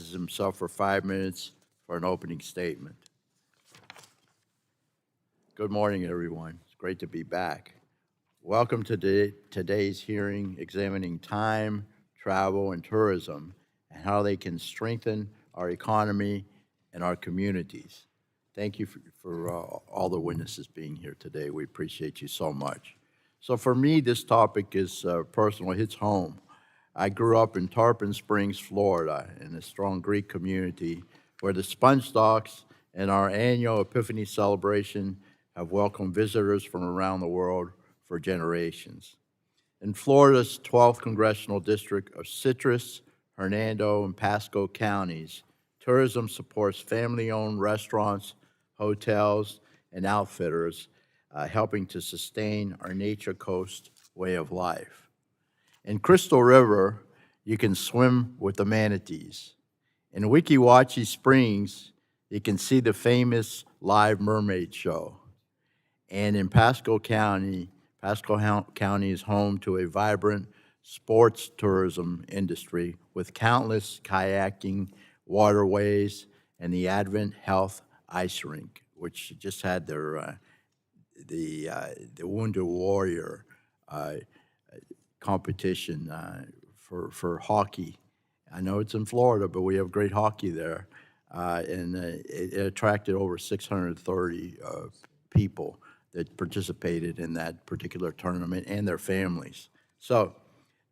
recognizes himself for 5 minutes for an opening statement. Good morning, everyone. It's great to be back. Welcome to today's hearing examining time, travel, and tourism and how they can strengthen our economy and our communities. Thank you for all the witnesses being here today. We appreciate you so much. So for me, this topic is personal. It hits home. I grew up in Tarpon Springs, Florida, in a strong Greek community where the Sponge Docks and our annual Epiphany celebration have welcomed visitors from around the world for generations. In Florida's 12th Congressional District of Citrus, Hernando, and Pasco counties, tourism supports family-owned restaurants, hotels, and outfitters, helping to sustain our nature coast way of life. In Crystal River, you can swim with the manatees. In Weeki Wachee Springs, you can see the famous live mermaid show. And in Pasco County is home to a vibrant sports tourism industry with countless kayaking waterways and the Advent Health Ice Rink, which just had their the Wounded Warrior competition for hockey. I know it's in Florida, but we have great hockey there, and it attracted over 630 people that participated in that particular tournament and their families. So,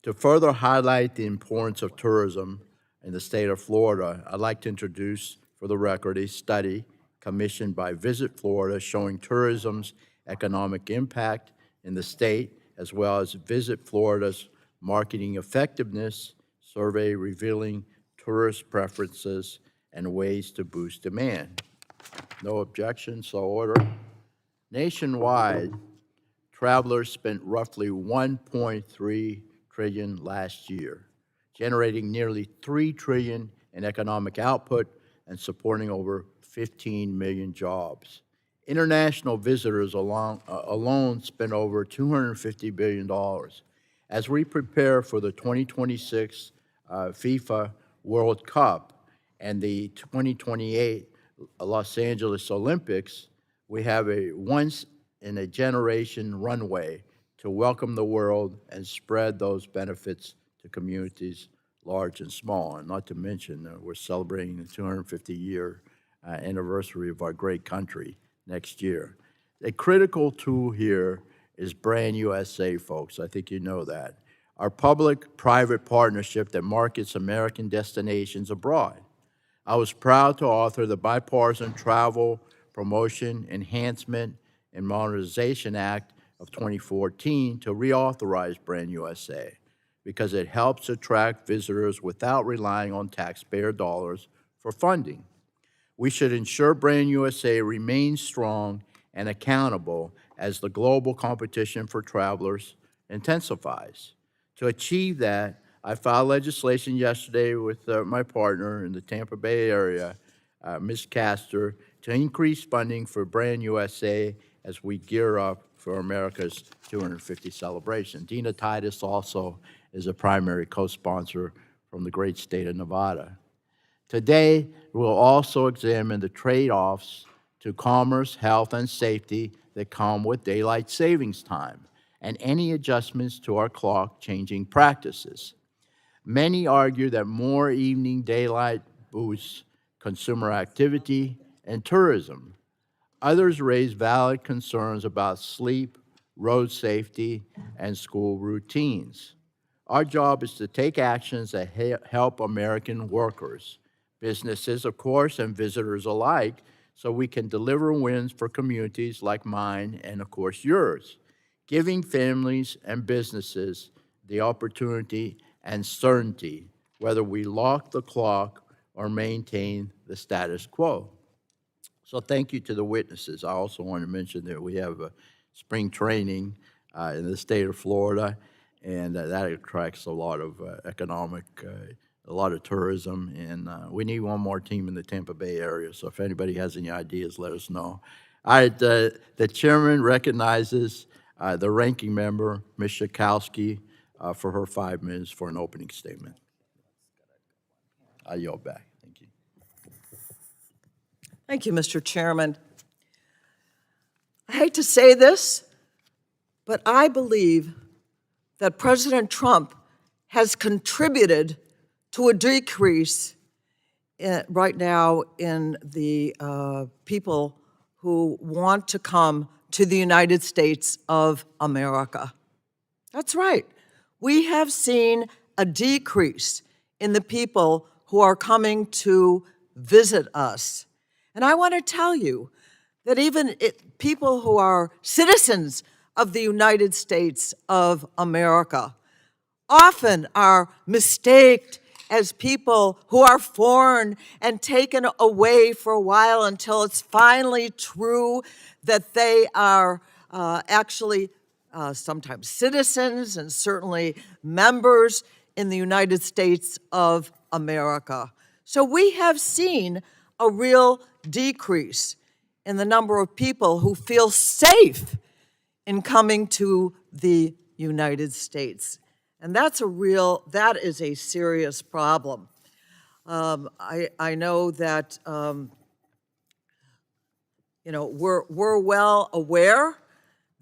to further highlight the importance of tourism in the state of Florida, I'd like to introduce, for the record, a study commissioned by Visit Florida showing tourism's economic impact in the state, as well as Visit Florida's marketing effectiveness survey revealing tourist preferences and ways to boost demand. No objection, so order. Nationwide, travelers spent roughly $1.3 trillion last year, generating nearly $3 trillion in economic output and supporting over 15 million jobs. International visitors alone spent over $250 billion. As we prepare for the 2026 FIFA World Cup and the 2028 Los Angeles Olympics, we have a once-in-a-generation runway to welcome the world and spread those benefits to communities large and small. And not to mention, we're celebrating the 250-year anniversary of our great country next year. A critical tool here is Brand USA, folks. I think you know that. Our public-private partnership that markets American destinations abroad. I was proud to author the Bipartisan Travel Promotion, Enhancement, and Modernization Act of 2014 to reauthorize Brand USA because it helps attract visitors without relying on taxpayer dollars for funding. We should ensure Brand USA remains strong and accountable as the global competition for travelers intensifies. To achieve that, I filed legislation yesterday with my partner in the Tampa Bay area, Ms. Castor, to increase funding for Brand USA as we gear up for America's 250 celebration. Dina Titus also is a primary co-sponsor from the great state of Nevada. Today, we'll also examine the trade-offs to commerce, health, and safety that come with daylight savings time and any adjustments to our clock-changing practices. Many argue that more evening daylight boosts consumer activity and tourism. Others raise valid concerns about sleep, road safety, and school routines. Our job is to take actions that help American workers, businesses, of course, and visitors alike, so we can deliver wins for communities like mine and, of course, yours, giving families and businesses the opportunity and certainty, whether we lock the clock or maintain the status quo. So thank you to the witnesses. I also want to mention that we have a spring training in the state of Florida, and that attracts a lot of economic, a lot of tourism, and we need one more team in the Tampa Bay area, so if anybody has any ideas, let us know. All right, the chairman recognizes the ranking member, Ms. Schakowsky, for her 5 minutes for an opening statement. I yield back. Thank Thank you, Mr. Chairman. I hate to say this, but I believe that President Trump has contributed to a decrease right now in the people who want to come to the United States of America. That's right. We have seen a decrease in the people who are coming to visit us. And I want to tell you that even people who are citizens of the United States of America often are mistaked as people who are foreign and taken away for a while until it's finally true that they are actually sometimes citizens and certainly members in the United States of America. So we have seen a real decrease in the number of people who feel safe in coming to the United States. And that is a serious problem. I know that, we're well aware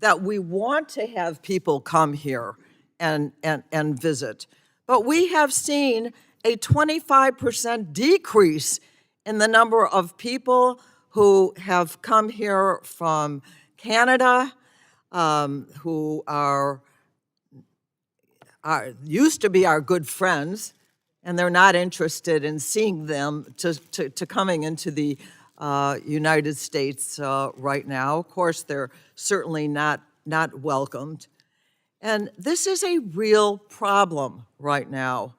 that we want to have people come here and visit. But we have seen a 25% decrease in the number of people who have come here from Canada, who used to be our good friends, and they're not interested in seeing them to coming into the United States right now. Of course, they're certainly not welcomed. And this is a real problem right now.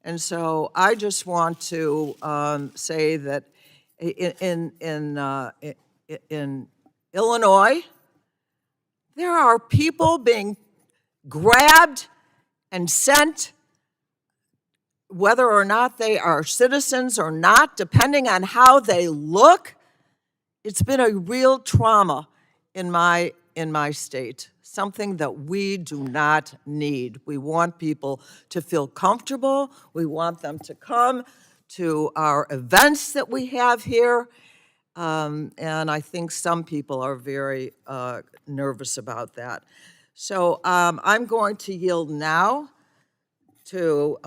And so I just want to say that in Illinois, there are people being grabbed and sent, whether or not they are citizens or not, depending on how they look. It's been a real trauma in my state, something that we do not need. We want people to feel comfortable. We want them to come to our events that we have here. And I think some people are very nervous about that. So I'm going to yield now to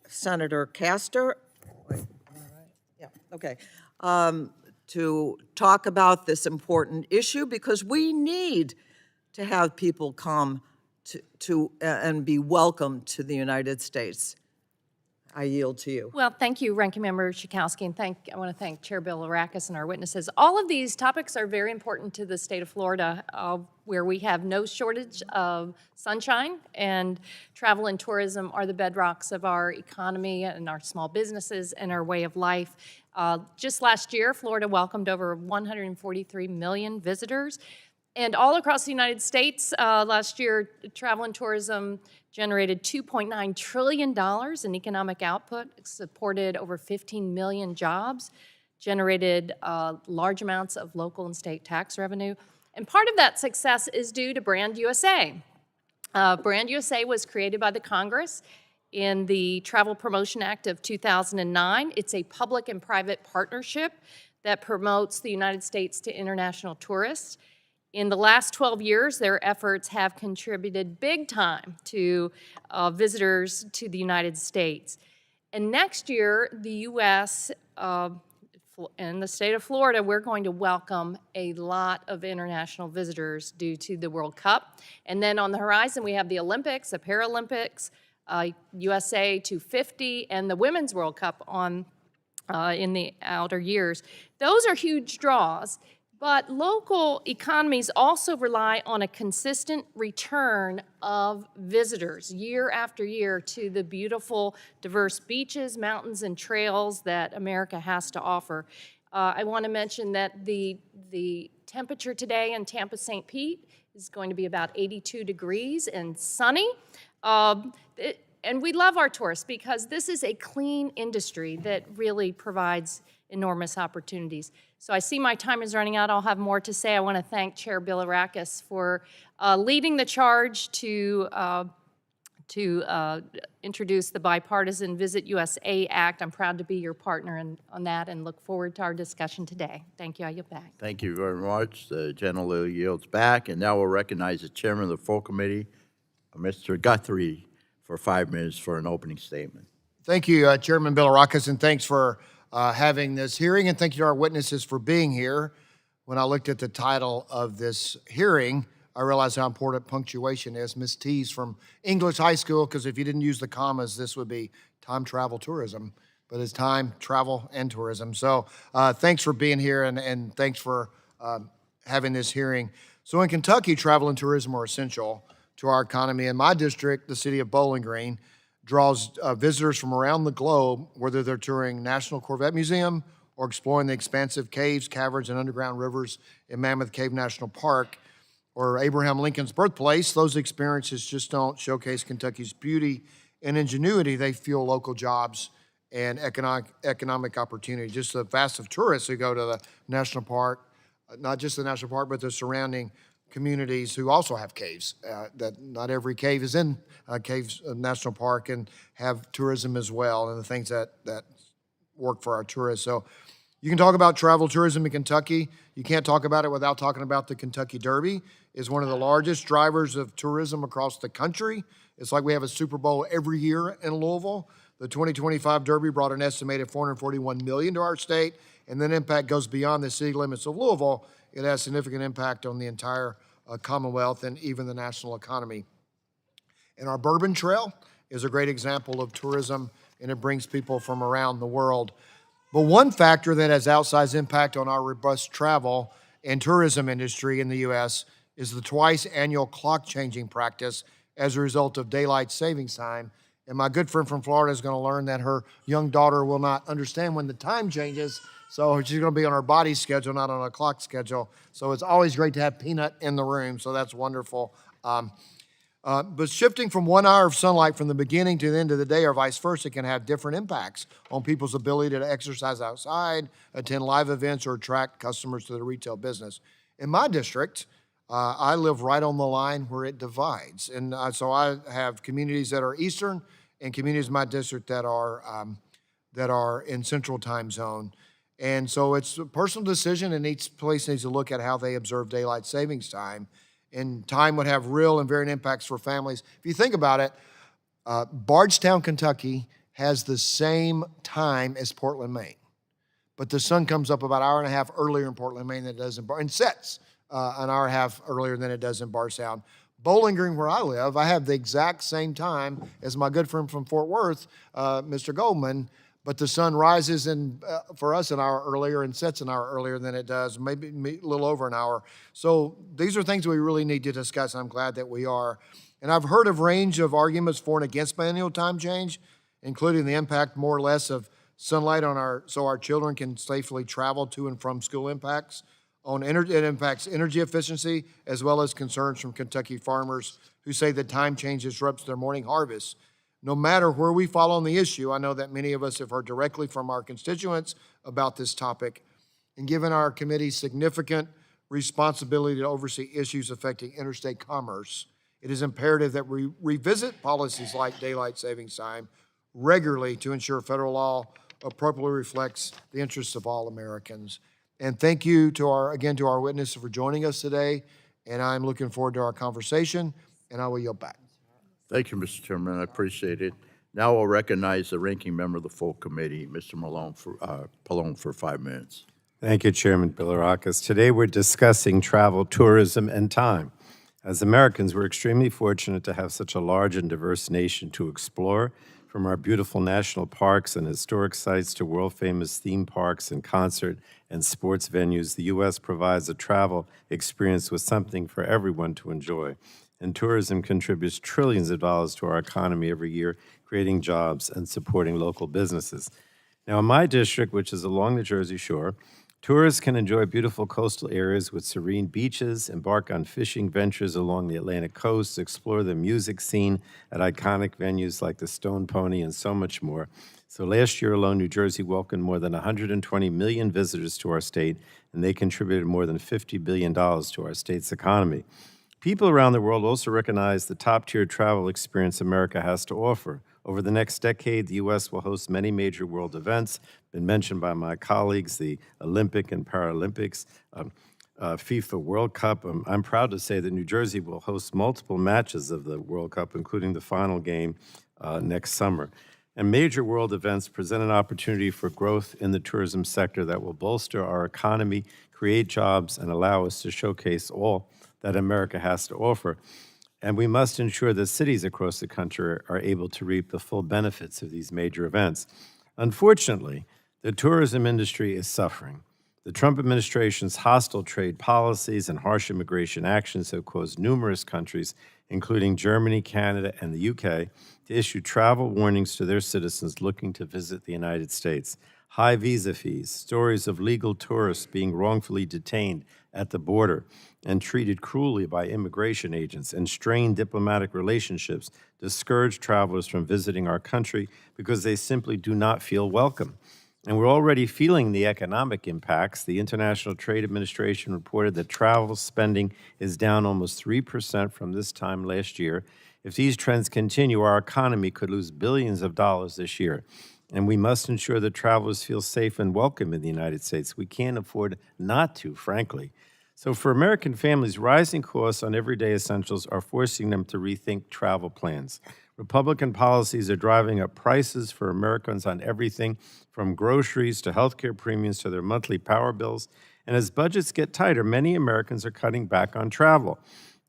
Senator Castor. Wait, yeah, okay. To talk about this important issue, because we need to have people come to and be welcomed to the United States. I yield to you. Well, thank you, Ranking Member Schakowsky, and I want to thank Chair Bill Arakis and our witnesses. All of these topics are very important to the state of Florida, where we have no shortage of sunshine, and travel and tourism are the bedrocks of our economy and our small businesses and our way of life. Just last year, Florida welcomed over 143 million visitors. And all across the United States, last year, travel and tourism generated $2.9 trillion in economic output, supported over 15 million jobs, generated large amounts of local and state tax revenue. And part of that success is due to Brand USA. Brand USA was created by the Congress in the Travel Promotion Act of 2009. It's a public and private partnership that promotes the United States to international tourists. In the last 12 years, their efforts have contributed big time to visitors to the United States. And next year, the U.S. And the state of Florida, we're going to welcome a lot of international visitors due to the World Cup. And then on the horizon, we have the Olympics, the Paralympics, USA 250, and the Women's World Cup in the outer years. Those are huge draws. But local economies also rely on a consistent return of visitors year after year to the beautiful, diverse beaches, mountains, and trails that America has to offer. I want to mention that the temperature today in Tampa, St. Pete is going to be about 82 degrees and sunny. And we love our tourists because this is a clean industry that really provides enormous opportunities. So I see my time is running out. I'll have more to say. I want to thank Chair Bill Arakis for leading the charge to to introduce the bipartisan Visit USA Act. I'm proud to be your partner on that and look forward to our discussion today. Thank you. I yield back. Thank you very much. The gentleman yields back, and now we'll recognize the chairman of the full committee, Mr. Guthrie, for 5 minutes for an opening statement. Thank you, Chairman Bilirakis, and thanks for having this hearing, and thank you to our witnesses for being here. When I looked at the title of this hearing, I realized how important punctuation is. Miss T's from English high school, because if you didn't use the commas, this would be time, travel, tourism. But it's time, travel, and tourism. So thanks for being here, and thanks for having this hearing. So in Kentucky, travel and tourism are essential to our economy. In my district, the city of Bowling Green, draws visitors from around the globe, whether they're touring National Corvette Museum or exploring the expansive caves, caverns, and underground rivers in Mammoth Cave National Park, or Abraham Lincoln's birthplace. Those experiences just don't showcase Kentucky's beauty and ingenuity. They fuel local jobs and economic opportunity. Just the vast of tourists who go to the national park, not just the national park, but the surrounding communities who also have caves. That not every cave is in Caves National Park, and have tourism as well, and the things that work for our tourists. So you can talk about travel tourism in Kentucky. You can't talk about it without talking about the Kentucky Derby. It's one of the largest drivers of tourism across the country. It's like we have a Super Bowl every year in Louisville. The 2025 Derby brought an estimated $441 million to our state, and that impact goes beyond the city limits of Louisville. It has significant impact on the entire Commonwealth and even the national economy. And our Bourbon Trail is a great example of tourism, and it brings people from around the world. But one factor that has outsized impact on our robust travel and tourism industry in the U.S. is the twice annual clock changing practice as a result of daylight savings time. And my good friend from Florida is going to learn that her young daughter will not understand when the time changes, so she's going to be on her body schedule, not on a clock schedule. So it's always great to have Peanut in the room, so that's wonderful. But shifting from 1 hour of sunlight from the beginning to the end of the day or vice versa can have different impacts on people's ability to exercise outside, attend live events, or attract customers to the retail business. In my district, I live right on the line where it divides. And so I have communities that are eastern and communities in my district that are in central time zone. And so it's a personal decision, and each place needs to look at how they observe daylight savings time. And time would have real and varying impacts for families. If you think about it, Bardstown, Kentucky has the same time as Portland, Maine. But the sun comes up about an hour and a half earlier in Portland, Maine than it does in and sets an hour and a half earlier than it does in Bardstown. Bowling Green, where I live, I have the exact same time as my good friend from Fort Worth, Mr. Goldman, but the sun rises for us an hour earlier and sets an hour earlier than it does, maybe a little over an hour. So these are things we really need to discuss, and I'm glad that we are. And I've heard of range of arguments for and against manual time change, including the impact more or less of sunlight on so our children can safely travel to and from school impacts. It impacts energy efficiency, as well as concerns from Kentucky farmers who say that time change disrupts their morning harvest. No matter where we fall on the issue, I know that many of us have heard directly from our constituents about this topic. And given our committee's significant responsibility to oversee issues affecting interstate commerce, it is imperative that we revisit policies like daylight savings time regularly to ensure federal law appropriately reflects the interests of all Americans. And thank you to our witnesses for joining us today. And I'm looking forward to our conversation, and I will yield back. Thank you, Mr. Chairman. I appreciate it. Now I'll recognize the ranking member of the full committee, Mr. Pallone, for 5 minutes. Thank you, Chairman Bilirakis. Today we're discussing travel, tourism, and time. As Americans, we're extremely fortunate to have such a large and diverse nation to explore, from our beautiful national parks and historic sites to world-famous theme parks and concert and sports venues. The U.S. provides a travel experience with something for everyone to enjoy. And tourism contributes trillions of dollars to our economy every year, creating jobs and supporting local businesses. Now, in my district, which is along the Jersey Shore, tourists can enjoy beautiful coastal areas with serene beaches, embark on fishing ventures along the Atlantic coast, explore the music scene at iconic venues like the Stone Pony, and so much more. So last year alone, New Jersey welcomed more than 120 million visitors to our state, and they contributed more than $50 billion to our state's economy. People around the world also recognize the top-tier travel experience America has to offer. Over the next decade, the U.S. will host many major world events, been mentioned by my colleagues, the Olympic and Paralympics, FIFA World Cup. I'm proud to say that New Jersey will host multiple matches of the World Cup, including the final game next summer. And major world events present an opportunity for growth in the tourism sector that will bolster our economy, create jobs, and allow us to showcase all that America has to offer. And we must ensure that cities across the country are able to reap the full benefits of these major events. Unfortunately, the tourism industry is suffering. The Trump administration's hostile trade policies and harsh immigration actions have caused numerous countries, including Germany, Canada, and the UK, to issue travel warnings to their citizens looking to visit the United States. High visa fees, stories of legal tourists being wrongfully detained at the border and treated cruelly by immigration agents, and strained diplomatic relationships discourage travelers from visiting our country because they simply do not feel welcome. And we're already feeling the economic impacts. The International Trade Administration reported that travel spending is down almost 3% from this time last year. If these trends continue, our economy could lose billions of dollars this year. And we must ensure that travelers feel safe and welcome in the United States. We can't afford not to, frankly. So for American families, rising costs on everyday essentials are forcing them to rethink travel plans. Republican policies are driving up prices for Americans on everything from groceries to healthcare premiums to their monthly power bills. And as budgets get tighter, many Americans are cutting back on travel.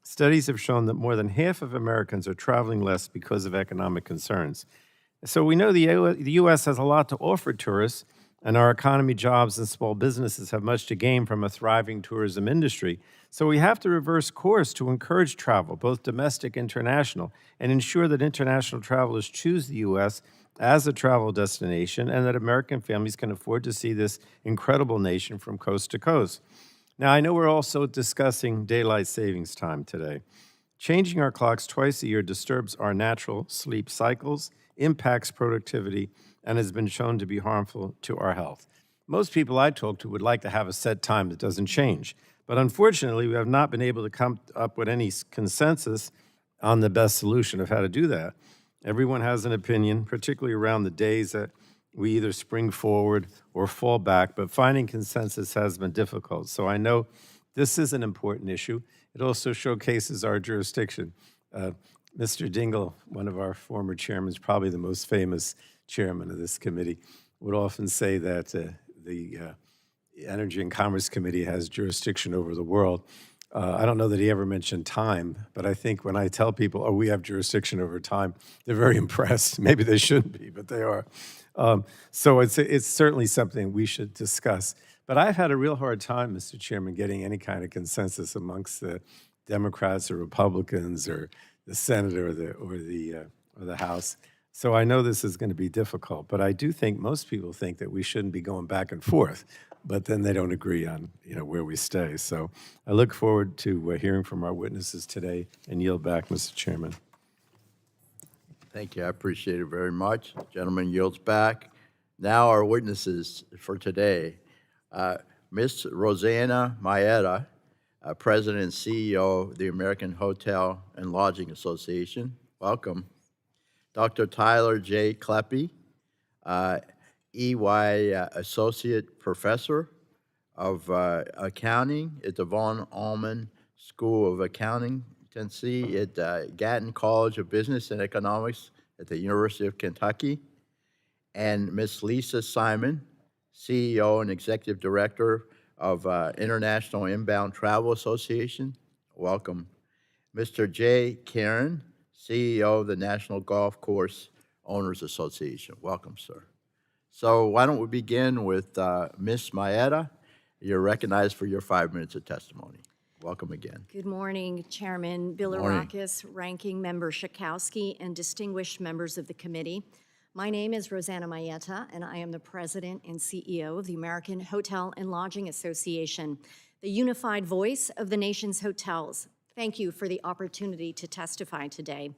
Studies have shown that more than half of Americans are traveling less because of economic concerns. So we know the U.S. has a lot to offer tourists, and our economy, jobs, and small businesses have much to gain from a thriving tourism industry. So we have to reverse course to encourage travel, both domestic and international, and ensure that international travelers choose the U.S. as a travel destination and that American families can afford to see this incredible nation from coast to coast. Now, I know we're also discussing daylight savings time today. Changing our clocks twice a year disturbs our natural sleep cycles, impacts productivity, and has been shown to be harmful to our health. Most people I talk to would like to have a set time that doesn't change. But unfortunately, we have not been able to come up with any consensus on the best solution of how to do that. Everyone has an opinion, particularly around the days that we either spring forward or fall back, but finding consensus has been difficult. So I know this is an important issue. It also showcases our jurisdiction. Mr. Dingell, one of our former chairmen, is probably the most famous chairman of this committee, would often say that the Energy and Commerce Committee has jurisdiction over the world. I don't know that he ever mentioned time, but I think when I tell people, oh, we have jurisdiction over time, they're very impressed. Maybe they shouldn't be, but they are. So it's certainly something we should discuss. But I've had a real hard time, Mr. Chairman, getting any kind of consensus amongst the Democrats or Republicans or the Senate or the House. So I know this is going to be difficult, but I do think most people think that we shouldn't be going back and forth, but then they don't agree on where we stay. So I look forward to hearing from our witnesses today and yield back, Mr. Chairman. Thank you. I appreciate it very much. Gentleman yields back. Now our witnesses for today. Ms. Rosanna Maietta, President and CEO of the American Hotel and Lodging Association. Welcome. Dr. Tyler J. Kleppe, EY Associate Professor of Accounting at the Von Allman School of Accountancy at Gatton College of Business and Economics at the University of Kentucky. And Ms. Lisa Simon, CEO and Executive Director of International Inbound Travel Association. Welcome. Mr. Jay Karen, CEO of the National Golf Course Owners Association. Welcome, sir. So why don't we begin with Ms. Maietta. You're recognized for your 5 minutes of testimony. Welcome again. Good morning, Chairman Bilirakis, Ranking Member Schakowsky, and distinguished members of the committee. My name is Rosanna Maietta, and I am the President and CEO of the American Hotel and Lodging Association, the unified voice of the nation's hotels. Thank you for the opportunity to testify today.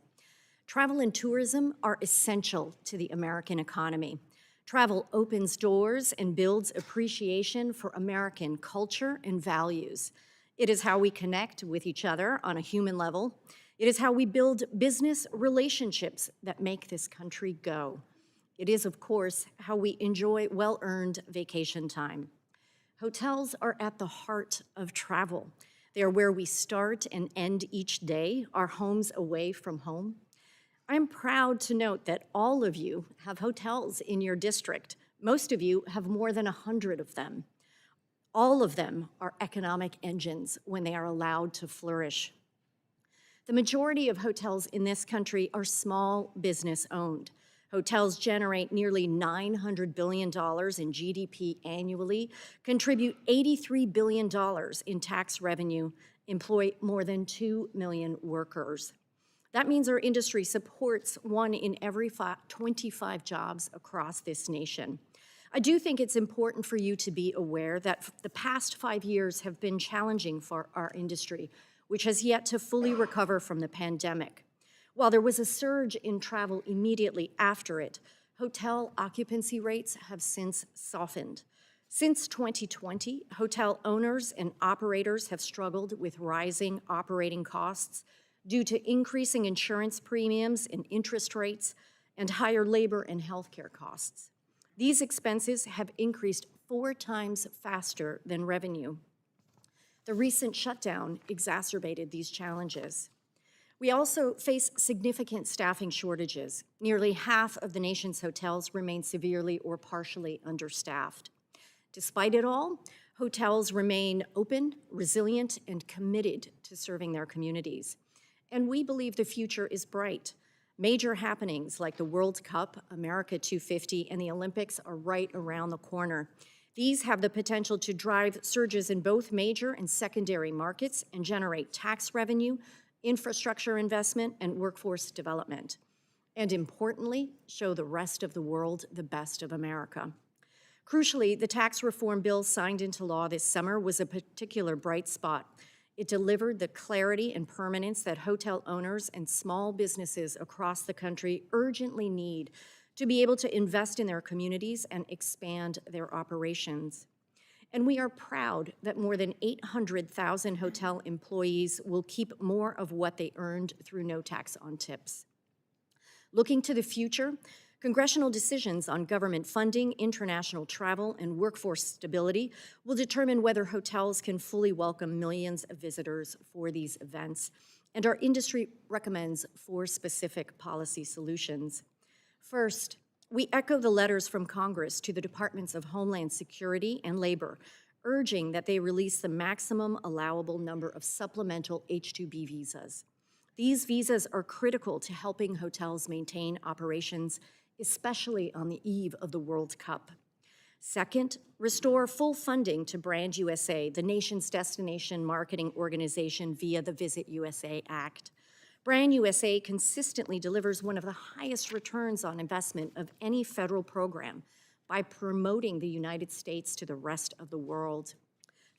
Travel and tourism are essential to the American economy. Travel opens doors and builds appreciation for American culture and values. It is how we connect with each other on a human level. It is how we build business relationships that make this country go. It is, of course, how we enjoy well-earned vacation time. Hotels are at the heart of travel. They are where we start and end each day, our homes away from home. I'm proud to note that all of you have hotels in your district. Most of you have more than 100 of them. All of them are economic engines when they are allowed to flourish. The majority of hotels in this country are small business owned. Hotels generate nearly $900 billion in GDP annually, contribute $83 billion in tax revenue, employ more than 2 million workers. That means our industry supports 1 in every 25 jobs across this nation. I do think it's important for you to be aware that the past 5 years have been challenging for our industry, which has yet to fully recover from the pandemic. While there was a surge in travel immediately after it, hotel occupancy rates have since softened. Since 2020, hotel owners and operators have struggled with rising operating costs due to increasing insurance premiums and interest rates and higher labor and healthcare costs. These expenses have increased 4 times faster than revenue. The recent shutdown exacerbated these challenges. We also face significant staffing shortages. Nearly half of the nation's hotels remain severely or partially understaffed. Despite it all, hotels remain open, resilient, and committed to serving their communities. And we believe the future is bright. Major happenings like the World Cup, America 250, and the Olympics are right around the corner. These have the potential to drive surges in both major and secondary markets and generate tax revenue, infrastructure investment, and workforce development. And importantly, show the rest of the world the best of America. Crucially, the tax reform bill signed into law this summer was a particular bright spot. It delivered the clarity and permanence that hotel owners and small businesses across the country urgently need to be able to invest in their communities and expand their operations. And we are proud that more than 800,000 hotel employees will keep more of what they earned through no tax on tips. Looking to the future, congressional decisions on government funding, international travel, and workforce stability will determine whether hotels can fully welcome millions of visitors for these events. And our industry recommends 4 specific policy solutions. First, we echo the letters from Congress to the Departments of Homeland Security and Labor, urging that they release the maximum allowable number of supplemental H-2B visas. These visas are critical to helping hotels maintain operations, especially on the eve of the World Cup. Second, restore full funding to Brand USA, the nation's destination marketing organization, via the Visit USA Act. Brand USA consistently delivers one of the highest returns on investment of any federal program by promoting the United States to the rest of the world.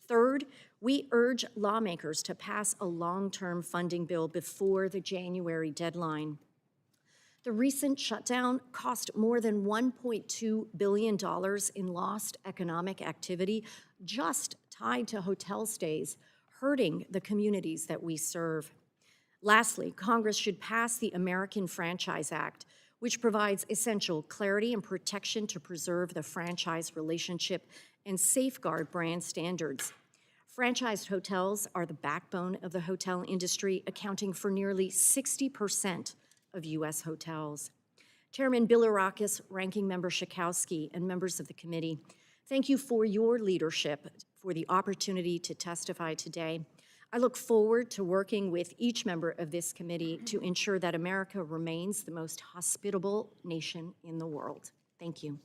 Third, we urge lawmakers to pass a long-term funding bill before the January deadline. The recent shutdown cost more than $1.2 billion in lost economic activity just tied to hotel stays, hurting the communities that we serve. Lastly, Congress should pass the American Franchise Act, which provides essential clarity and protection to preserve the franchise relationship and safeguard brand standards. Franchised hotels are the backbone of the hotel industry, accounting for nearly 60% of U.S. hotels. Chairman Bilirakis, Ranking Member Schakowsky, and members of the committee, thank you for your leadership, for the opportunity to testify today. I look forward to working with each member of this committee to ensure that America remains the most hospitable nation in the world. Thank you.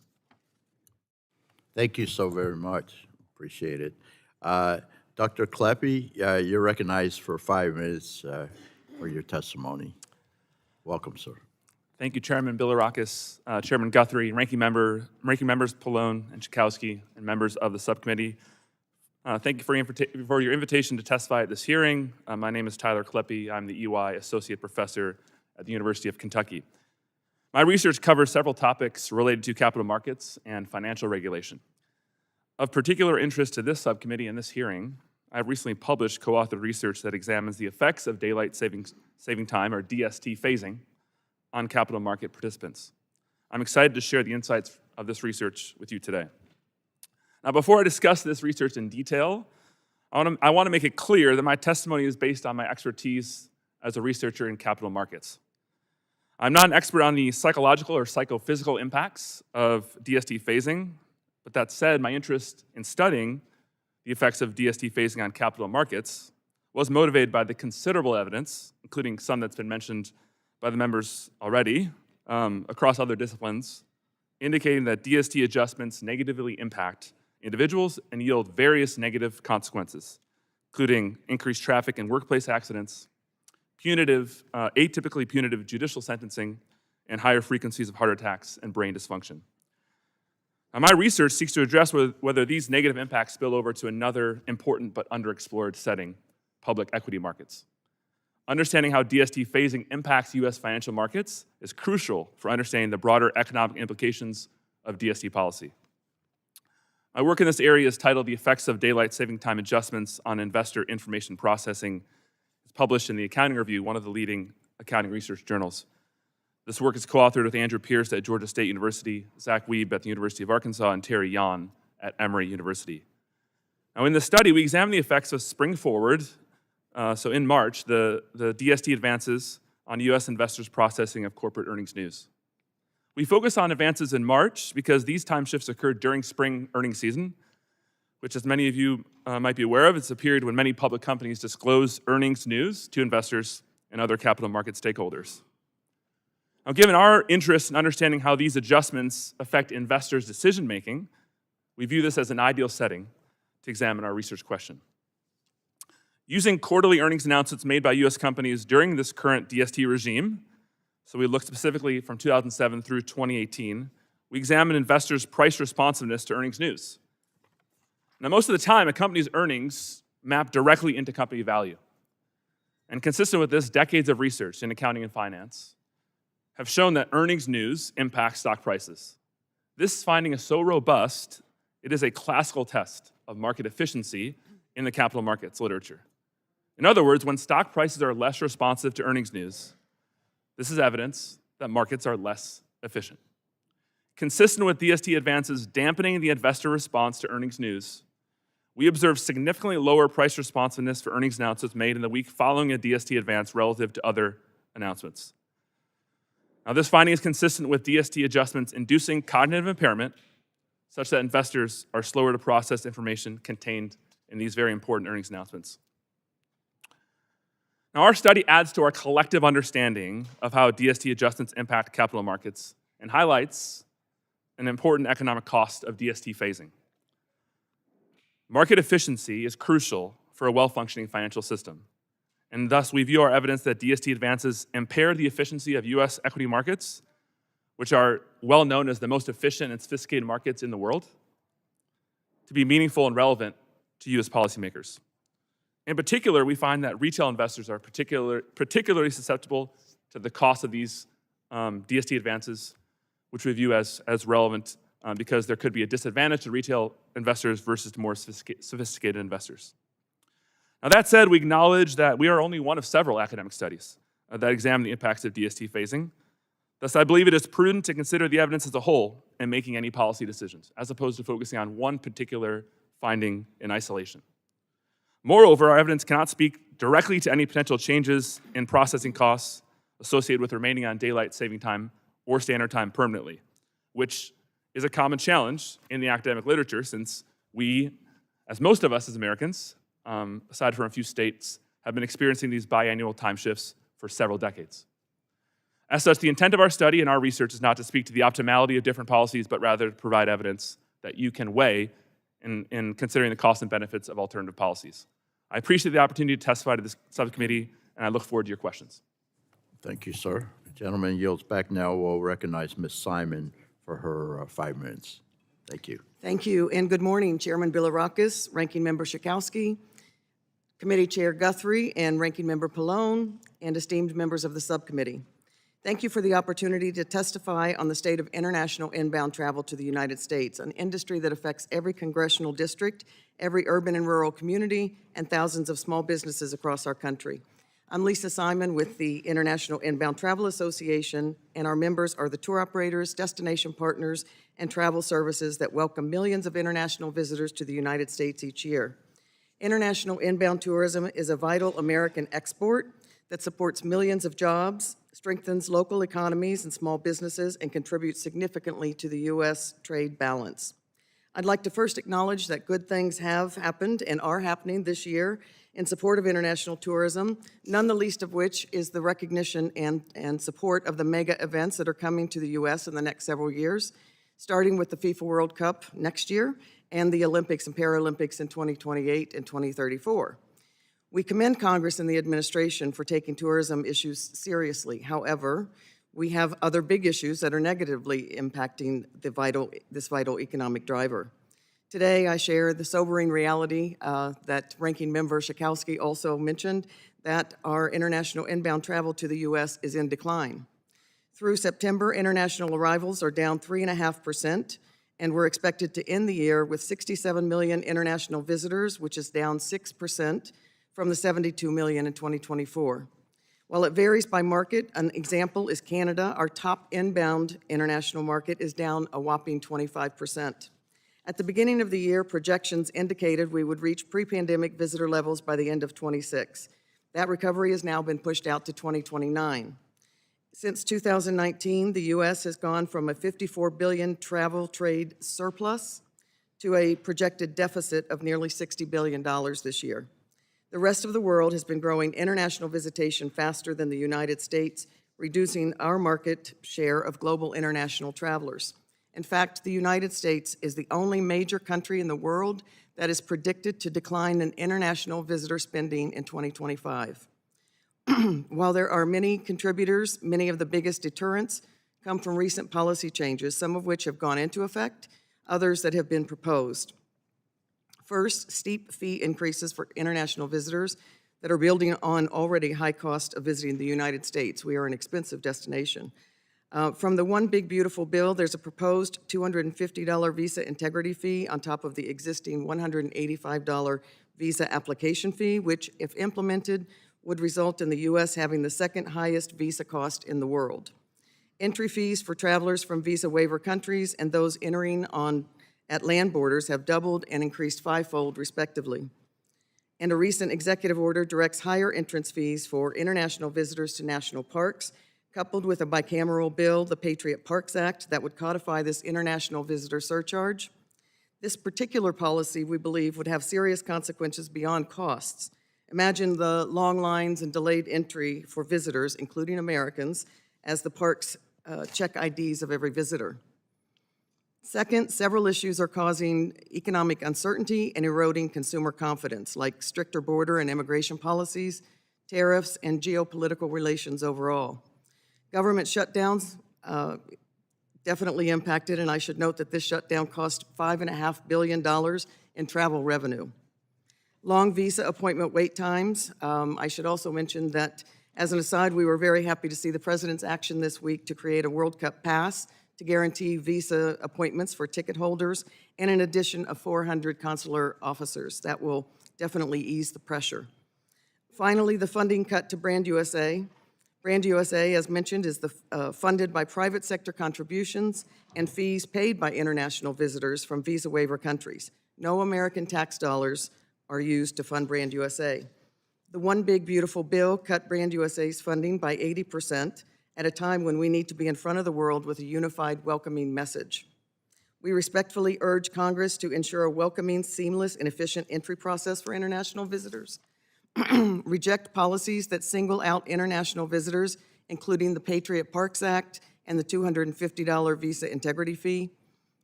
Thank you so very much. Appreciate it. Dr. Kleppe, you're recognized for 5 minutes for your testimony. Welcome, sir. Thank you, Chairman Bilirakis, Chairman Guthrie, Ranking Members Pallone and Schakowsky, and members of the subcommittee. Thank you for your invitation to testify at this hearing. My name is Tyler Kleppe. I'm the EY Associate Professor at the University of Kentucky. My research covers several topics related to capital markets and financial regulation. Of particular interest to this subcommittee and this hearing I've recently published co-authored research that examines the effects of daylight saving time, or DST phasing, on capital market participants. I'm excited to share the insights of this research with you today. Now, before I discuss this research in detail, I want to make it clear that my testimony is based on my expertise as a researcher in capital markets. I'm not an expert on the psychological or psychophysical impacts of DST phasing, but that said, my interest in studying the effects of DST phasing on capital markets was motivated by the considerable evidence, including some that's been mentioned by the members already, across other disciplines, indicating that DST adjustments negatively impact individuals and yield various negative consequences, including increased traffic and workplace accidents, atypically punitive judicial sentencing, and higher frequencies of heart attacks and brain dysfunction. Now, my research seeks to address whether these negative impacts spill over to another important but underexplored setting, public equity markets. Understanding how DST phasing impacts U.S. financial markets is crucial for understanding the broader economic implications of DST policy. My work in this area is titled The Effects of Daylight Saving Time Adjustments on Investor Information Processing. It's published in the Accounting Review, one of the leading accounting research journals. This work is co-authored with Andrew Pierce at Georgia State University, Zach Wiebe at the University of Arkansas, and Terry Yan at Emory University. Now, in this study, we examined the effects of spring forward, so in March, the DST advances on U.S. investors' processing of corporate earnings news. We focus on advances in March because these time shifts occurred during spring earnings season, which, as many of you might be aware of, it's a period when many public companies disclose earnings news to investors and other capital market stakeholders. Now, given our interest in understanding how these adjustments affect investors' decision-making, we view this as an ideal setting to examine our research question. Using quarterly earnings announcements made by U.S. companies during this current DST regime, so we looked specifically from 2007 through 2018, we examined investors' price responsiveness to earnings news. Now, most of the time, a company's earnings map directly into company value. And consistent with this, decades of research in accounting and finance have shown that earnings news impacts stock prices. This finding is so robust, it is a classical test of market efficiency in the capital markets literature. In other words, when stock prices are less responsive to earnings news, this is evidence that markets are less efficient. Consistent with DST advances dampening the investor response to earnings news, we observed significantly lower price responsiveness for earnings announcements made in the week following a DST advance relative to other announcements. Now, this finding is consistent with DST adjustments inducing cognitive impairment, such that investors are slower to process information contained in these very important earnings announcements. Now, our study adds to our collective understanding of how DST adjustments impact capital markets and highlights an important economic cost of DST phasing. Market efficiency is crucial for a well-functioning financial system, and thus we view our evidence that DST advances impair the efficiency of U.S. equity markets, which are well known as the most efficient and sophisticated markets in the world, to be meaningful and relevant to U.S. policymakers. In particular, we find that retail investors are particularly susceptible to the cost of these DST advances, which we view as relevant because there could be a disadvantage to retail investors versus to more sophisticated investors. Now, that said, we acknowledge that we are only one of several academic studies that examine the impacts of DST phasing. Thus, I believe it is prudent to consider the evidence as a whole in making any policy decisions, as opposed to focusing on one particular finding in isolation. Moreover, our evidence cannot speak directly to any potential changes in processing costs associated with remaining on daylight saving time or standard time permanently, which is a common challenge in the academic literature since we, as most of us as Americans, aside from a few states, have been experiencing these biannual time shifts for several decades. As such, the intent of our study and our research is not to speak to the optimality of different policies, but rather to provide evidence that you can weigh in considering the costs and benefits of alternative policies. I appreciate the opportunity to testify to this subcommittee, and I look forward to your questions. Thank you, sir. The gentleman yields back now. We'll recognize Ms. Simon for her 5 minutes. Thank you. Thank you, and good morning, Chairman Bilirakis, Ranking Member Schakowsky, Committee Chair Guthrie, and Ranking Member Pallone, and esteemed members of the subcommittee. Thank you for the opportunity to testify on the state of international inbound travel to the United States, an industry that affects every congressional district, every urban and rural community, and thousands of small businesses across our country. I'm Lisa Simon with the International Inbound Travel Association, and our members are the tour operators, destination partners, and travel services that welcome millions of international visitors to the United States each year. International inbound tourism is a vital American export that supports millions of jobs, strengthens local economies and small businesses, and contributes significantly to the U.S. trade balance. I'd like to first acknowledge that good things have happened and are happening this year in support of international tourism, none the least of which is the recognition and support of the mega events that are coming to the U.S. in the next several years, starting with the FIFA World Cup next year and the Olympics and Paralympics in 2028 and 2034. We commend Congress and the administration for taking tourism issues seriously. However, we have other big issues that are negatively impacting this vital economic driver. Today, I share the sobering reality that Ranking Member Schakowsky also mentioned, that our international inbound travel to the U.S. is in decline. Through September, international arrivals are down 3.5%, and we're expected to end the year with 67 million international visitors, which is down 6% from the 72 million in 2024. While it varies by market, an example is Canada. Our top inbound international market is down a whopping 25%. At the beginning of the year, projections indicated we would reach pre-pandemic visitor levels by the end of 26. That recovery has now been pushed out to 2029. Since 2019, the U.S. has gone from a $54 billion travel trade surplus to a projected deficit of nearly $60 billion this year. The rest of the world has been growing international visitation faster than the United States, reducing our market share of global international travelers. In fact, the United States is the only major country in the world that is predicted to decline in international visitor spending in 2025. While there are many contributors, many of the biggest deterrents come from recent policy changes, some of which have gone into effect, others that have been proposed. First, steep fee increases for international visitors that are building on already high cost of visiting the United States. We are an expensive destination. From the One Big Beautiful Bill, there's a proposed $250 visa integrity fee on top of the existing $185 visa application fee, which, if implemented, would result in the U.S. having the second highest visa cost in the world. Entry fees for travelers from visa waiver countries and those entering at land borders have doubled and increased fivefold, respectively. And a recent executive order directs higher entrance fees for international visitors to national parks, coupled with a bicameral bill, the Patriot Parks Act, that would codify this international visitor surcharge. This particular policy, we believe, would have serious consequences beyond costs. Imagine the long lines and delayed entry for visitors, including Americans, as the parks check IDs of every visitor. Second, several issues are causing economic uncertainty and eroding consumer confidence, like stricter border and immigration policies, tariffs, and geopolitical relations overall. Government shutdowns definitely impacted, and I should note that this shutdown cost $5.5 billion in travel revenue. Long visa appointment wait times. I should also mention that, as an aside, we were very happy to see the President's action this week to create a World Cup pass to guarantee visa appointments for ticket holders, and an addition of 400 consular officers. That will definitely ease the pressure. Finally, the funding cut to Brand USA. Brand USA, as mentioned, is funded by private sector contributions and fees paid by international visitors from visa waiver countries. No American tax dollars are used to fund Brand USA. The One Big Beautiful Bill cut Brand USA's funding by 80%, at a time when we need to be in front of the world with a unified, welcoming message. We respectfully urge Congress to ensure a welcoming, seamless, and efficient entry process for international visitors, reject policies that single out international visitors, including the Patriot Parks Act and the $250 visa integrity fee,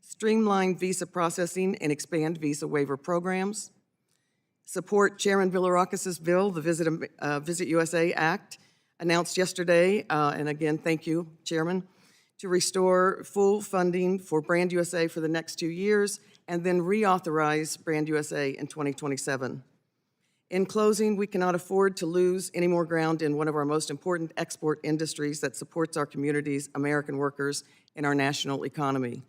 streamline visa processing and expand visa waiver programs, support Chairman Bilirakis' bill, the Visit USA Act, announced yesterday, and again, thank you, Chairman, to restore full funding for Brand USA for the next 2 years, and then reauthorize Brand USA in 2027. In closing, we cannot afford to lose any more ground in one of our most important export industries that supports our communities, American workers, and our national economy.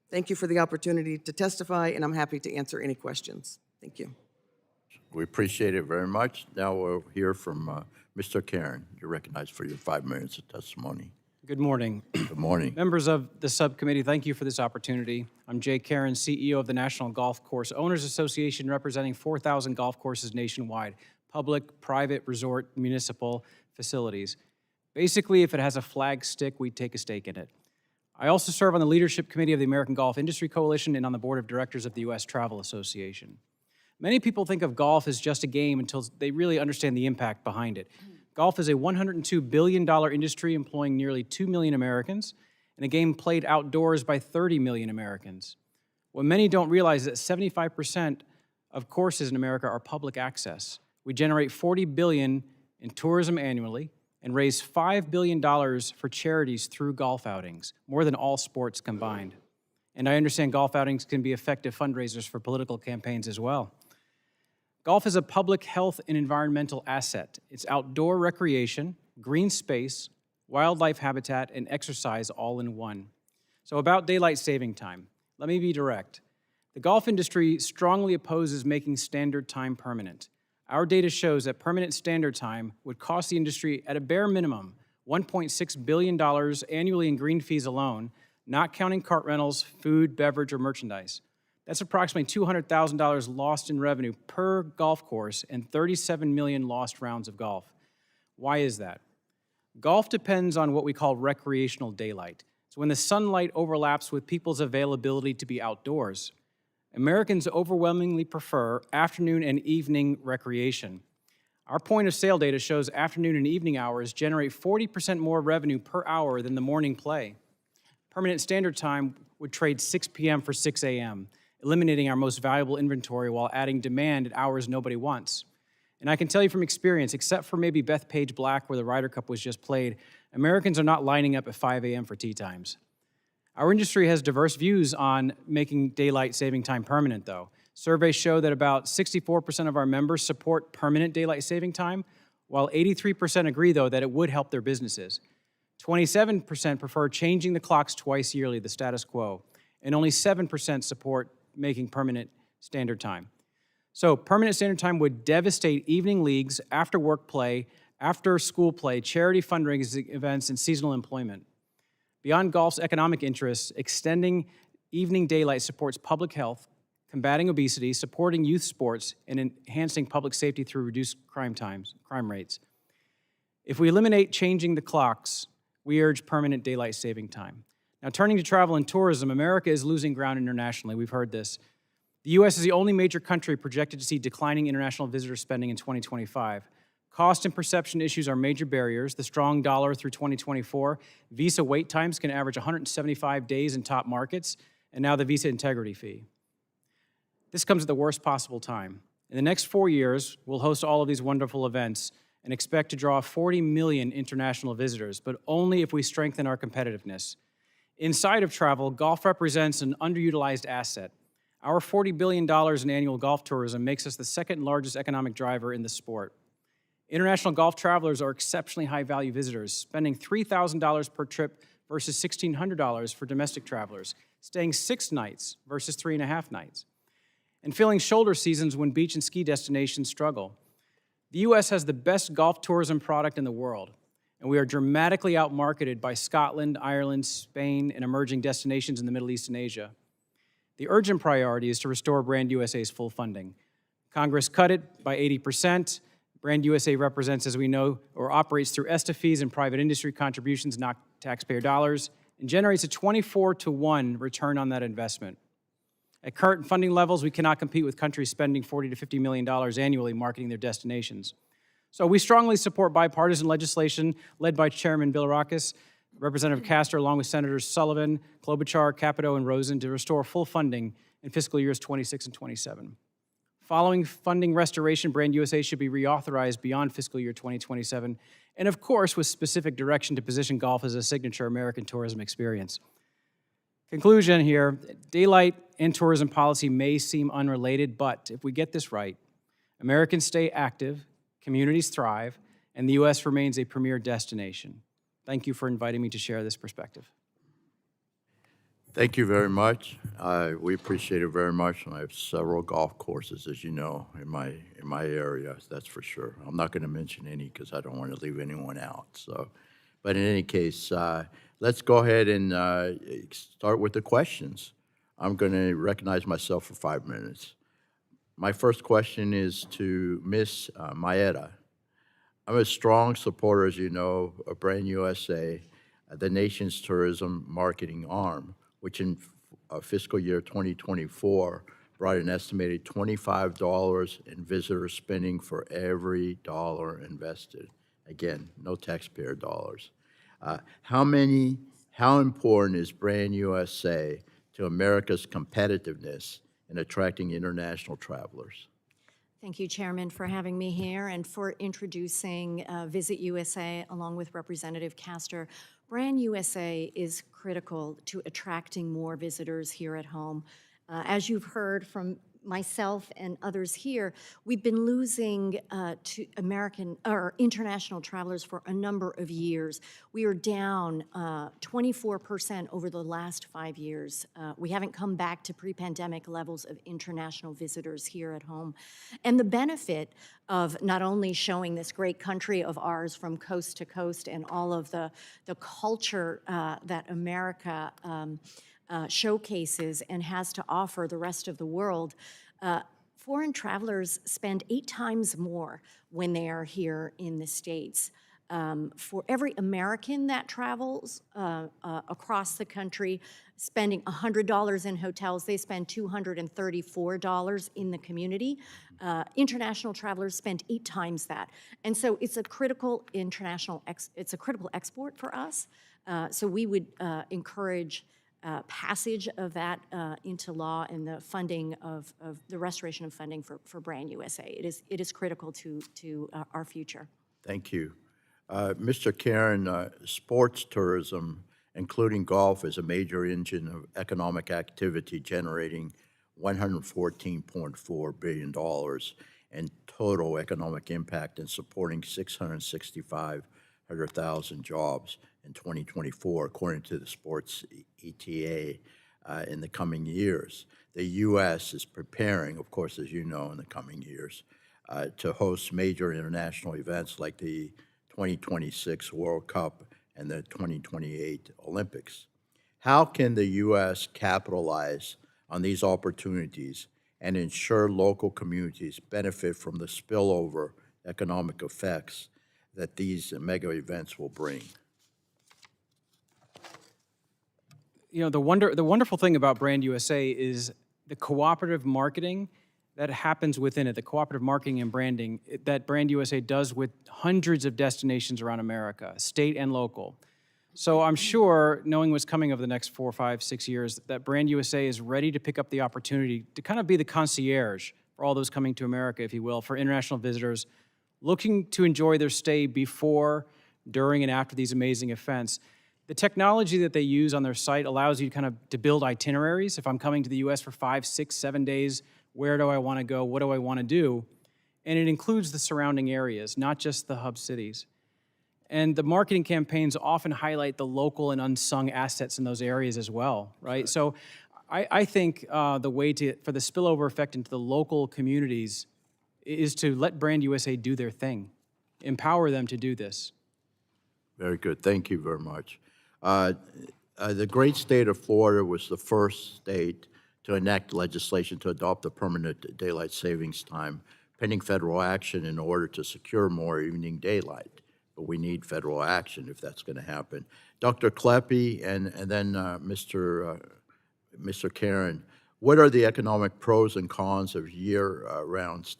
Thank you for the opportunity to testify, and I'm happy to answer any questions. Thank you. We appreciate it very much. Now we'll hear from Mr. Karen. You're recognized for your 5 minutes of testimony. Good morning. Good morning. Members of the subcommittee, thank you for this opportunity. I'm Jay Karen, CEO of the National Golf Course Owners Association, representing 4,000 golf courses nationwide, public, private, resort, municipal facilities. Basically, if it has a flag stick, we take a stake in it. I also serve on the leadership committee of the American Golf Industry Coalition and on the board of directors of the U.S. Travel Association. Many people think of golf as just a game until they really understand the impact behind it. Golf is a $102 billion industry employing nearly 2 million Americans, and a game played outdoors by 30 million Americans. What many don't realize is that 75% of courses in America are public access. We generate $40 billion in tourism annually and raise $5 billion for charities through golf outings, more than all sports combined. And I understand golf outings can be effective fundraisers for political campaigns as well. Golf is a public health and environmental asset. It's outdoor recreation, green space, wildlife habitat, and exercise all in one. So about daylight saving time, let me be direct. The golf industry strongly opposes making standard time permanent. Our data shows that permanent standard time would cost the industry at a bare minimum $1.6 billion annually in green fees alone, not counting cart rentals, food, beverage, or merchandise. That's approximately $200,000 lost in revenue per golf course and 37 million lost rounds of golf. Why is that? Golf depends on what we call recreational daylight. It's when the sunlight overlaps with people's availability to be outdoors. Americans overwhelmingly prefer afternoon and evening recreation. Our point of sale data shows afternoon and evening hours generate 40% more revenue per hour than the morning play. Permanent standard time would trade 6 p.m. for 6 a.m., eliminating our most valuable inventory while adding demand at hours nobody wants. And I can tell you from experience, except for maybe Bethpage Black where the Ryder Cup was just played, Americans are not lining up at 5 a.m. for tee times. Our industry has diverse views on making daylight saving time permanent, though. Surveys show that about 64% of our members support permanent daylight saving time, while 83% agree, though, that it would help their businesses. 27% prefer changing the clocks twice yearly, the status quo, and only 7% support making permanent standard time. So permanent standard time would devastate evening leagues, after work play, after school play, charity fundraising events, and seasonal employment. Beyond golf's economic interests, extending evening daylight supports public health, combating obesity, supporting youth sports, and enhancing public safety through reduced crime rates. If we eliminate changing the clocks, we urge permanent daylight saving time. Now, turning to travel and tourism, America is losing ground internationally. We've heard this. The U.S. is the only major country projected to see declining international visitor spending in 2025. Cost and perception issues are major barriers. The strong dollar through 2024, visa wait times can average 175 days in top markets, and now the visa integrity fee. This comes at the worst possible time. In the next 4 years, we'll host all of these wonderful events and expect to draw 40 million international visitors, but only if we strengthen our competitiveness. Inside of travel, golf represents an underutilized asset. Our $40 billion in annual golf tourism makes us the second largest economic driver in the sport. International golf travelers are exceptionally high-value visitors, spending $3,000 per trip versus $1,600 for domestic travelers, staying 6 nights versus 3.5 nights, and filling shoulder seasons when beach and ski destinations struggle. The U.S. has the best golf tourism product in the world, and we are dramatically outmarketed by Scotland, Ireland, Spain, and emerging destinations in the Middle East and Asia. The urgent priority is to restore Brand USA's full funding. Congress cut it by 80%. Brand USA represents, as we know, or operates through ESTA fees and private industry contributions, not taxpayer dollars, and generates a 24-to-1 return on that investment. At current funding levels, we cannot compete with countries spending $40 to $50 million annually marketing their destinations. So we strongly support bipartisan legislation led by Chairman Bilirakis, Representative Castor, along with Senators Sullivan, Klobuchar, Capito, and Rosen to restore full funding in fiscal years 26 and 27. Following funding restoration, Brand USA should be reauthorized beyond fiscal year 2027, and of course with specific direction to position golf as a signature American tourism experience. Conclusion here, daylight and tourism policy may seem unrelated, but if we get this right, Americans stay active, communities thrive, and the U.S. remains a premier destination. Thank you for inviting me to share this perspective. Thank you very much. We appreciate it very much. I have several golf courses, as you know, in my area, that's for sure. I'm not going to mention any because I don't want to leave anyone out. So, but in any case, let's go ahead and start with the questions. I'm going to recognize myself for 5 minutes. My first question is to Ms. Maietta. I'm a strong supporter, as you know, of Brand USA, the nation's tourism marketing arm, which in fiscal year 2024 brought an estimated $25 in visitor spending for every dollar invested. Again, no taxpayer dollars. How important is Brand USA to America's competitiveness in attracting international travelers? Thank you, Chairman, for having me here and for introducing Visit USA along with Representative Castor. Brand USA is critical to attracting more visitors here at home. As you've heard from myself and others here, we've been losing to American or international travelers for a number of years. We are down 24% over the last 5 years. We haven't come back to pre-pandemic levels of international visitors here at home. And the benefit of not only showing this great country of ours from coast to coast and all of the culture that America showcases and has to offer the rest of the world, foreign travelers spend 8 times more when they are here in the States. For every American that travels across the country, spending $100 in hotels, they spend $234 in the community. International travelers spend 8 times that. And so it's a critical it's a critical export for us. So we would encourage passage of that into law and the funding of the restoration of funding for Brand USA. It is critical to our future. Thank you. Mr. Karen, sports tourism, including golf, is a major engine of economic activity, generating $114.4 billion in total economic impact and supporting 665,000 jobs in 2024, according to the Sports ETA, in the coming years. The U.S. is preparing, of course, as you know, in the coming years, to host major international events like the 2026 World Cup and the 2028 Olympics. How can the U.S. capitalize on these opportunities and ensure local communities benefit from the spillover economic effects that these mega events will bring? You know, the wonderful thing about Brand USA is the cooperative marketing that happens within it, the cooperative marketing and branding that Brand USA does with hundreds of destinations around America, state and local. So I'm sure, knowing what's coming over the next 4, 5, 6 years, that Brand USA is ready to pick up the opportunity to kind of be the concierge for all those coming to America, if you will, for international visitors looking to enjoy their stay before, during, and after these amazing events. The technology that they use on their site allows you to build itineraries. If I'm coming to the U.S. for 5, 6, 7 days, where do I want to go? What do I want to do? And it includes the surrounding areas, not just the hub cities. And the marketing campaigns often highlight the local and unsung assets in those areas as well, right? So I think the way for the spillover effect into the local communities is to let Brand USA do their thing, empower them to do this. Very good. Thank you very much. The great state of Florida was the first state to enact legislation to adopt a permanent daylight savings time, pending federal action in order to secure more evening daylight. But we need federal action if that's going to happen. Dr. Kleppe and then Mr. Karen, what are the economic pros and cons of year-round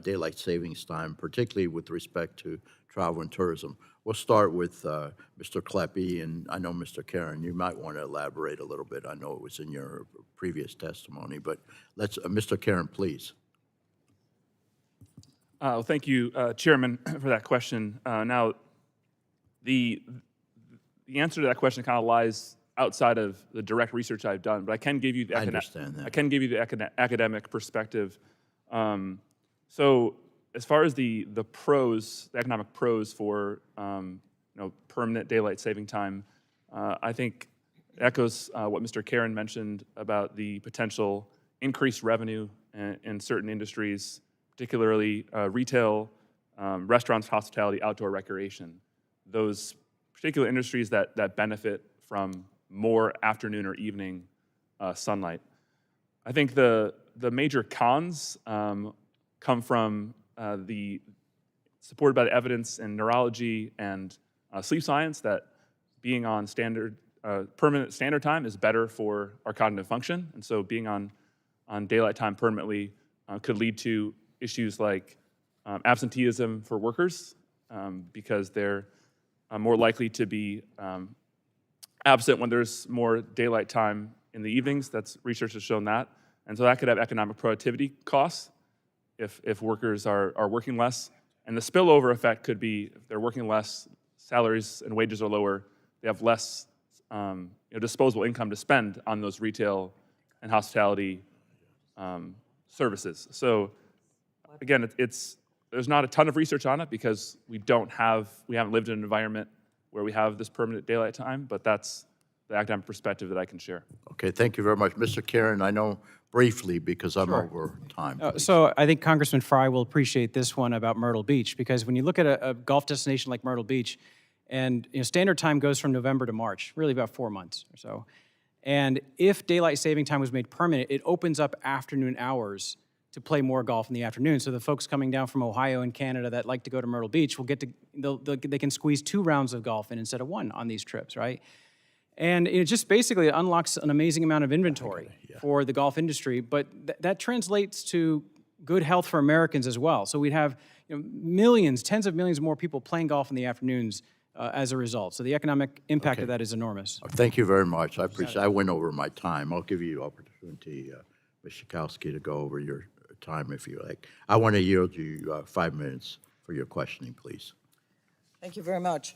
daylight savings time, particularly with respect to travel and tourism? We'll start with Mr. Kleppe, and I know Mr. Karen, you might want to elaborate a little bit. I know it was in your previous testimony, but let's, Mr. Karen, please. Well, thank you, Chairman, for that question. Now, the answer to that question kind of lies outside of the direct research I've done, but I can give you the academic perspective. So as far as the pros, the economic pros for permanent daylight saving time, I think echoes what Mr. Karen mentioned about the potential increased revenue in certain industries, particularly retail, restaurants, hospitality, outdoor recreation. Those particular industries that benefit from more afternoon or evening sunlight. I think the major cons come from the supported by the evidence in neurology and sleep science that being on permanent standard time is better for our cognitive function, and so being on daylight time permanently could lead to issues like absenteeism for workers because they're more likely to be absent when there's more daylight time in the evenings. That's research has shown that, and so that could have economic productivity costs if workers are working less. And the spillover effect could be if they're working less, salaries and wages are lower, they have less disposable income to spend on those retail and hospitality services. So again, there's not a ton of research on it because we haven't lived in an environment where we have this permanent daylight time, but that's the academic perspective that I can share. Okay, thank you very much. Mr. Karen, I know briefly because I'm over time. please. So I think Congressman Fry will appreciate this one about Myrtle Beach, because when you look at a golf destination like Myrtle Beach, and standard time goes from November to March, really about 4 months or so. And if daylight saving time was made permanent, it opens up afternoon hours to play more golf in the afternoon. So the folks coming down from Ohio and Canada that like to go to Myrtle Beach will they can squeeze 2 rounds of golf in instead of 1 on these trips, right? And it just basically unlocks an amazing amount of inventory for the golf industry, but that translates to good health for Americans as well. So we'd have millions, tens of millions more people playing golf in the afternoons as a result. So the economic impact of that is enormous. Thank you very much. I appreciate it. I went over my time. I'll give you opportunity, Ms. Schakowsky, to go over your time if you like. I want to yield you 5 minutes for your questioning, please. Thank you very much.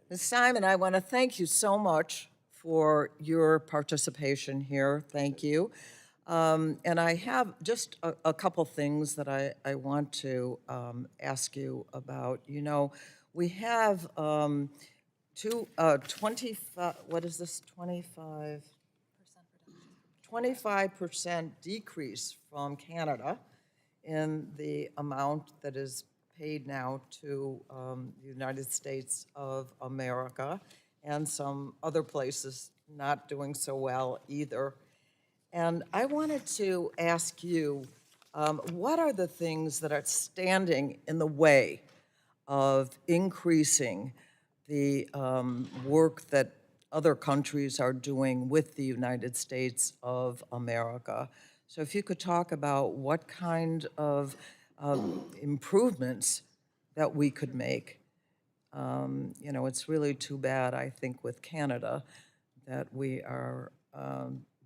Ms. Simon, I want to thank you so much for your participation here. Thank you. And I have just a couple things that I want to ask you about. We have 25, what is this, 25% decrease from Canada in the amount that is paid now to the United States of America, and some other places not doing so well either. And I wanted to ask you, what are the things that are standing in the way of increasing the work that other countries are doing with the United States of America? So if you could talk about what kind of improvements that we could make. It's really too bad, I think, with Canada that we are,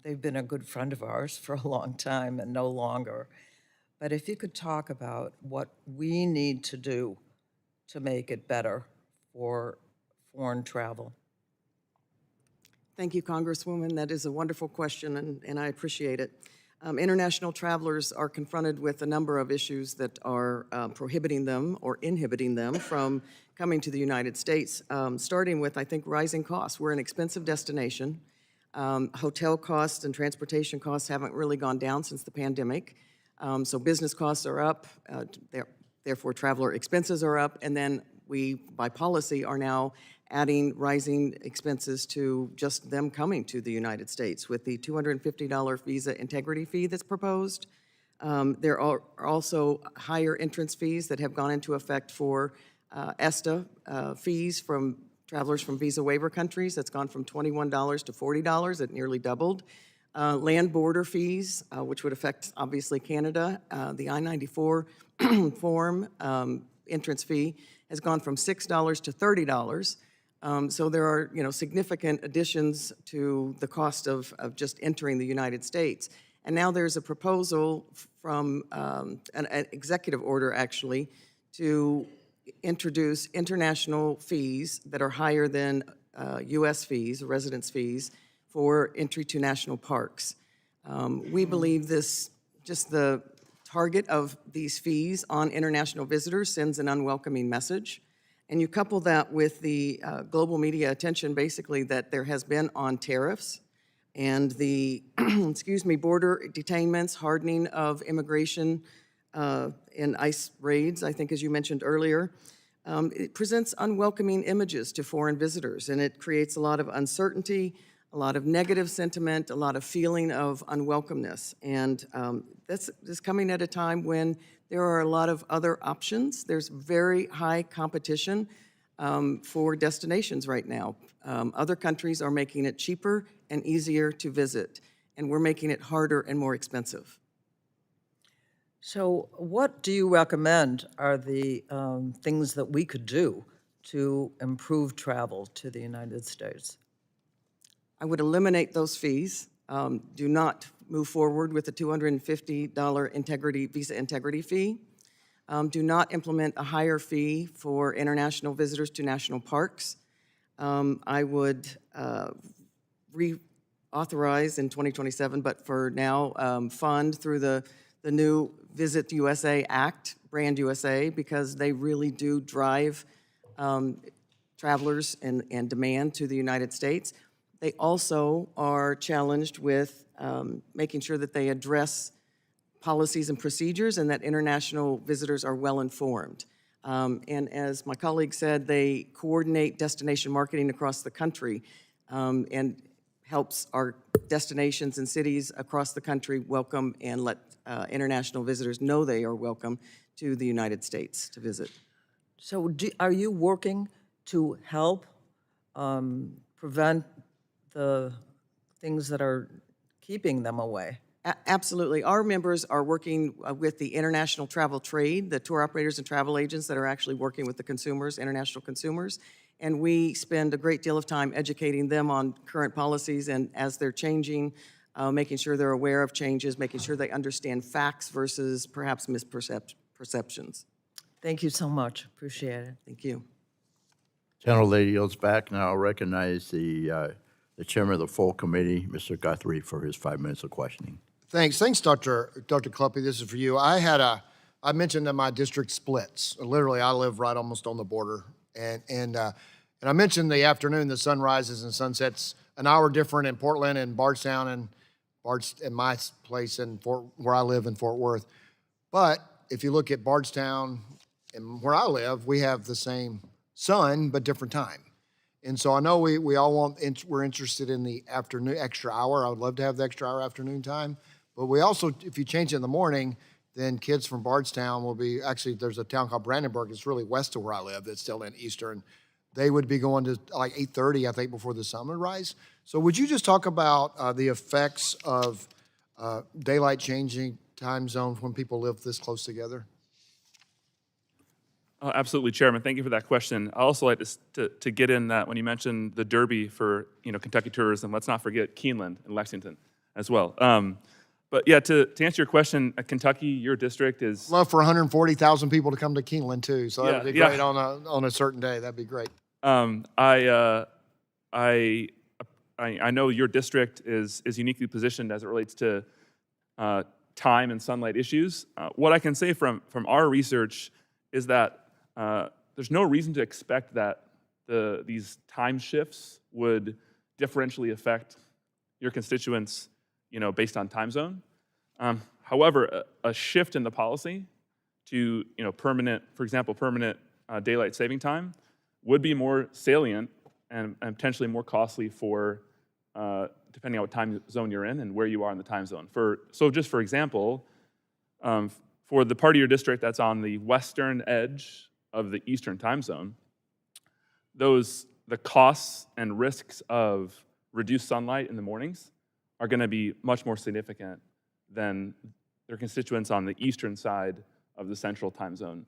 they've been a good friend of ours for a long time and no longer. But if you could talk about what we need to do to make it better for foreign travel. Thank you, Congresswoman. That is a wonderful question, and I appreciate it. International travelers are confronted with a number of issues that are prohibiting them or inhibiting them from coming to the United States, starting with, I think, rising costs. We're an expensive destination. Hotel costs and transportation costs haven't really gone down since the pandemic. So business costs are up, therefore traveler expenses are up, and then we, by policy, are now adding rising expenses to just them coming to the United States with the $250 visa integrity fee that's proposed. There are also higher entrance fees that have gone into effect for ESTA fees from travelers from visa waiver countries. That's gone from $21 to $40. It nearly doubled. Land border fees, which would affect, obviously, Canada. The I-94 form entrance fee has gone from $6 to $30. So there are, significant additions to the cost of just entering the United States. And now there's a proposal from an executive order, actually, to introduce international fees that are higher than U.S. fees, residence fees, for entry to national parks. We believe this just the target of these fees on international visitors sends an unwelcoming message. And you couple that with the global media attention, basically, that there has been on tariffs and the, excuse me, border detainments, hardening of immigration and ICE raids, I think, as you mentioned earlier. It presents unwelcoming images to foreign visitors, and it creates a lot of uncertainty, a lot of negative sentiment, a lot of feeling of unwelcomeness. And this is coming at a time when there are a lot of other options. There's very high competition for destinations right now. Other countries are making it cheaper and easier to visit, and we're making it harder and more expensive. So what do you recommend are the things that we could do to improve travel to the United States? I would eliminate those fees. Do not move forward with the $250 visa integrity fee. Do not implement a higher fee for international visitors to national parks. I would reauthorize in 2027, but for now, fund through the new Visit USA Act, Brand USA, because they really do drive travelers and demand to the United States. They also are challenged with making sure that they address policies and procedures and that international visitors are well informed. And as my colleague said, they coordinate destination marketing across the country and helps our destinations and cities across the country welcome and let international visitors know they are welcome to the United States to visit. So are you working to help prevent the things that are keeping them away? Absolutely. Our members are working with the international travel trade, the tour operators and travel agents that are actually working with the consumers, international consumers. And we spend a great deal of time educating them on current policies and as they're changing, making sure they're aware of changes, making sure they understand facts versus perhaps misperceptions. Thank you so much. Appreciate it. Thank you. Gentlelady yields back. Now I'll recognize the chairman of the full committee, Mr. Guthrie, for his 5 minutes of questioning. Thanks, Dr. Kleppe. This is for you. I mentioned that my district splits. Literally, I live right almost on the border, and I mentioned the afternoon, the sunrises and sunsets, an hour different in Portland and Bardstown and my place where I live in Fort Worth. But if you look at Bardstown and where I live, we have the same sun but different time. And so I know we all we're interested in the afternoon extra hour. I would love to have the extra hour afternoon time. But we also, if you change it in the morning, then kids from Bardstown will be, actually there's a town called Brandenburg, it's really west of where I live, that's still in Eastern. They would be going to like 8:30, I think, before the sun would rise. So would you just talk about the effects of daylight changing time zones when people live this close together? Oh, absolutely, Chairman. Thank you for that question. I also like to get in that when you mentioned the Derby for Kentucky tourism, let's not forget Keeneland and Lexington as well. But yeah, to answer your question, Kentucky, your district is Love for 140,000 people to come to Keeneland too. So that would be Yeah. great on a certain day. That'd be great. I know your district is uniquely positioned as it relates to time and sunlight issues. What I can say from our research is that there's no reason to expect that these time shifts would differentially affect your constituents, based on time zone. However, a shift in the policy to, permanent daylight saving time would be more salient and potentially more costly for, depending on what time zone you're in and where you are in the time zone. So just for example, for the part of your district that's on the western edge of the eastern time zone, the costs and risks of reduced sunlight in the mornings are going to be much more significant than their constituents on the eastern side of the central time zone.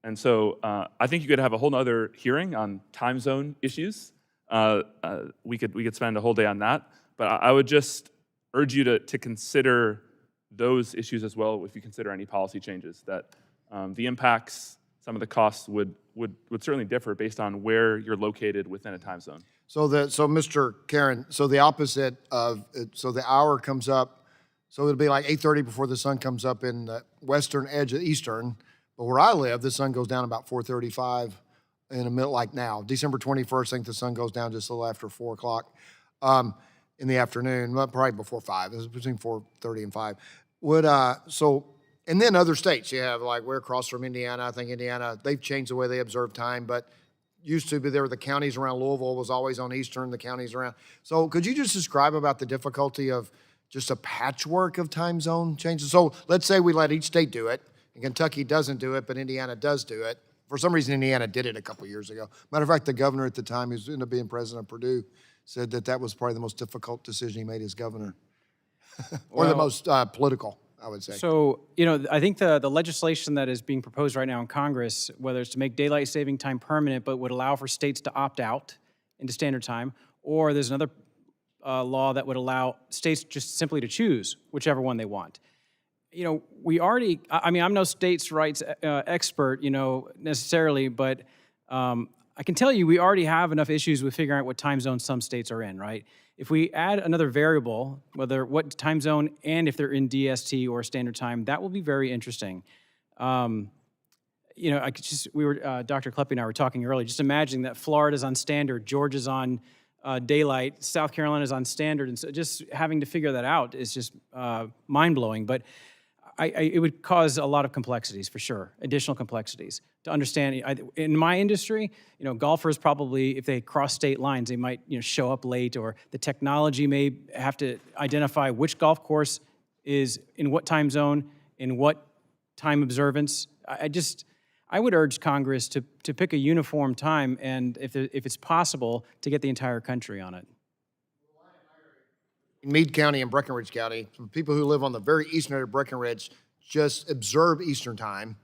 And so I think you could have a whole other hearing on time zone issues. We could spend a whole day on that, but I would just urge you to consider those issues as well if you consider any policy changes, that the impacts, some of the costs would certainly differ based on where you're located within a time zone. So Mr. Karen, so the opposite of, so the hour comes up So it'll be like 8:30 before the sun comes up in the western edge of eastern. But where I live, the sun goes down about 4:35 in the middle, like now. December 21st, I think the sun goes down just a little after 4 o'clock in the afternoon, well, probably before 5. It was between 4:30 and 5. And then other states, you have like we're across from Indiana. I think Indiana, they've changed the way they observe time, but used to be there were the counties around Louisville was always on Eastern, the counties around. So could you just describe about the difficulty of just a patchwork of time zone changes? So let's say we let each state do it, and Kentucky doesn't do it, but Indiana does do it. For some reason, Indiana did it a couple years ago. Matter of fact, the governor at the time, who ended up being president of Purdue, said that that was probably the most difficult decision he made as governor, or the most political, I would say. So, I think the legislation that is being proposed right now in Congress, whether it's to make daylight saving time permanent, but would allow for states to opt out into standard time, or there's another law that would allow states just simply to choose whichever one they want. We already, I'm no states' rights expert, necessarily, but I can tell you we already have enough issues with figuring out what time zone some states are in, right? If we add another variable, whether what time zone and if they're in DST or standard time, that will be very interesting. Dr. Kleppe and I were talking earlier, just imagining that Florida's on standard, Georgia's on daylight, South Carolina's on standard, and so just having to figure that out is just mind-blowing. But it would cause a lot of complexities, for sure, additional complexities. To understand, in my industry, golfers probably, if they cross state lines, they might show up late, or the technology may have to identify which golf course is in what time zone, in what time observance. I would urge Congress to pick a uniform time, and if it's possible, to get the entire country on it. In Meade County and Breckinridge County, people who live on the very eastern end of Breckinridge just observe Eastern time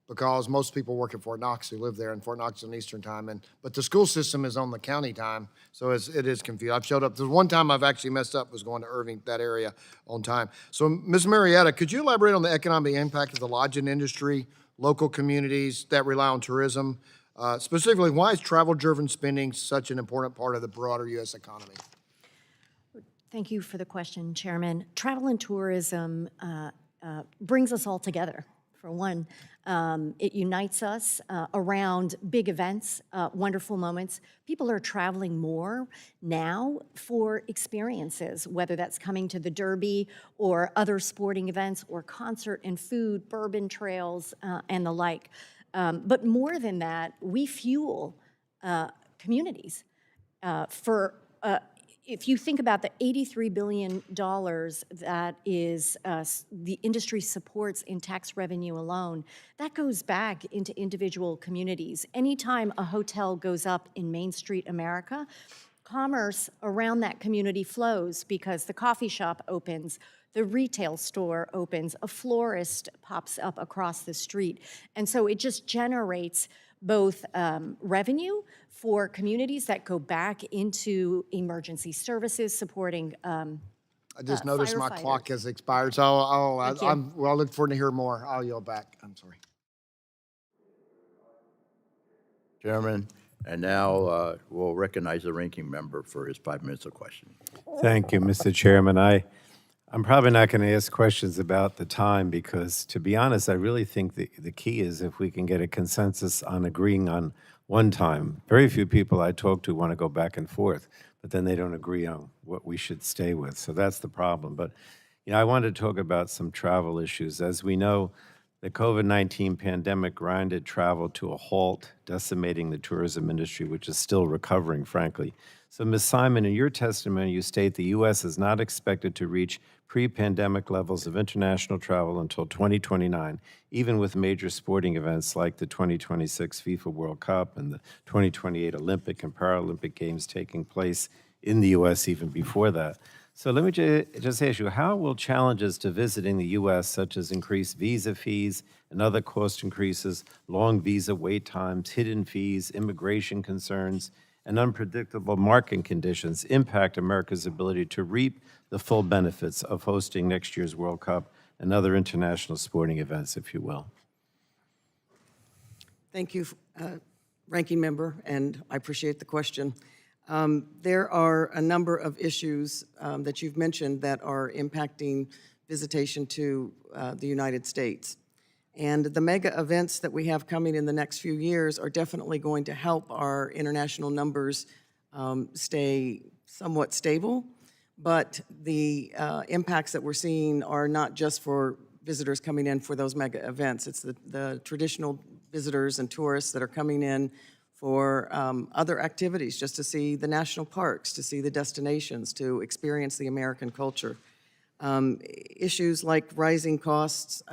because most people work at Fort Knox who live there, and Fort Knox is on Eastern time. But the school system is on the county time, so it is confused. I've showed up. There's one time I've actually messed up was going to Irving, that area, on time. So, Ms. Maietta, could you elaborate on the economic impact of the lodging industry, local communities that rely on tourism? Specifically, why is travel-driven spending such an important part of the broader U.S. economy? Thank you for the question, Chairman. Travel and tourism brings us all together, for one. It unites us around big events, wonderful moments. People are traveling more now for experiences, whether that's coming to the Derby or other sporting events or concert and food, bourbon trails, and the like. But more than that, we fuel communities if you think about the $83 billion that is the industry supports in tax revenue alone, that goes back into individual communities. Anytime a hotel goes up in Main Street America, commerce around that community flows because the coffee shop opens, the retail store opens, a florist pops up across the street. And so it just generates both revenue for communities that go back into emergency services, supporting I just noticed my clock has expired, so I'll look forward to hear more. I'll yield back. I'm sorry. Chairman, and now we'll recognize the ranking member for his 5 minutes of questioning. Thank you, Mr. Chairman. I'm probably not going to ask questions about the time because, to be honest, I really think the key is if we can get a consensus on agreeing on one time. Very few people I talk to want to go back and forth, but then they don't agree on what we should stay with. So that's the problem. But I wanted to talk about some travel issues. As we know, the COVID-19 pandemic grinded travel to a halt, decimating the tourism industry, which is still recovering, frankly. So, Ms. Simon, in your testimony, you state the U.S. is not expected to reach pre-pandemic levels of international travel until 2029, even with major sporting events like the 2026 FIFA World Cup and the 2028 Olympic and Paralympic Games taking place in the U.S. even before that. So let me just ask you, how will challenges to visiting the U.S., such as increased visa fees and other cost increases, long visa wait times, hidden fees, immigration concerns, and unpredictable market conditions impact America's ability to reap the full benefits of hosting next year's World Cup and other international sporting events, if you will? Thank you, Ranking Member, and I appreciate the question. There are a number of issues that you've mentioned that are impacting visitation to the United States. And the mega events that we have coming in the next few years are definitely going to help our international numbers stay somewhat stable. But the impacts that we're seeing are not just for visitors coming in for those mega events. It's the traditional visitors and tourists that are coming in for other activities, just to see the national parks, to see the destinations, to experience the American culture. Issues like rising costs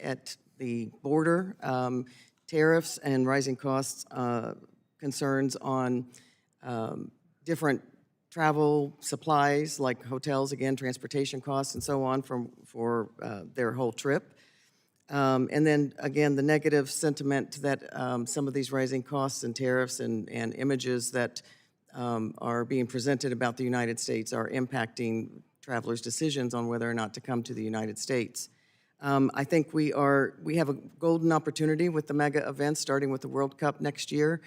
at the border, tariffs and rising costs, concerns on different travel supplies like hotels, again, transportation costs and so on for their whole trip. And then, again, the negative sentiment that some of these rising costs and tariffs and images that are being presented about the United States are impacting travelers' decisions on whether or not to come to the United States. I think we have a golden opportunity with the mega events, starting with the World Cup next year,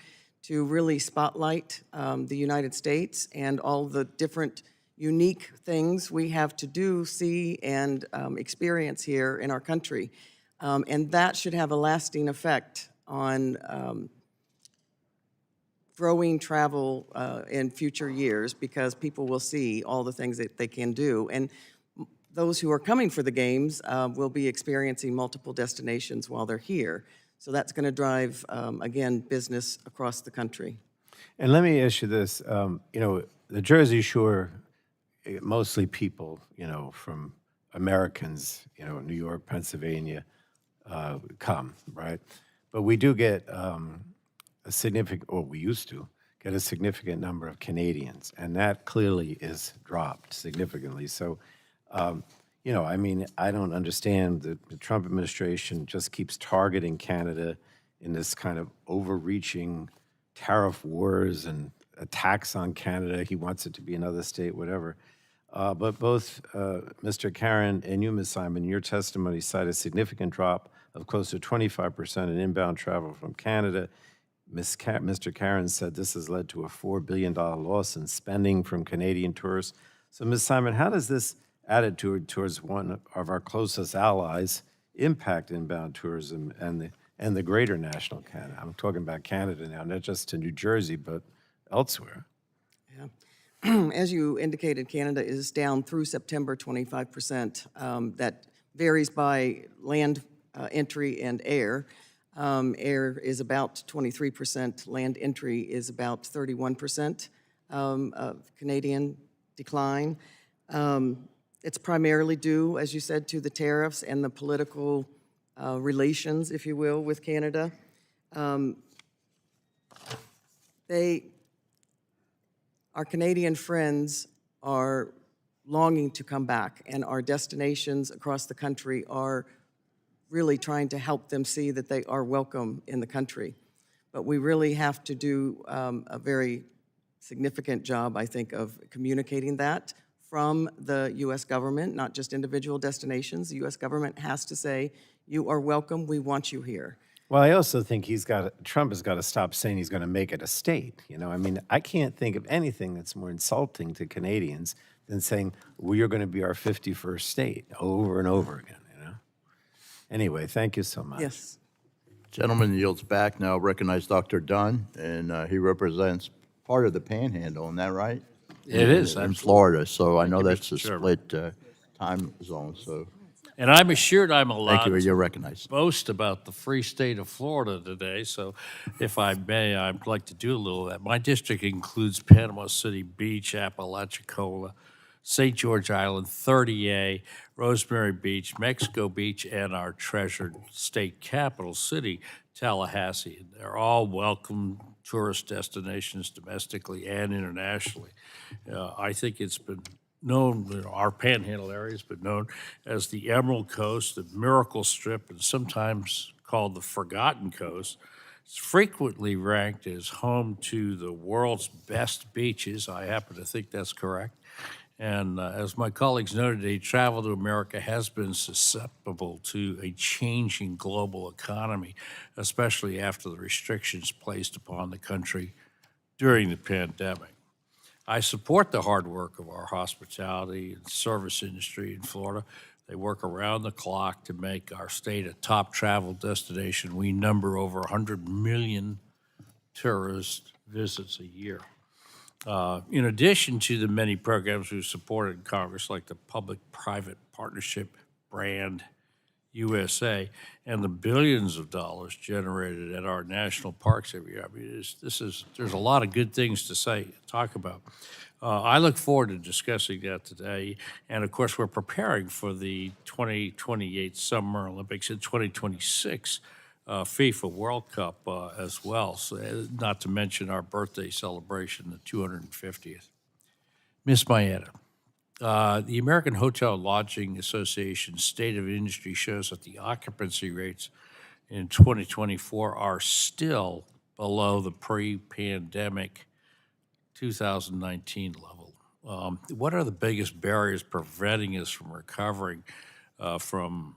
to really spotlight the United States and all the different unique things we have to do, see, and experience here in our country. And that should have a lasting effect on growing travel in future years, because people will see all the things that they can do. And those who are coming for the games will be experiencing multiple destinations while they're here. So that's going to drive, again, business across the country. And let me ask you this, the Jersey Shore, mostly people, from Americans, New York, Pennsylvania, come, right? But we do get a significant, or we used to get a significant number of Canadians, and that clearly is dropped significantly. So, I don't understand that the Trump administration just keeps targeting Canada in this kind of overreaching tariff wars and attacks on Canada. He wants it to be another state, whatever. But both Mr. Karen and you, Ms. Simon, in your testimony cite a significant drop of close to 25% in inbound travel from Canada. Mr. Karen said this has led to a $4 billion loss in spending from Canadian tourists. So, Ms. Simon, how does this attitude towards one of our closest allies impact inbound tourism and the greater national Canada? I'm talking about Canada now, not just to New Jersey, but elsewhere. Yeah. As you indicated, Canada is down through September 25%. That varies by land entry and air. Air is about 23%, land entry is about 31% of Canadian decline. It's primarily due, as you said, to the tariffs and the political relations, if you will, with Canada. Our Canadian friends are longing to come back, and our destinations across the country are really trying to help them see that they are welcome in the country. But we really have to do a very significant job, I think, of communicating that from the U.S. government, not just individual destinations. The U.S. government has to say, you are welcome, we want you here. Well, I also think Trump has got to stop saying he's going to make it a state. I can't think of anything that's more insulting to Canadians than saying, well, you're going to be our 51st state over and over again, Anyway, thank you so much. Yes. Gentleman yields back. Now recognize Dr. Dunn, and he represents part of the Panhandle, isn't that right? It is, in absolutely. Florida, so I know you, that's Mr. a Chairman. split time zone, so And I'm assured I'm allowed thank you, you're to recognized. boast about the free state of Florida today, so if I may, I'd like to do a little of that. My district includes Panama City Beach, Apalachicola, St. George Island, 30A, Rosemary Beach, Mexico Beach, and our treasured state capital city, Tallahassee. They're all welcome tourist destinations domestically and internationally. I think it's been known, our Panhandle area has been known as the Emerald Coast, the Miracle Strip, and sometimes called the Forgotten Coast. It's frequently ranked as home to the world's best beaches. I happen to think that's correct. And as my colleagues noted today, travel to America has been susceptible to a changing global economy, especially after the restrictions placed upon the country during the pandemic. I support the hard work of our hospitality and service industry in Florida. They work around the clock to make our state a top travel destination. We number over 100 million tourist visits a year. In addition to the many programs we've supported in Congress, like the Public-Private Partnership Brand USA, and the billions of dollars generated at our national parks every year. I mean, there's a lot of good things to talk about. I look forward to discussing that today, and of course, we're preparing for the 2028 Summer Olympics and 2026 FIFA World Cup as well, so, not to mention our birthday celebration, the 250th. Ms. Maietta. The American Hotel Lodging Association State of Industry shows that the occupancy rates in 2024 are still below the pre-pandemic 2019 level. What are the biggest barriers preventing us from recovering from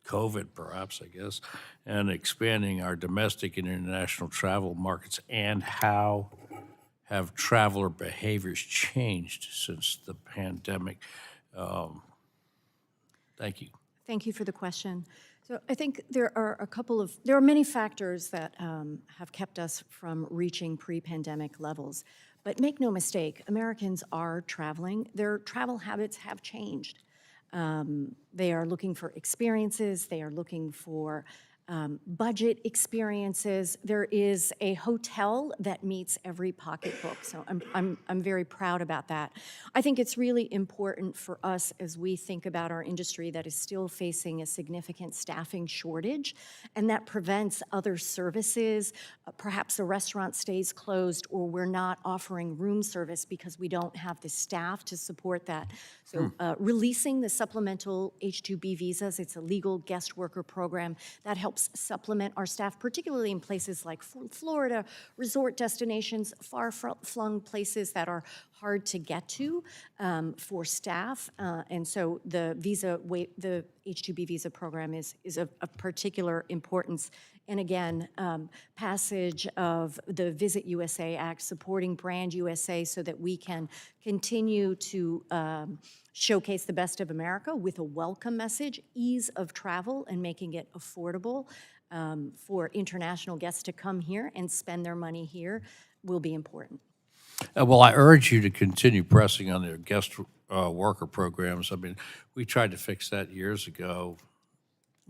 COVID, perhaps, I guess, and expanding our domestic and international travel markets, and how have traveler behaviors changed since the pandemic? Thank you. Thank you for the question. So I think there are many factors that have kept us from reaching pre-pandemic levels. But make no mistake, Americans are traveling. Their travel habits have changed. They are looking for experiences. They are looking for budget experiences. There is a hotel that meets every pocketbook, so I'm very proud about that. I think it's really important for us as we think about our industry that is still facing a significant staffing shortage, and that prevents other services. Perhaps the restaurant stays closed, or we're not offering room service because we don't have the staff to support that. So releasing the supplemental H-2B visas, it's a legal guest worker program that helps supplement our staff, particularly in places like Florida, resort destinations, far-flung places that are hard to get to for staff. And so the H-2B visa program is of particular importance. And again, passage of the Visit USA Act, supporting Brand USA so that we can continue to showcase the best of America with a welcome message, ease of travel, and making it affordable for international guests to come here and spend their money here will be important. Well, I urge you to continue pressing on their guest worker programs. I mean, we tried to fix that years ago.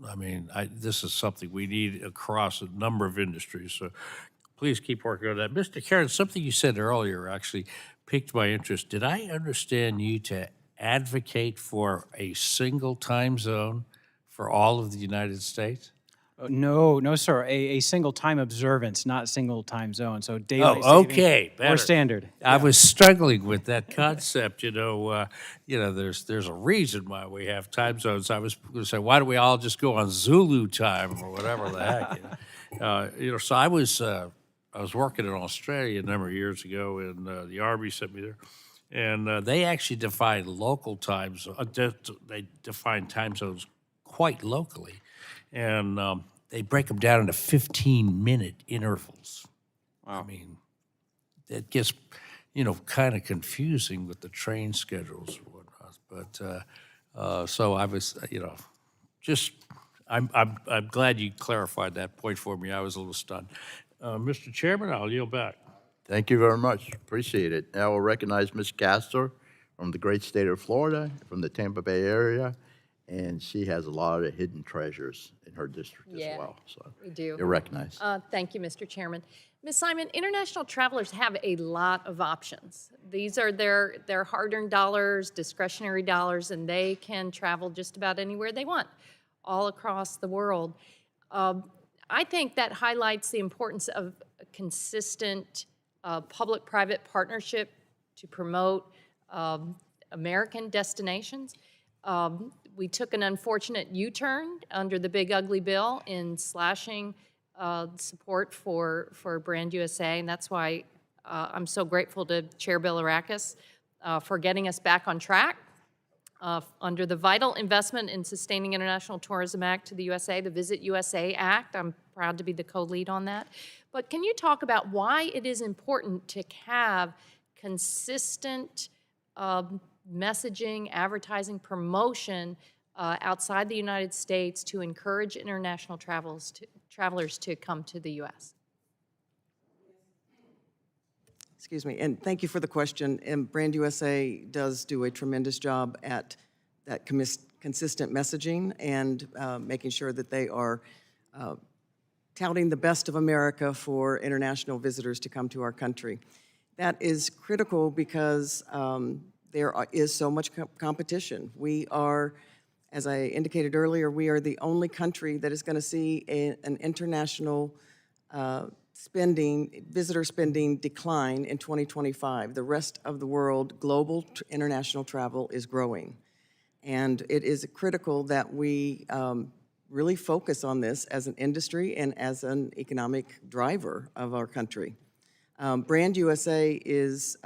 I mean, this is something we need across a number of industries, so please keep working on that. Mr. Karen, something you said earlier actually piqued my interest. Did I understand you to advocate for a single time zone for all of the United States? No, sir. A single time observance, not single time zone. So daylight saving okay, or better. standard. I was struggling with that concept. There's a reason why we have time zones. I was going to say, why don't we all just go on Zulu time or whatever the heck? So I was working in Australia a number of years ago, and the Army sent me there. And they actually define local times. They define time zones quite locally, and they break them down into 15-minute intervals. Wow. I mean, it gets, kind of confusing with the train schedules and whatnot. But so I was, I'm glad you clarified that point for me. I was a little stunned. Mr. Chairman, I'll yield back. Thank you very much. Appreciate it. Now we'll recognize Ms. Castor from the great state of Florida, from the Tampa Bay area, and she has a lot of hidden treasures in her district as well. So we do. You're recognized. Thank you, Mr. Chairman. Ms. Simon, international travelers have a lot of options. These are their hard-earned dollars, discretionary dollars, and they can travel just about anywhere they want, all across the world. I think that highlights the importance of a consistent public-private partnership to promote American destinations. We took an unfortunate U-turn under the big ugly bill in slashing support for Brand USA, and that's why I'm so grateful to Chair Bilirakis for getting us back on track. Under the Vital Investment in Sustaining International Tourism Act to the USA, the Visit USA Act, I'm proud to be the co-lead on that. But can you talk about why it is important to have consistent messaging, advertising, promotion outside the United States to encourage international travelers to come to the U.S.? Excuse me, and thank you for the question. And Brand USA does do a tremendous job at that consistent messaging and making sure that they are touting the best of America for international visitors to come to our country. That is critical because there is so much competition. We are, as I indicated earlier, we are the only country that is going to see an international visitor spending decline in 2025. The rest of the world, global international travel is growing. And it is critical that we really focus on this as an industry and as an economic driver of our country. Brand USA is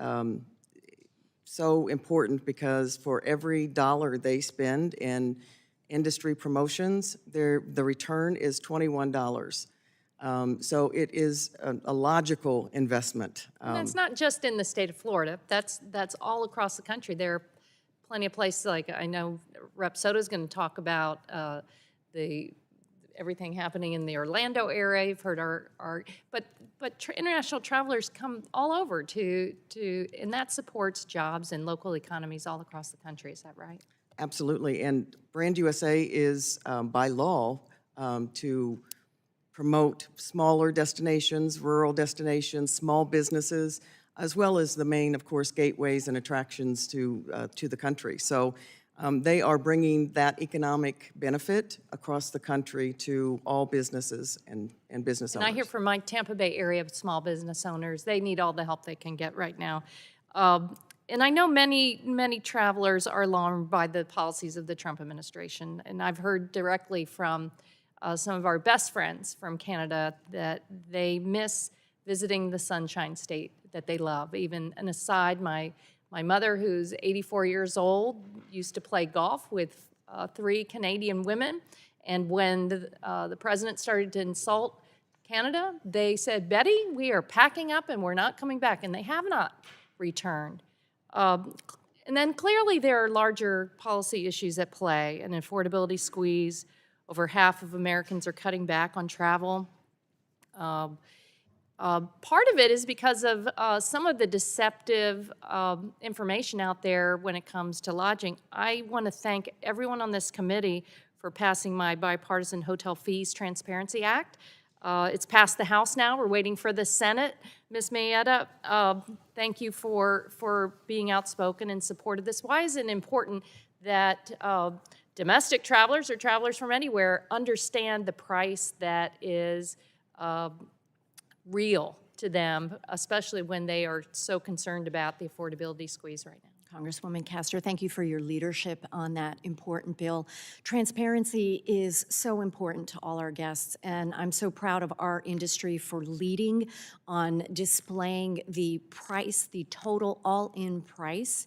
so important because for every dollar they spend in industry promotions, the return is $21. So it is a logical investment. And that's not just in the state of Florida. That's all across the country. There are plenty of places, like I know Rep. Soto's going to talk about everything happening in the Orlando area. You've heard but international travelers come all over and that supports jobs and local economies all across the country. Is that right? Absolutely. And Brand USA is by law to promote smaller destinations, rural destinations, small businesses, as well as the main, of course, gateways and attractions to the country. So they are bringing that economic benefit across the country to all businesses and business owners. And I hear from my Tampa Bay area of small business owners, they need all the help they can get right now. And I know many travelers are alarmed by the policies of the Trump administration, and I've heard directly from some of our best friends from Canada that they miss visiting the Sunshine State that they love. Even an aside, my mother, who's 84 years old, used to play golf with 3 Canadian women, and when the president started to insult Canada, they said, "Betty, we are packing up and we're not coming back," and they have not returned. And then clearly there are larger policy issues at play, an affordability squeeze. Over half of Americans are cutting back on travel. Part of it is because of some of the deceptive information out there when it comes to lodging. I want to thank everyone on this committee for passing my bipartisan Hotel Fees Transparency Act. It's passed the House now. We're waiting for the Senate. Ms. Maietta, thank you for being outspoken in support of this. Why is it important that domestic travelers or travelers from anywhere understand the price that is real to them, especially when they are so concerned about the affordability squeeze right now? Congresswoman Castor, thank you for your leadership on that important bill. Transparency is so important to all our guests, and I'm so proud of our industry for leading on displaying the price, the total all-in price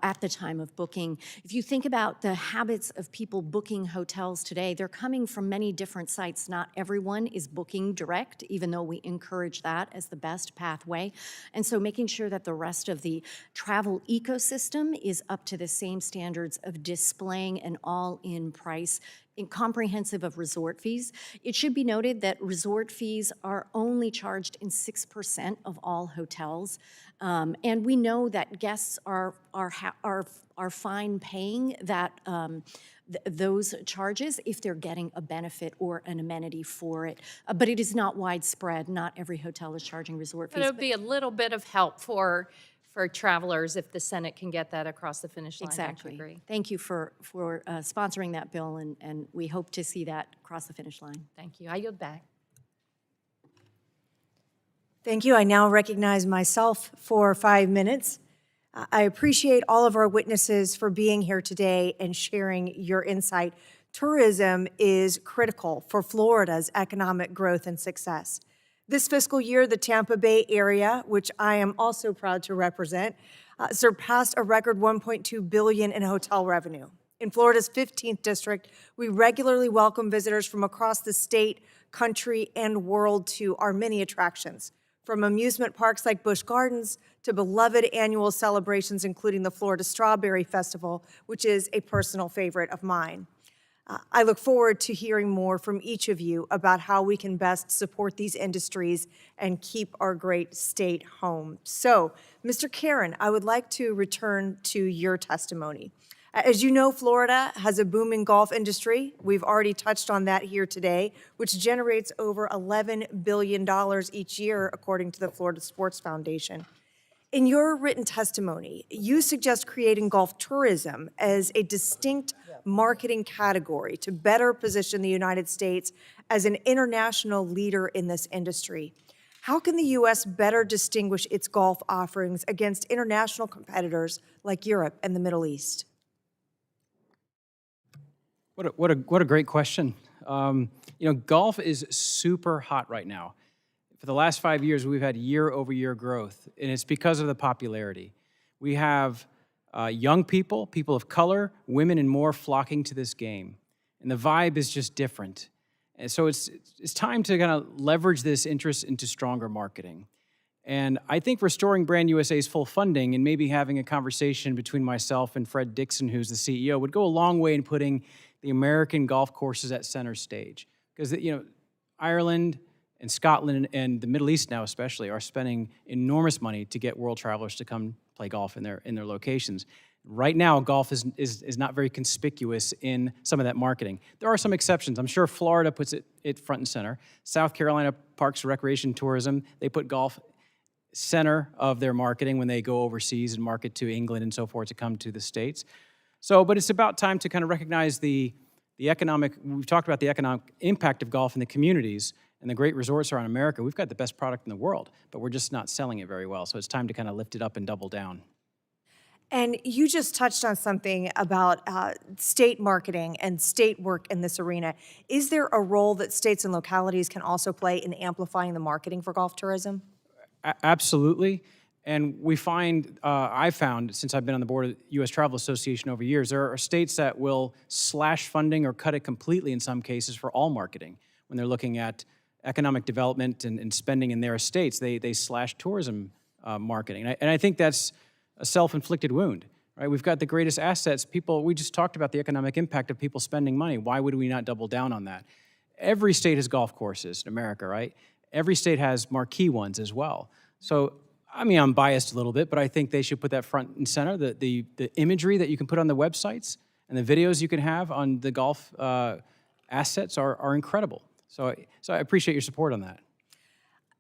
at the time of booking. If you think about the habits of people booking hotels today, they're coming from many different sites. Not everyone is booking direct, even though we encourage that as the best pathway. And so making sure that the rest of the travel ecosystem is up to the same standards of displaying an all-in price comprehensive of resort fees. It should be noted that resort fees are only charged in 6% of all hotels. And we know that guests are fine paying that those charges if they're getting a benefit or an amenity for it. But it is not widespread. Not every hotel is charging resort fees. But it would be a little bit of help for travelers if the Senate can get that across the finish line. Exactly. Don't you agree? Thank you for sponsoring that bill, and we hope to see that cross the finish line. Thank you. I yield back. Thank you. I now recognize myself for 5 minutes. I appreciate all of our witnesses for being here today and sharing your insight. Tourism is critical for Florida's economic growth and success. This fiscal year, the Tampa Bay area, which I am also proud to represent, surpassed a record $1.2 billion in hotel revenue. In Florida's 15th district, we regularly welcome visitors from across the state, country, and world to our many attractions, from amusement parks like Busch Gardens to beloved annual celebrations, including the Florida Strawberry Festival, which is a personal favorite of mine. I look forward to hearing more from each of you about how we can best support these industries and keep our great state home. So, Mr. Karen, I would like to return to your testimony. As you know, Florida has a booming golf industry. We've already touched on that here today, which generates over $11 billion each year, according to the Florida Sports Foundation. In your written testimony, you suggest creating golf tourism as a distinct marketing category to better position the United States as an international leader in this industry. How can the U.S. better distinguish its golf offerings against international competitors like Europe and the Middle East? What a great question. Golf is super hot right now. For the last 5 years, we've had year-over-year growth, and it's because of the popularity. We have young people, people of color, women, and more flocking to this game, and the vibe is just different. And so it's time to kind of leverage this interest into stronger marketing. And I think restoring Brand USA's full funding and maybe having a conversation between myself and Fred Dixon, who's the CEO, would go a long way in putting the American golf courses at center stage. Because, Ireland and Scotland and the Middle East now especially are spending enormous money to get world travelers to come play golf in their locations. Right now, golf is not very conspicuous in some of that marketing. There are some exceptions. I'm sure Florida puts it front and center. South Carolina Parks, Recreation, Tourism, they put golf center of their marketing when they go overseas and market to England and so forth to come to the States. But it's about time to kind of recognize the economic, we've talked about the economic impact of golf in the communities, and the great resorts around America. We've got the best product in the world, but we're just not selling it very well. So it's time to kind of lift it up and double down. And you just touched on something about state marketing and state work in this arena. Is there a role that states and localities can also play in amplifying the marketing for golf tourism? Absolutely. And I found, since I've been on the board of the U.S. Travel Association over years, there are states that will slash funding or cut it completely in some cases for all marketing. When they're looking at economic development and spending in their estates, they slash tourism marketing. And I think that's a self-inflicted wound, right? We've got the greatest assets. We just talked about the economic impact of people spending money. Why would we not double down on that? Every state has golf courses in America, right? Every state has marquee ones as well. So, I'm biased a little bit, but I think they should put that front and center. The imagery that you can put on the websites and the videos you can have on the golf assets are incredible. So I appreciate your support on that.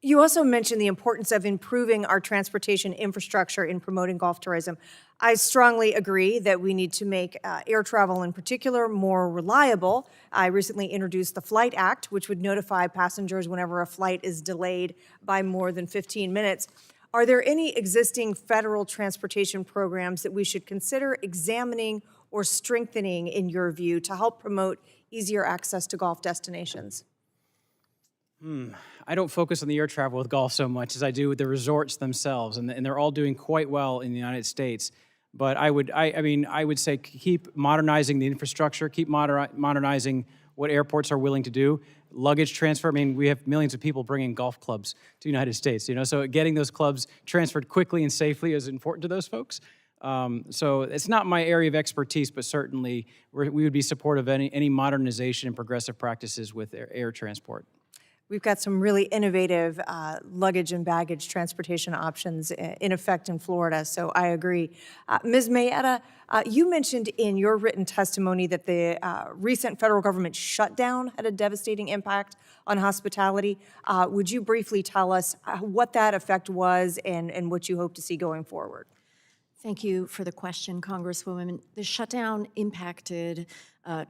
You also mentioned the importance of improving our transportation infrastructure in promoting golf tourism. I strongly agree that we need to make air travel in particular more reliable. I recently introduced the Flight Act, which would notify passengers whenever a flight is delayed by more than 15 minutes. Are there any existing federal transportation programs that we should consider examining or strengthening, in your view, to help promote easier access to golf destinations? I don't focus on the air travel with golf so much as I do with the resorts themselves, and they're all doing quite well in the United States. But I would say keep modernizing the infrastructure, keep modernizing what airports are willing to do. Luggage transfer, we have millions of people bringing golf clubs to the United States, so getting those clubs transferred quickly and safely is important to those folks. So it's not my area of expertise, but certainly we would be supportive of any modernization and progressive practices with air transport. We've got some really innovative luggage and baggage transportation options in effect in Florida, so I agree. Ms. Maietta, you mentioned in your written testimony that the recent federal government shutdown had a devastating impact on hospitality. Would you briefly tell us what that effect was and what you hope to see going forward? Thank you for the question, Congresswoman. The shutdown impacted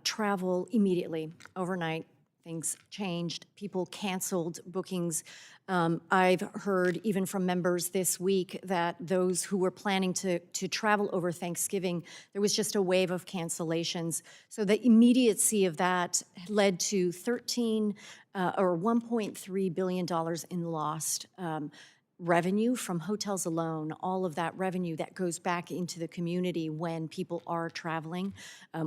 travel immediately, overnight. Things changed. People canceled bookings. I've heard even from members this week that those who were planning to travel over Thanksgiving, there was just a wave of cancellations. So the immediacy of that led to $1.3 billion in lost revenue from hotels alone, all of that revenue that goes back into the community when people are traveling.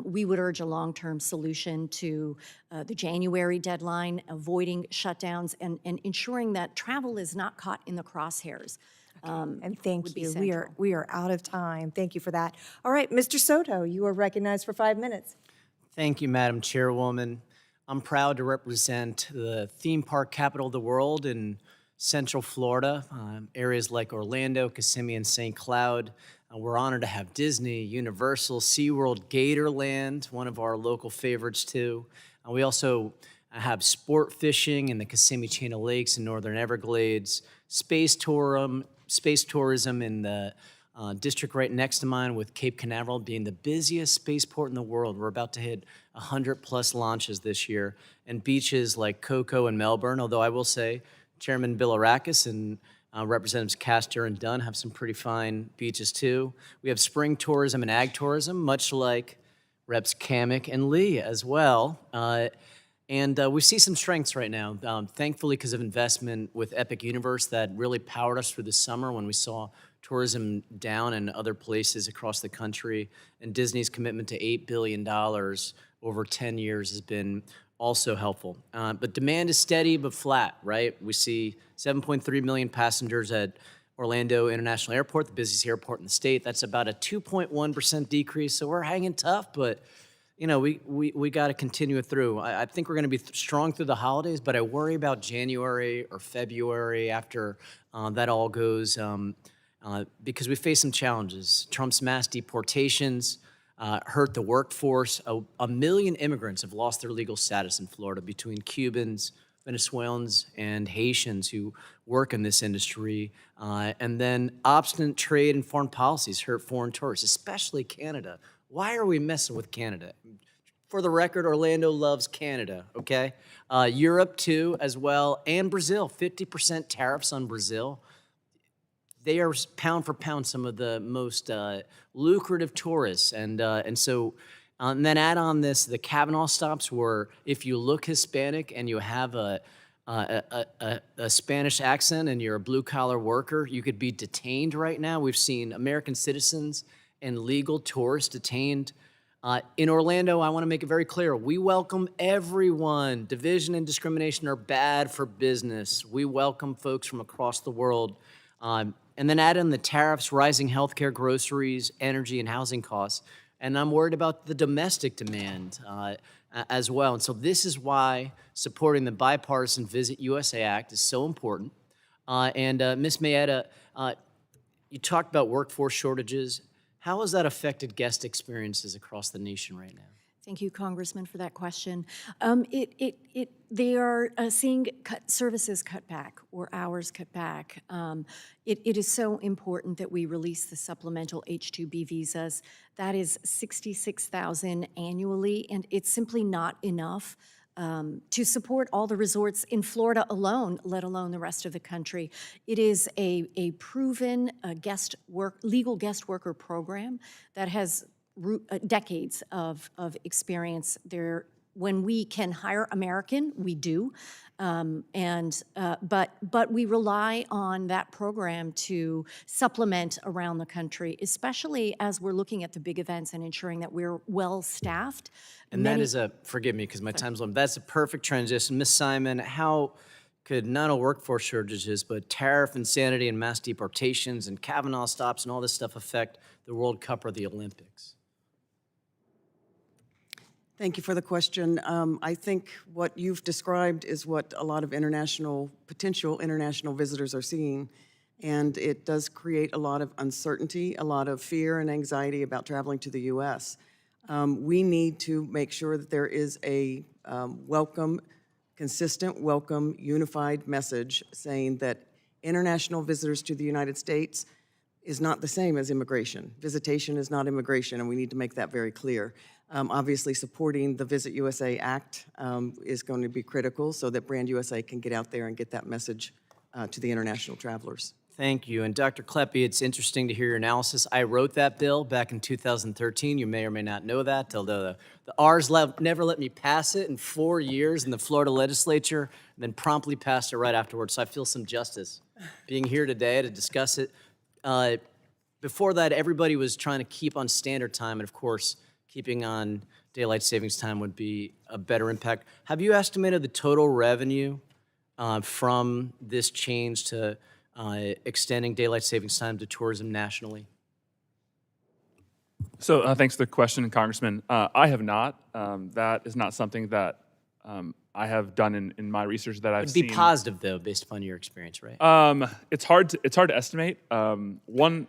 We would urge a long-term solution to the January deadline, avoiding shutdowns and ensuring that travel is not caught in the crosshairs. And thank you. We are out of time. Thank you for that. All right, Mr. Soto, you are recognized for 5 minutes. Thank you, Madam Chairwoman. I'm proud to represent the theme park capital of the world in Central Florida, areas like Orlando, Kissimmee, and St. Cloud. We're honored to have Disney, Universal, SeaWorld, Gatorland, one of our local favorites too. We also have sport fishing in the Kissimmee Chain of Lakes in Northern Everglades, space tourism in the district right next to mine with Cape Canaveral being the busiest spaceport in the world. We're about to hit 100+ launches this year, and beaches like Cocoa and Melbourne, although I will say Chairman Bilirakis and Representatives Castor and Dunn have some pretty fine beaches too. We have spring tourism and ag tourism, much like Reps Kamek and Lee as well. And we see some strengths right now, thankfully because of investment with Epic Universe that really powered us through the summer when we saw tourism down in other places across the country. And Disney's commitment to $8 billion over 10 years has been also helpful. But demand is steady but flat, right? We see 7.3 million passengers at Orlando International Airport, the busiest airport in the state. That's about a 2.1% decrease, so we're hanging tough, but you know, we got to continue it through. I think we're going to be strong through the holidays, but I worry about January or February after that all goes, because we face some challenges. Trump's mass deportations hurt the workforce. A million immigrants have lost their legal status in Florida between Cubans, Venezuelans, and Haitians who work in this industry. And then obstinate trade and foreign policies hurt foreign tourists, especially Canada. Why are we messing with Canada? For the record, Orlando loves Canada, okay? Europe too, as well, and Brazil. 50% tariffs on Brazil. They are pound for pound some of the most lucrative tourists, and then add on this the Kavanaugh stops, where if you look Hispanic and you have a Spanish accent and you're a blue collar worker, you could be detained right now. We've seen American citizens and legal tourists detained. In Orlando, I want to make it very clear, we welcome everyone. Division and discrimination are bad for business. We welcome folks from across the world. And then add in the tariffs, rising healthcare, groceries, energy, and housing costs. And I'm worried about the domestic demand as well. And so this is why supporting the bipartisan Visit USA Act is so important. Ms. Maietta, you talked about workforce shortages. How has that affected guest experiences across the nation right now? Thank you, Congressman, for that question. They are seeing services cut back or hours cut back. It is so important that we release the supplemental H-2B visas. That is 66,000 annually, and it's simply not enough to support all the resorts in Florida alone, let alone the rest of the country. It is a proven legal guest worker program that has decades of experience there. When we can hire American, we do, but we rely on that program to supplement around the country, especially as we're looking at the big events and ensuring that we're well-staffed. And that is forgive me because my time's limited, that's a perfect transition. Ms. Simon, how could not only workforce shortages, but tariff insanity and mass deportations and Kavanaugh stops and all this stuff affect the World Cup or the Olympics? Thank you for the question. I think what you've described is what a lot of potential international visitors are seeing, and it does create a lot of uncertainty, a lot of fear and anxiety about traveling to the U.S. We need to make sure that there is a consistent, welcome, unified message saying that international visitors to the United States is not the same as immigration. Visitation is not immigration, and we need to make that very clear. Obviously, supporting the Visit USA Act is going to be critical so that Brand USA can get out there and get that message to the international travelers. Thank you. And Dr. Kleppe, it's interesting to hear your analysis. I wrote that bill back in 2013. You may or may not know that, although the R's never let me pass it in 4 years in the Florida legislature, and then promptly passed it right afterwards. So I feel some justice being here today to discuss it. Before that, everybody was trying to keep on standard time, and of course, keeping on daylight savings time would be a better impact. Have you estimated the total revenue from this change to extending daylight savings time to tourism nationally? So thanks for the question, Congressman. I have not. That is not something that I have done in my research that I've It'd seen. be positive, though, based upon your experience, right? It's hard to estimate. One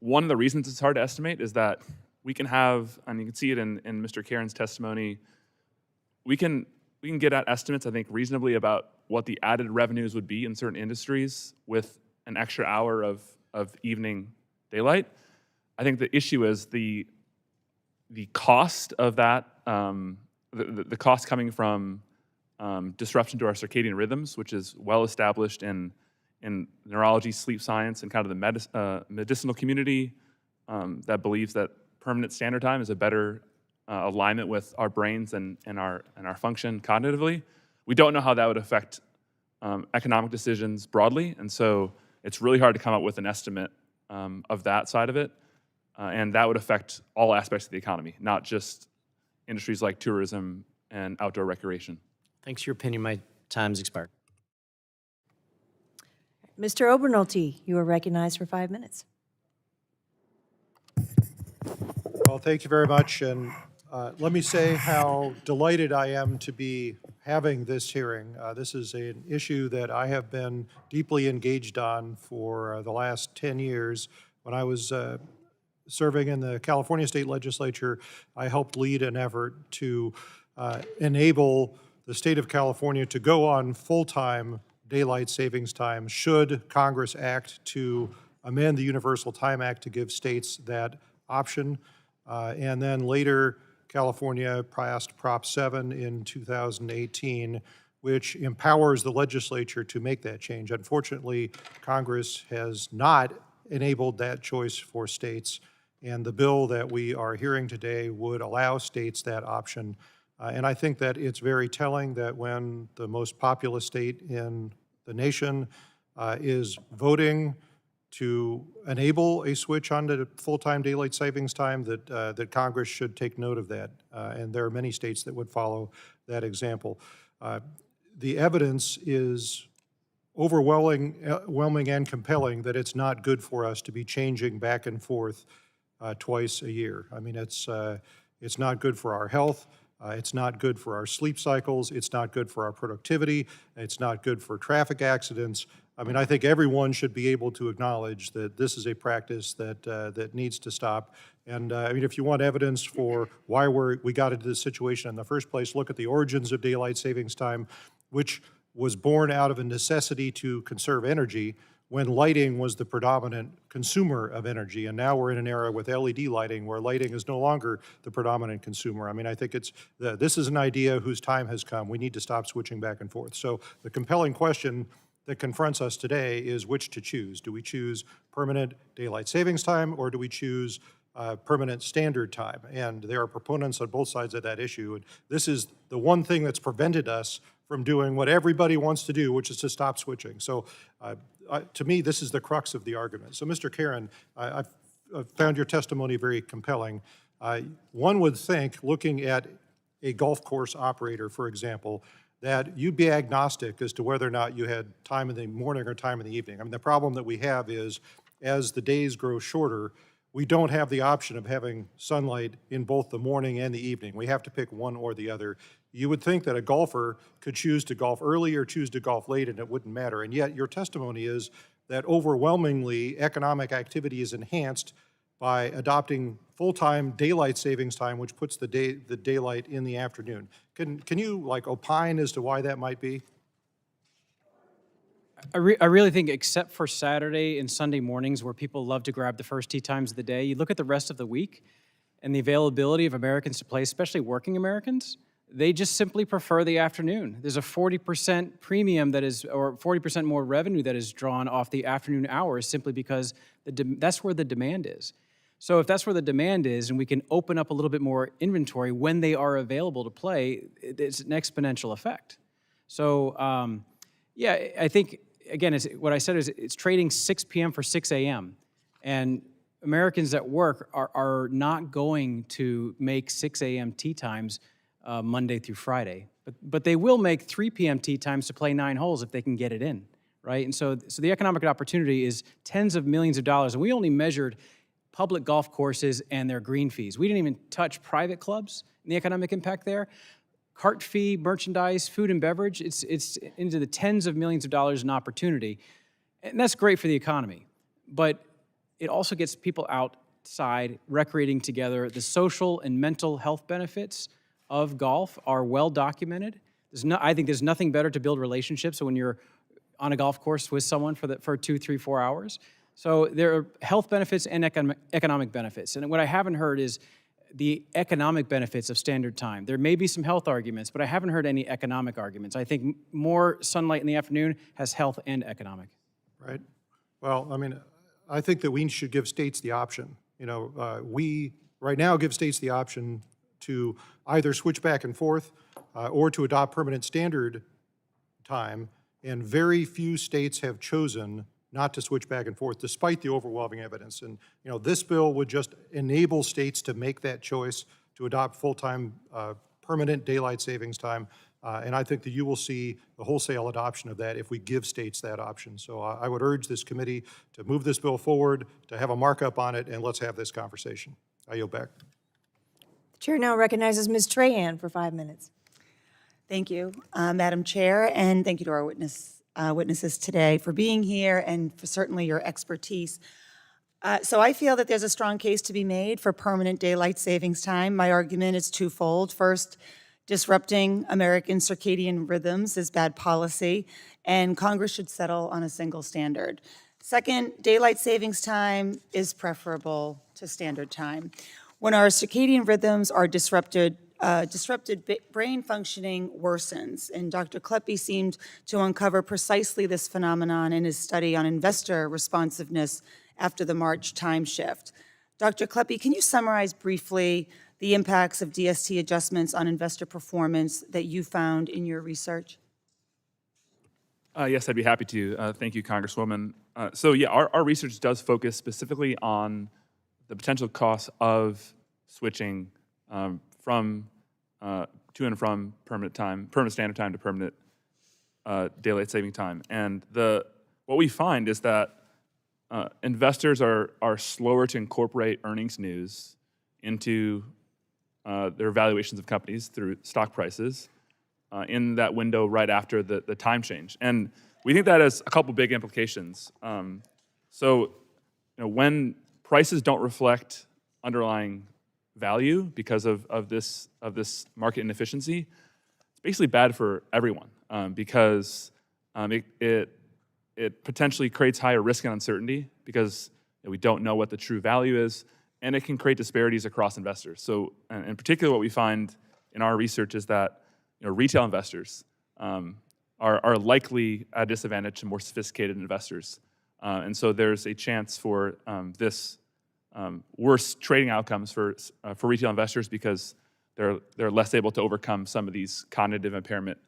of the reasons it's hard to estimate is that we can have, and you can see it in Mr. Caron's testimony, we can get at estimates, I think, reasonably about what the added revenues would be in certain industries with an extra hour of evening daylight. I think the issue is the cost of that, the cost coming from disruption to our circadian rhythms, which is well established in neurology, sleep science, and kind of the medicinal community that believes that permanent standard time is a better alignment with our brains and our function cognitively. We don't know how that would affect economic decisions broadly, and so it's really hard to come up with an estimate of that side of it, and that would affect all aspects of the economy, not just industries like tourism and outdoor recreation. Thanks for your opinion. My time's expired. Mr. Obernolte, you are recognized for 5 minutes. Well, thank you very much, and let me say how delighted I am to be having this hearing. This is an issue that I have been deeply engaged on for the last 10 years. When I was serving in the California State Legislature, I helped lead an effort to enable the state of California to go on full-time daylight savings time should Congress act to amend the Universal Time Act to give states that option. And then later, California passed Prop 7 in 2018, which empowers the legislature to make that change. Unfortunately, Congress has not enabled that choice for states, and the bill that we are hearing today would allow states that option. And I think that it's very telling that when the most populous state in the nation is voting to enable a switch onto full-time daylight savings time, that Congress should take note of that. And there are many states that would follow that example. The evidence is overwhelming and compelling that it's not good for us to be changing back and forth twice a year. I mean, it's not good for our health. It's not good for our sleep cycles. It's not good for our productivity. It's not good for traffic accidents. I mean, I think everyone should be able to acknowledge that this is a practice that needs to stop. And I mean, if you want evidence for why we got into this situation in the first place, look at the origins of daylight savings time, which was born out of a necessity to conserve energy when lighting was the predominant consumer of energy. And now we're in an era with LED lighting where lighting is no longer the predominant consumer. I mean, I think this is an idea whose time has come. We need to stop switching back and forth. So the compelling question that confronts us today is which to choose. Do we choose permanent daylight savings time, or do we choose permanent standard time? And there are proponents on both sides of that issue. And this is the one thing that's prevented us from doing what everybody wants to do, which is to stop switching. So to me, this is the crux of the argument. So Mr. Caron, I've found your testimony very compelling. One would think, looking at a golf course operator, for example, that you'd be agnostic as to whether or not you had time in the morning or time in the evening. I mean, the problem that we have is, as the days grow shorter, we don't have the option of having sunlight in both the morning and the evening. We have to pick one or the other. You would think that a golfer could choose to golf early or choose to golf late, and it wouldn't matter. And yet your testimony is that overwhelmingly economic activity is enhanced by adopting full-time daylight savings time, which puts the daylight in the afternoon. Can you like opine as to why that might be? I really think, except for Saturday and Sunday mornings where people love to grab the first tee times of the day, you look at the rest of the week and the availability of Americans to play, especially working Americans, they just simply prefer the afternoon. There's a 40% premium that is, or 40% more revenue that is drawn off the afternoon hours simply because that's where the demand is. So if that's where the demand is and we can open up a little bit more inventory when they are available to play, it's an exponential effect. So yeah, I think, again, what I said is it's trading 6 p.m. for 6 a.m. And Americans at work are not going to make 6 a.m. tee times Monday through Friday. But they will make 3 p.m. tee times to play 9 holes if they can get it in, right? And so the economic opportunity is tens of millions of dollars. And we only measured public golf courses and their green fees. We didn't even touch private clubs and the economic impact there. Cart fee, merchandise, food and beverage, it's into the tens of millions of dollars in opportunity. And that's great for the economy. But it also gets people outside recreating together. The social and mental health benefits of golf are well documented. I think there's nothing better to build relationships when you're on a golf course with someone for 2, 3, 4 hours. So there are health benefits and economic benefits. And what I haven't heard is the economic benefits of standard time. There may be some health arguments, but I haven't heard any economic arguments. I think more sunlight in the afternoon has health and economic. Right? Well, I mean, I think that we should give states the option. You know, we right now give states the option to either switch back and forth or to adopt permanent standard time, and very few states have chosen not to switch back and forth, despite the overwhelming evidence. And, you know, this bill would just enable states to make that choice to adopt full-time permanent daylight savings time. And I think that you will see the wholesale adoption of that if we give states that option. So I would urge this committee to move this bill forward, to have a markup on it, and let's have this conversation. I yield back. The chair now recognizes Ms. Trahan for 5 minutes. Thank you, Madam Chair, and thank you to our witnesses today for being here and for certainly your expertise. So I feel that there's a strong case to be made for permanent daylight savings time. My argument is twofold. First, disrupting American circadian rhythms is bad policy, and Congress should settle on a single standard. Second, daylight savings time is preferable to standard time. When our circadian rhythms are disrupted brain functioning worsens, and Dr. Kleppe seemed to uncover precisely this phenomenon in his study on investor responsiveness after the March time shift. Dr. Kleppe, can you summarize briefly the impacts of DST adjustments on investor performance that you found in your research? Yes, I'd be happy to. Thank you, Congresswoman. So yeah, our research does focus specifically on the potential costs of switching from to and from permanent standard time to permanent daylight saving time. And what we find is that investors are slower to incorporate earnings news into their valuations of companies through stock prices in that window right after the time change. And we think that has a couple big implications. So, you know, when prices don't reflect underlying value because of this market inefficiency, it's basically bad for everyone because it potentially creates higher risk and uncertainty because we don't know what the true value is, and it can create disparities across investors. So, in particular, what we find in our research is that retail investors are likely at a disadvantage to more sophisticated investors, and so there's a chance for this worse trading outcomes for retail investors because they're less able to overcome some of these cognitive impairment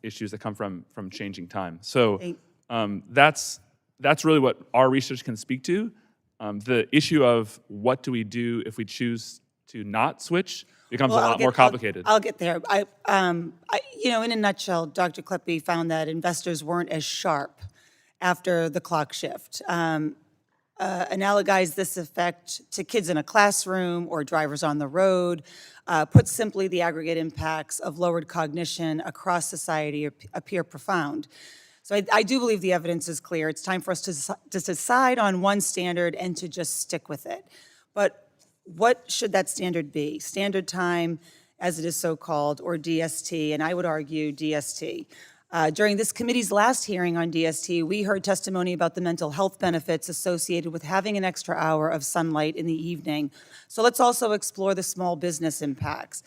issues that come from changing time. So that's really what our research can speak to. The issue of what do we do if we choose to not switch becomes a lot more complicated. I'll get there. You know, in a nutshell, Dr. Kleppe found that investors weren't as sharp after the clock shift. Analogize this effect to kids in a classroom or drivers on the road. Put simply, the aggregate impacts of lowered cognition across society appear profound. So I do believe the evidence is clear. It's time for us to decide on one standard and to just stick with it. But what should that standard be? Standard time, as it is so called, or DST, and I would argue DST. During this committee's last hearing on DST, we heard testimony about the mental health benefits associated with having an extra hour of sunlight in the evening. So let's also explore the small business impacts.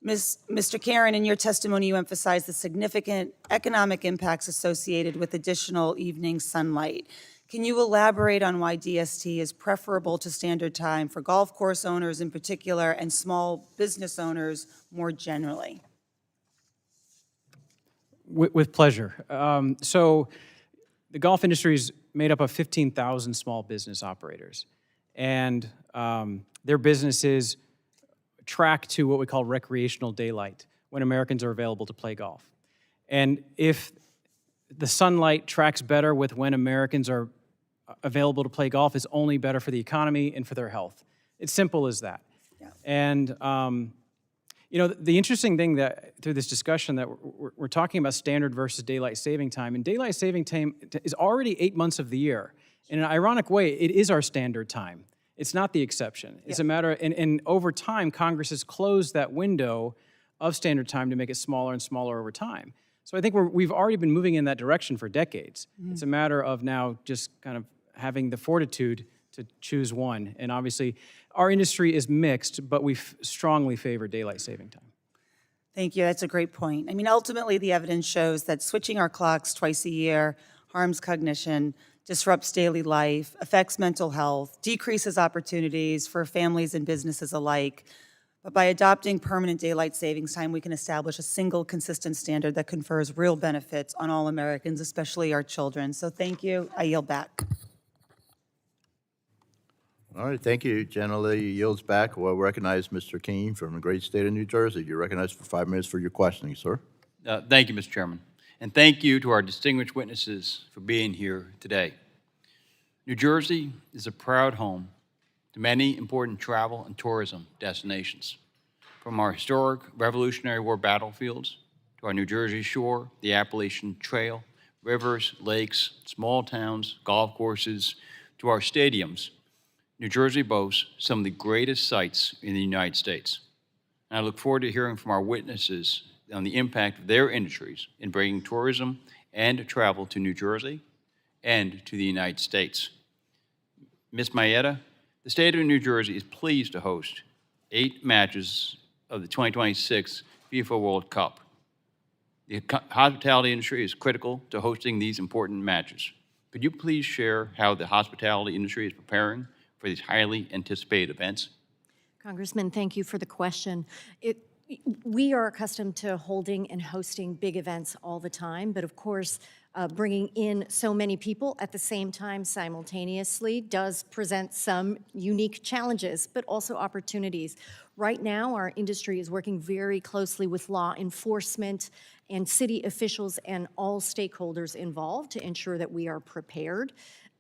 Mr. Karen, in your testimony, you emphasized the significant economic impacts associated with additional evening sunlight. Can you elaborate on why DST is preferable to standard time for golf course owners in particular and small business owners more generally? With pleasure. So the golf industry is made up of 15,000 small business operators, and their businesses track to what we call recreational daylight, when Americans are available to play golf. And if the sunlight tracks better with when Americans are available to play golf is only better for the economy and for their health. It's simple as that. And you know, the interesting thing that through this discussion that we're talking about standard versus daylight saving time, and daylight saving time is already 8 months of the year. In an ironic way, it is our standard time. It's not the exception. It's a matter, and over time, Congress has closed that window of standard time to make it smaller and smaller over time. So I think we've already been moving in that direction for decades. It's a matter of now just kind of having the fortitude to choose one. And obviously, our industry is mixed, but we strongly favor daylight saving time. Thank you. That's a great point. I mean, ultimately, the evidence shows that switching our clocks twice a year harms cognition, disrupts daily life, affects mental health, decreases opportunities for families and businesses alike. But by adopting permanent daylight savings time, we can establish a single consistent standard that confers real benefits on all Americans, especially our children. So thank you. I yield back. All right, thank you. Generally yields back. We'll recognize Mr. Keene from the great state of New Jersey. You're recognized for 5 minutes for your questioning, sir. Thank you, Mr. Chairman. And thank you to our distinguished witnesses for being here today. New Jersey is a proud home to many important travel and tourism destinations. From our historic Revolutionary War battlefields to our New Jersey shore, the Appalachian Trail, rivers, lakes, small towns, golf courses, to our stadiums, New Jersey boasts some of the greatest sights in the United States. And I look forward to hearing from our witnesses on the impact of their industries in bringing tourism and travel to New Jersey and to the United States. Ms. Maietta, the state of New Jersey is pleased to host 8 matches of the 2026 FIFA World Cup. The hospitality industry is critical to hosting these important matches. Could you please share how the hospitality industry is preparing for these highly anticipated events? Congressman, thank you for the question. We are accustomed to holding and hosting big events all the time, but of course, bringing in so many people at the same time simultaneously does present some unique challenges, but also opportunities. Right now, our industry is working very closely with law enforcement and city officials and all stakeholders involved to ensure that we are prepared.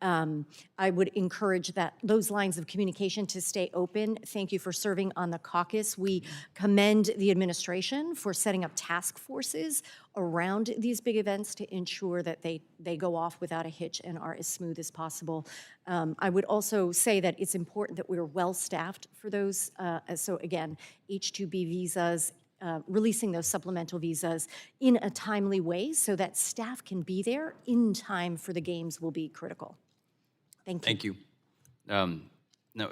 I would encourage those lines of communication to stay open. Thank you for serving on the caucus. We commend the administration for setting up task forces around these big events to ensure that they go off without a hitch and are as smooth as possible. I would also say that it's important that we're well-staffed for those. So again, H-2B visas, releasing those supplemental visas in a timely way so that staff can be there in time for the games will be critical. Thank you. Now,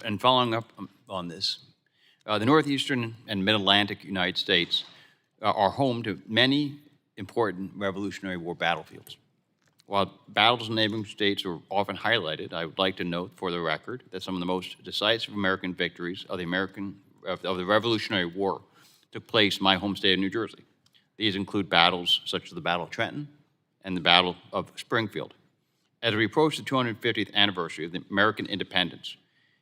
and following up on this, the northeastern and mid-Atlantic United States are home to many important Revolutionary War battlefields. While battles in neighboring states are often highlighted, I would like to note for the record that some of the most decisive American victories of the Revolutionary War took place in my home state of New Jersey. These include battles such as the Battle of Trenton and the Battle of Springfield. As we approach the 250th anniversary of the American independence,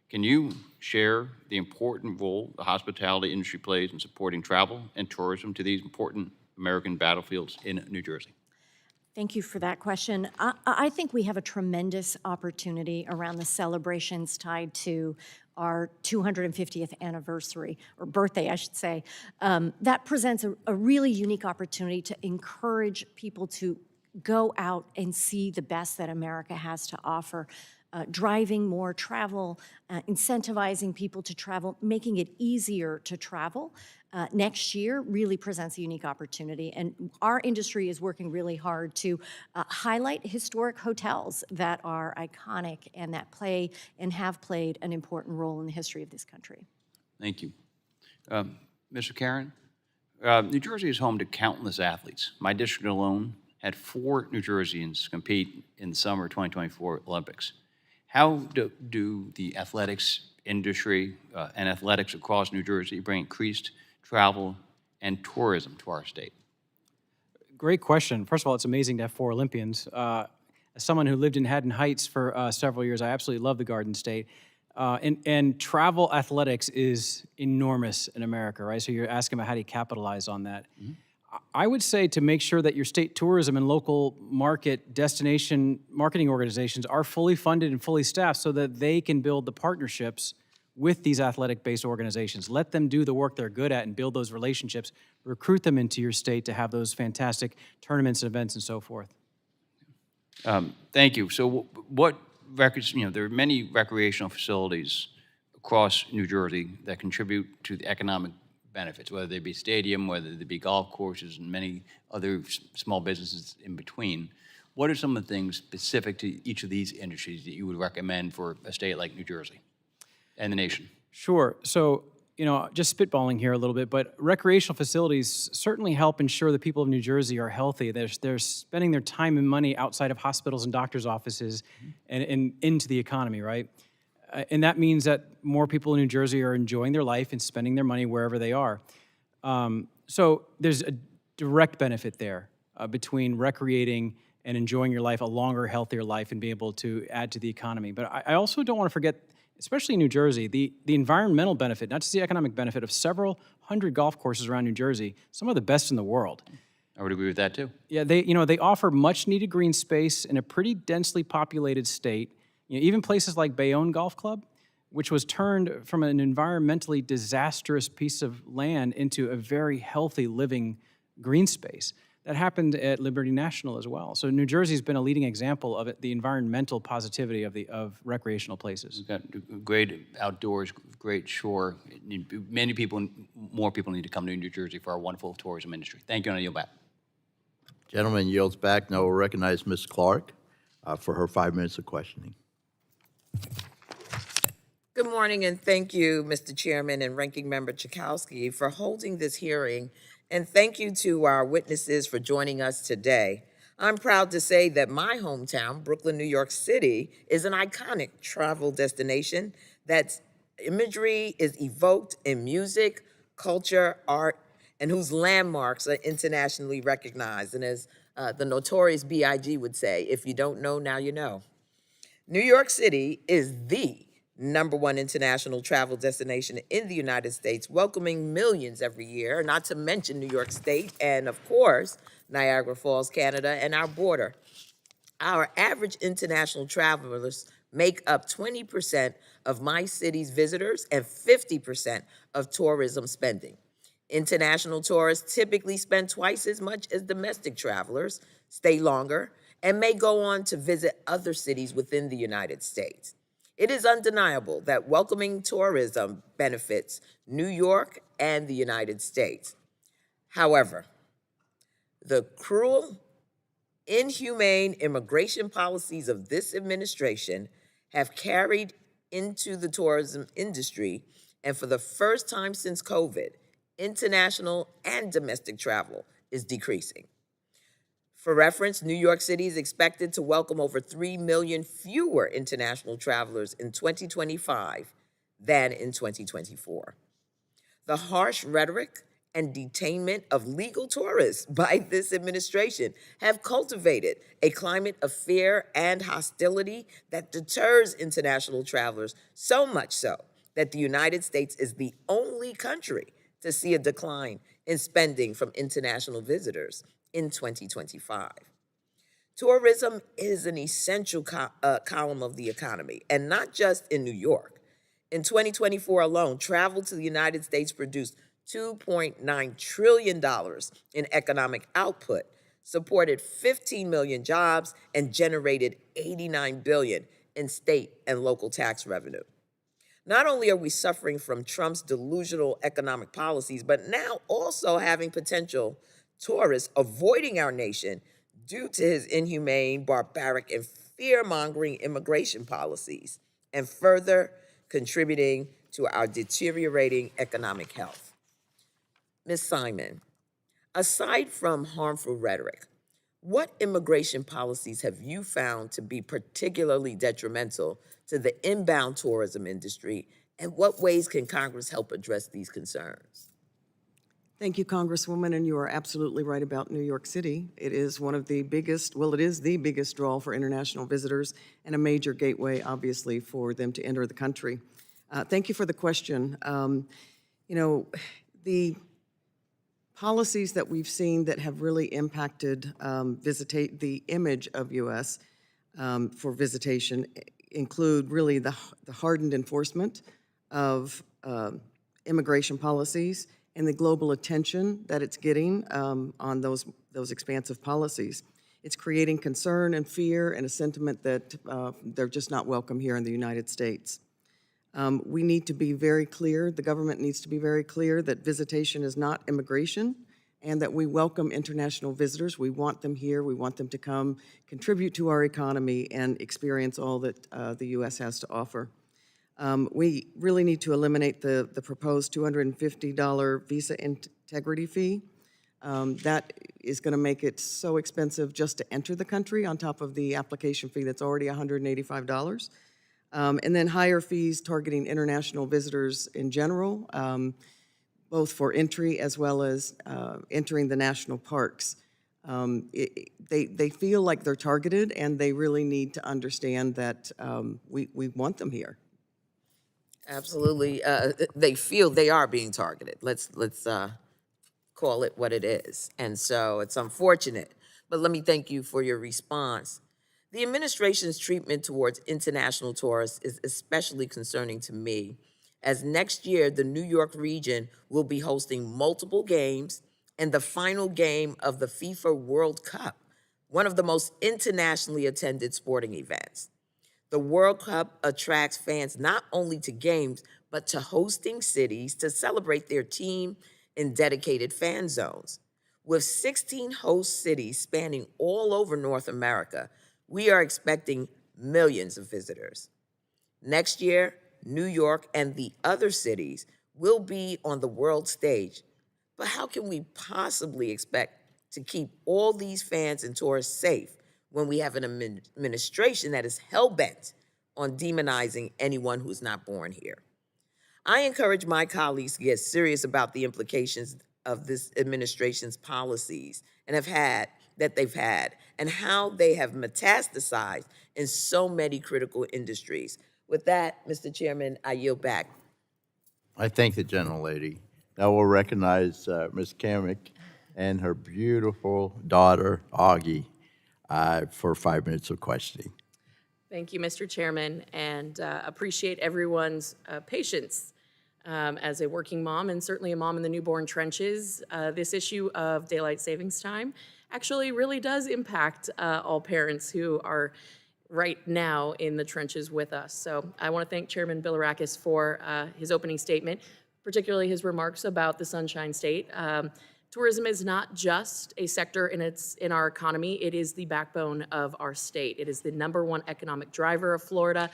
can you share the important role the hospitality industry plays in supporting travel and tourism to these important American battlefields in New Jersey? Thank you for that question. I think we have a tremendous opportunity around the celebrations tied to our 250th anniversary, or birthday, I should say. That presents a really unique opportunity to encourage people to go out and see the best that America has to offer. Driving more travel, incentivizing people to travel, making it easier to travel next year really presents a unique opportunity. And our industry is working really hard to highlight historic hotels that are iconic and that play and have played an important role in the history of this country. Thank you. Mr. Karen, New Jersey is home to countless athletes. My district alone had 4 New Jerseyans compete in the summer 2024 Olympics. How do the athletics industry and athletics across New Jersey bring increased travel and tourism to our state? Great question. First of all, it's amazing to have 4 Olympians. As someone who lived in Haddon Heights for several years, I absolutely love the Garden State. And travel athletics is enormous in America, right? So you're asking about how do you capitalize on that. I would say to make sure that your state tourism and local market destination marketing organizations are fully funded and fully staffed so that they can build the partnerships with these athletic-based organizations. Let them do the work they're good at and build those relationships, recruit them into your state to have those fantastic tournaments and events and so forth. Thank you. So what records, there are many recreational facilities across New Jersey that contribute to the economic benefits, whether they be stadium, whether they be golf courses, and many other small businesses in between. What are some of the things specific to each of these industries that you would recommend for a state like New Jersey and the nation? Sure. So, just spitballing here a little bit, but recreational facilities certainly help ensure the people of New Jersey are healthy. They're spending their time and money outside of hospitals and doctors' offices and into the economy, right? And that means that more people in New Jersey are enjoying their life and spending their money wherever they are. So there's a direct benefit there between recreating and enjoying your life, a longer, healthier life, and being able to add to the economy. But I also don't want to forget, especially in New Jersey, the environmental benefit, not just the economic benefit of several hundred golf courses around New Jersey, some of the best in the world. I would agree with that too. Yeah, they offer much needed green space in a pretty densely populated state. Even places like Bayonne Golf Club, which was turned from an environmentally disastrous piece of land into a very healthy living green space. That happened at Liberty National as well. So New Jersey's been a leading example of the environmental positivity of recreational places. We've got great outdoors, great shore. More people need to come to New Jersey for our wonderful tourism industry. Thank you, and I yield back. Gentleman yields back. Now we'll recognize Ms. Clark for her 5 minutes of questioning. Good morning, and thank you, Mr. Chairman and Ranking Member Chakowski, for holding this hearing, and thank you to our witnesses for joining us today. I'm proud to say that my hometown, Brooklyn, New York City, is an iconic travel destination that's imagery is evoked in music, culture, art, and whose landmarks are internationally recognized. And as the notorious B.I.G. would say, if you don't know, now you know. New York City is the #1 international travel destination in the United States, welcoming millions every year, not to mention New York State and, of course, Niagara Falls, Canada, and our border. Our average international travelers make up 20% of my city's visitors and 50% of tourism spending. International tourists typically spend twice as much as domestic travelers, stay longer, and may go on to visit other cities within the United States. It is undeniable that welcoming tourism benefits New York and the United States. However, the cruel, inhumane immigration policies of this administration have carried into the tourism industry, and for the first time since COVID, international and domestic travel is decreasing. For reference, New York City is expected to welcome over 3 million fewer international travelers in 2025 than in 2024. The harsh rhetoric and detainment of legal tourists by this administration have cultivated a climate of fear and hostility that deters international travelers, so much so that the United States is the only country to see a decline in spending from international visitors in 2025. Tourism is an essential column of the economy, and not just in New York. In 2024 alone, travel to the United States produced $2.9 trillion in economic output, supported 15 million jobs, and generated $89 billion in state and local tax revenue. Not only are we suffering from Trump's delusional economic policies, but now also having potential tourists avoiding our nation due to his inhumane, barbaric, and fear-mongering immigration policies, and further contributing to our deteriorating economic health. Ms. Simon, aside from harmful rhetoric, what immigration policies have you found to be particularly detrimental to the inbound tourism industry, and what ways can Congress help address these concerns? Thank you, Congresswoman, and you are absolutely right about New York City. It is one of the biggest, well, it is the biggest draw for international visitors and a major gateway, obviously, for them to enter the country. Thank you for the question. The policies that we've seen that have really impacted the image of U.S. For visitation include really the hardened enforcement of immigration policies and the global attention that it's getting on those expansive policies. It's creating concern and fear and a sentiment that they're just not welcome here in the United States. We need to be very clear, the government needs to be very clear that visitation is not immigration and that we welcome international visitors. We want them here. We want them to come contribute to our economy and experience all that the U.S. has to offer. We really need to eliminate the proposed $250 visa integrity fee. That is going to make it so expensive just to enter the country on top of the application fee that's already $185. And then higher fees targeting international visitors in general, both for entry as well as entering the national parks. They feel like they're targeted, and they really need to understand that we want them here. Absolutely. They feel they are being targeted. Let's call it what it is. And so it's unfortunate. But let me thank you for your response. The administration's treatment towards international tourists is especially concerning to me, as next year the New York region will be hosting multiple games and the final game of the FIFA World Cup, one of the most internationally attended sporting events. The World Cup attracts fans not only to games, but to hosting cities to celebrate their team in dedicated fan zones. With 16 host cities spanning all over North America, we are expecting millions of visitors. Next year, New York and the other cities will be on the world stage. But how can we possibly expect to keep all these fans and tourists safe when we have an administration that is hell-bent on demonizing anyone who's not born here? I encourage my colleagues to get serious about the implications of this administration's policies that they've had, and how they have metastasized in so many critical industries. With that, Mr. Chairman, I yield back. I thank the gentlelady. Now we'll recognize Ms. Kamick and her beautiful daughter, Augie, for 5 minutes of questioning. Thank you, Mr. Chairman, and appreciate everyone's patience. As a working mom, and certainly a mom in the newborn trenches, this issue of daylight savings time actually really does impact all parents who are right now in the trenches with us. So I want to thank Chairman Bilirakis for his opening statement, particularly his remarks about the Sunshine State. Tourism is not just a sector in our economy, it is the backbone of our state. It is the #1 economic driver of Florida,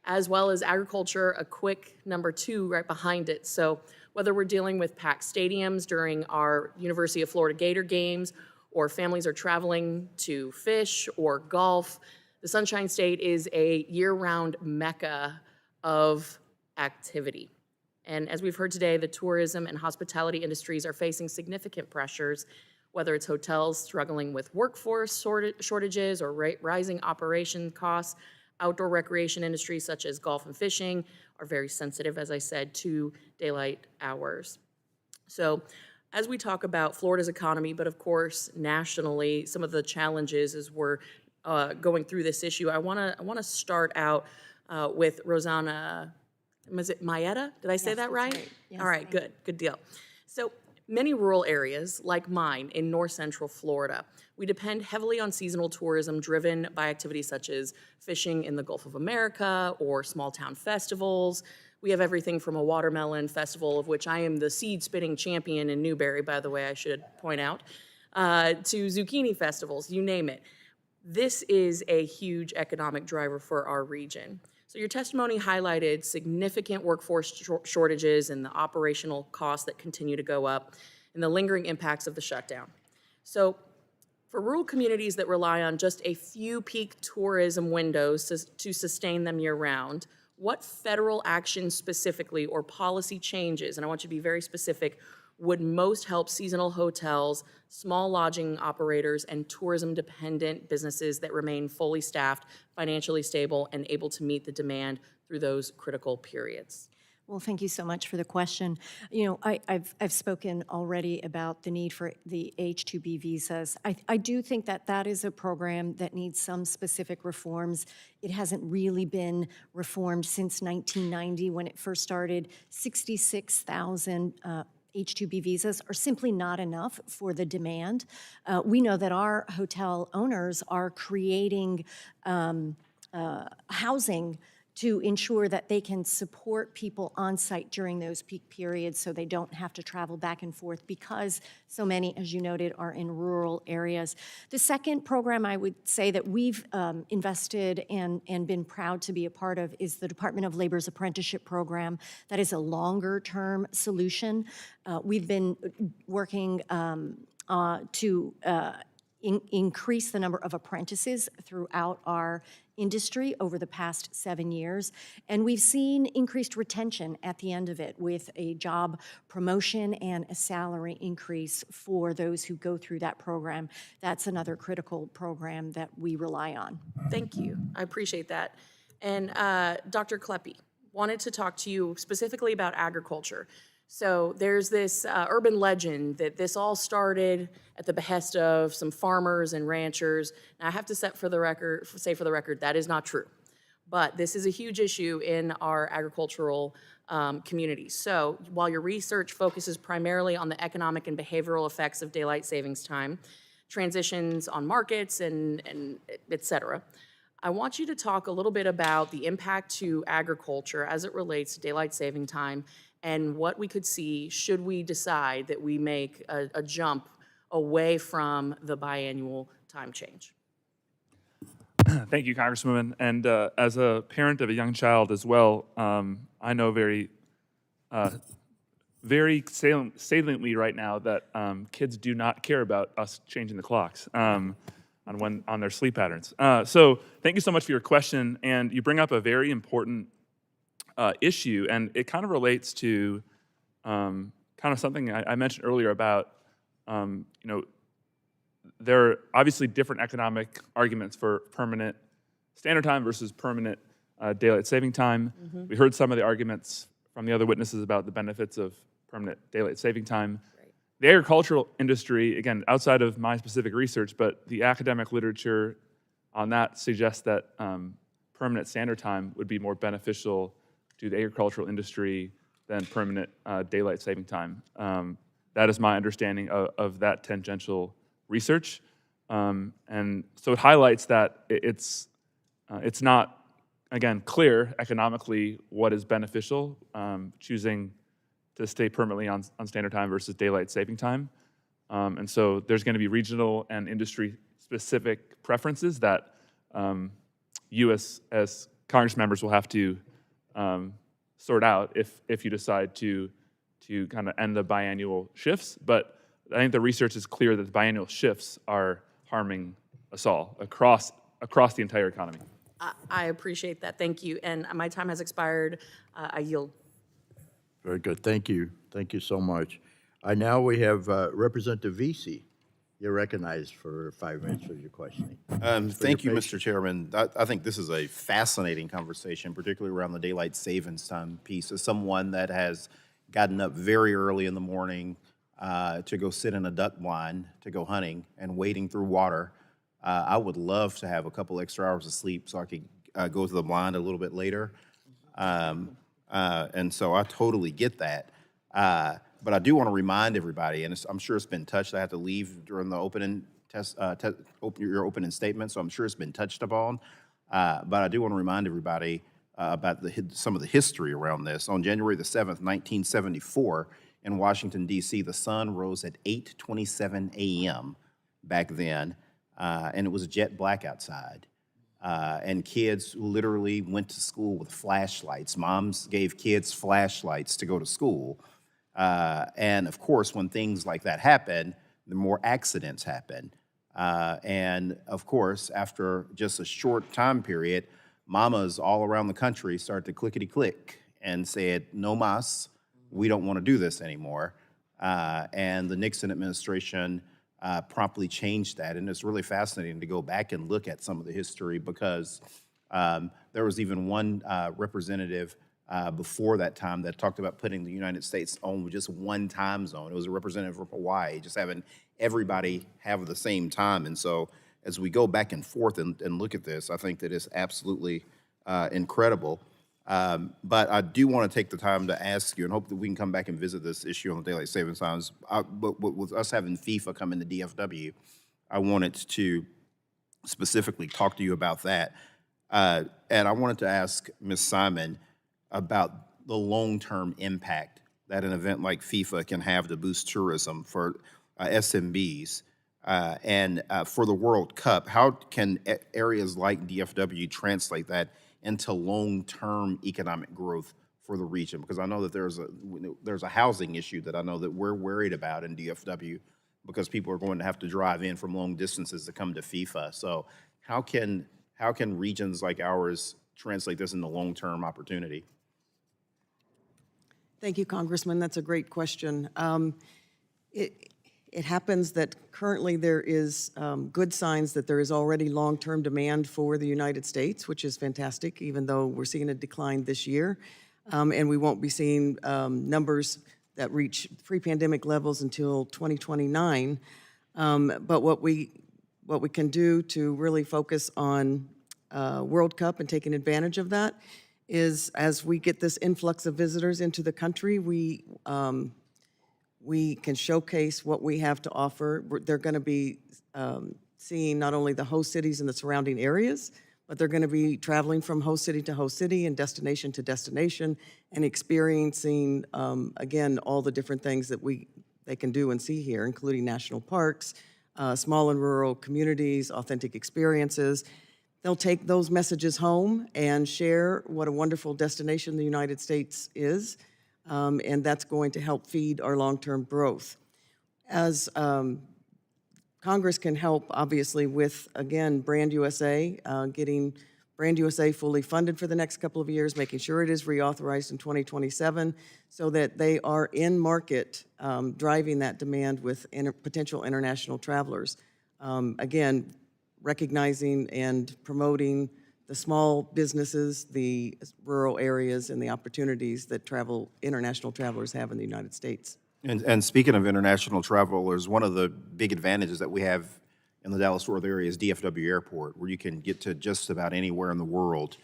as well as agriculture, a quick #2 right behind it. So whether we're dealing with packed stadiums during our University of Florida Gator games, or families are traveling to fish or golf, the Sunshine State is a year-round mecca of activity. And as we've heard today, the tourism and hospitality industries are facing significant pressures, whether it's hotels struggling with workforce shortages or rising operation costs. Outdoor recreation industries such as golf and fishing are very sensitive, as I said, to daylight hours. So as we talk about Florida's economy, but of course nationally, some of the challenges as we're going through this issue, I want to start out with Rosanna. Was it Maietta? Did I say that right? Yes, All right, good deal. So many rural areas, like mine in north central Florida, we depend heavily on seasonal tourism driven by activities such as fishing in the Gulf of America or small town festivals. We have everything from a watermelon festival, of which I am the seed spitting champion in Newberry, by the way, I should point out, to zucchini festivals, you name it. This is a huge economic driver for our region. So your testimony highlighted significant workforce shortages and the operational costs that continue to go up and the lingering impacts of the shutdown. So for rural communities that rely on just a few peak tourism windows to sustain them year-round, what federal action specifically or policy changes, and I want you to be very specific, would most help seasonal hotels, small lodging operators, and tourism-dependent businesses that remain fully staffed, financially stable, and able to meet the demand through those critical periods? Well, thank you so much for the question. You know, I've spoken already about the need for the H-2B visas. I do think that that is a program that needs some specific reforms. It hasn't really been reformed since 1990 when it first started. 66,000 H-2B visas are simply not enough for the demand. We know that our hotel owners are creating housing to ensure that they can support people on site during those peak periods so they don't have to travel back and forth because so many, as you noted, are in rural areas. The second program I would say that we've invested and been proud to be a part of is the Department of Labor's apprenticeship program. That is a longer-term solution. We've been working to increase the number of apprentices throughout our industry over the past 7 years, and we've seen increased retention at the end of it with a job promotion and a salary increase for those who go through that program. That's another critical program that we rely on. Thank you. I appreciate that. And Dr. Kleppe, wanted to talk to you specifically about agriculture. So there's this urban legend that this all started at the behest of some farmers and ranchers. Now, I have to say for the record, that is not true. But this is a huge issue in our agricultural communities. So while your research focuses primarily on the economic and behavioral effects of daylight savings time, transitions on markets, and et cetera, I want you to talk a little bit about the impact to agriculture as it relates to daylight saving time and what we could see should we decide that we make a jump away from the biannual time change. Thank you, Congresswoman. And as a parent of a young child as well, I know very saliently right now that kids do not care about us changing the clocks on their sleep patterns. So thank you so much for your question. And you bring up a very important issue, and it kind of relates to kind of something I mentioned earlier about, there are obviously different economic arguments for permanent standard time versus permanent daylight saving time. We heard some of the arguments from the other witnesses about the benefits of permanent daylight saving time. The agricultural industry, again, outside of my specific research, but the academic literature on that suggests that permanent standard time would be more beneficial to the agricultural industry than permanent daylight saving time. That is my understanding of that tangential research. And so it highlights that it's not, again, clear economically what is beneficial, choosing to stay permanently on standard time versus daylight saving time. And so there's going to be regional and industry-specific preferences that you as Congress members will have to sort out if you decide to kind of end the biannual shifts. But I think the research is clear that the biannual shifts are harming us all across the entire economy. I appreciate that. Thank you. And my time has expired. I yield. Very good. Thank you. Thank you so much. Now we have Representative Vesey. You're recognized for 5 minutes for your questioning. Thank you, Mr. Chairman. I think this is a fascinating conversation, particularly around the daylight savings time piece. As someone that has gotten up very early in the morning to go sit in a duck blind, to go hunting, and wading through water, I would love to have a couple extra hours of sleep so I could go to the blind a little bit later. And so I totally get that. But I do want to remind everybody, and I'm sure it's been touched. I had to leave during the opening your opening statement, so I'm sure it's been touched upon. But I do want to remind everybody about some of the history around this. On January the 7th, 1974, in Washington, D.C., the sun rose at 8:27 a.m. back then, and it was jet black outside. And kids literally went to school with flashlights. Moms gave kids flashlights to go to school. And of course, when things like that happen, the more accidents happen. And of course, after just a short time period, mamas all around the country started to clickety-click and said, no mas, we don't want to do this anymore. And the Nixon administration promptly changed that. And it's really fascinating to go back and look at some of the history because there was even one representative before that time that talked about putting the United States on just one time zone. It was a representative from Hawaii, just having everybody have the same time. And so as we go back and forth and look at this, I think that it's absolutely incredible. But I do want to take the time to ask you, and hope that we can come back and visit this issue on the daylight savings times. But with us having FIFA come into DFW, I wanted to specifically talk to you about that. And I wanted to ask Ms. Simon about the long-term impact that an event like FIFA can have to boost tourism for SMBs and for the World Cup. How can areas like DFW translate that into long-term economic growth for the region? Because I know that there's a housing issue that I know that we're worried about in DFW, because people are going to have to drive in from long distances to come to FIFA. So how can regions like ours translate this into long-term opportunity? Thank you, Congressman. That's a great question. It happens that currently there is good signs that there is already long-term demand for the United States, which is fantastic, even though we're seeing a decline this year. And we won't be seeing numbers that reach pre-pandemic levels until 2029. But what we can do to really focus on World Cup and taking advantage of that is, as we get this influx of visitors into the country, we can showcase what we have to offer. They're going to be seeing not only the host cities and the surrounding areas, but they're going to be traveling from host city to host city and destination to destination and experiencing, again, all the different things that they can do and see here, including national parks, small and rural communities, authentic experiences. They'll take those messages home and share what a wonderful destination the United States is, and that's going to help feed our long-term growth. As Congress can help, obviously, with, again, Brand USA, getting Brand USA fully funded for the next couple of years, making sure it is reauthorized in 2027 so that they are in market driving that demand with potential international travelers. Again, recognizing and promoting the small businesses, the rural areas, and the opportunities that international travelers have in the United States. And speaking of international travelers, one of the big advantages that we have in the Dallas-Fort Worth area is DFW Airport, where you can get to just about anywhere in the world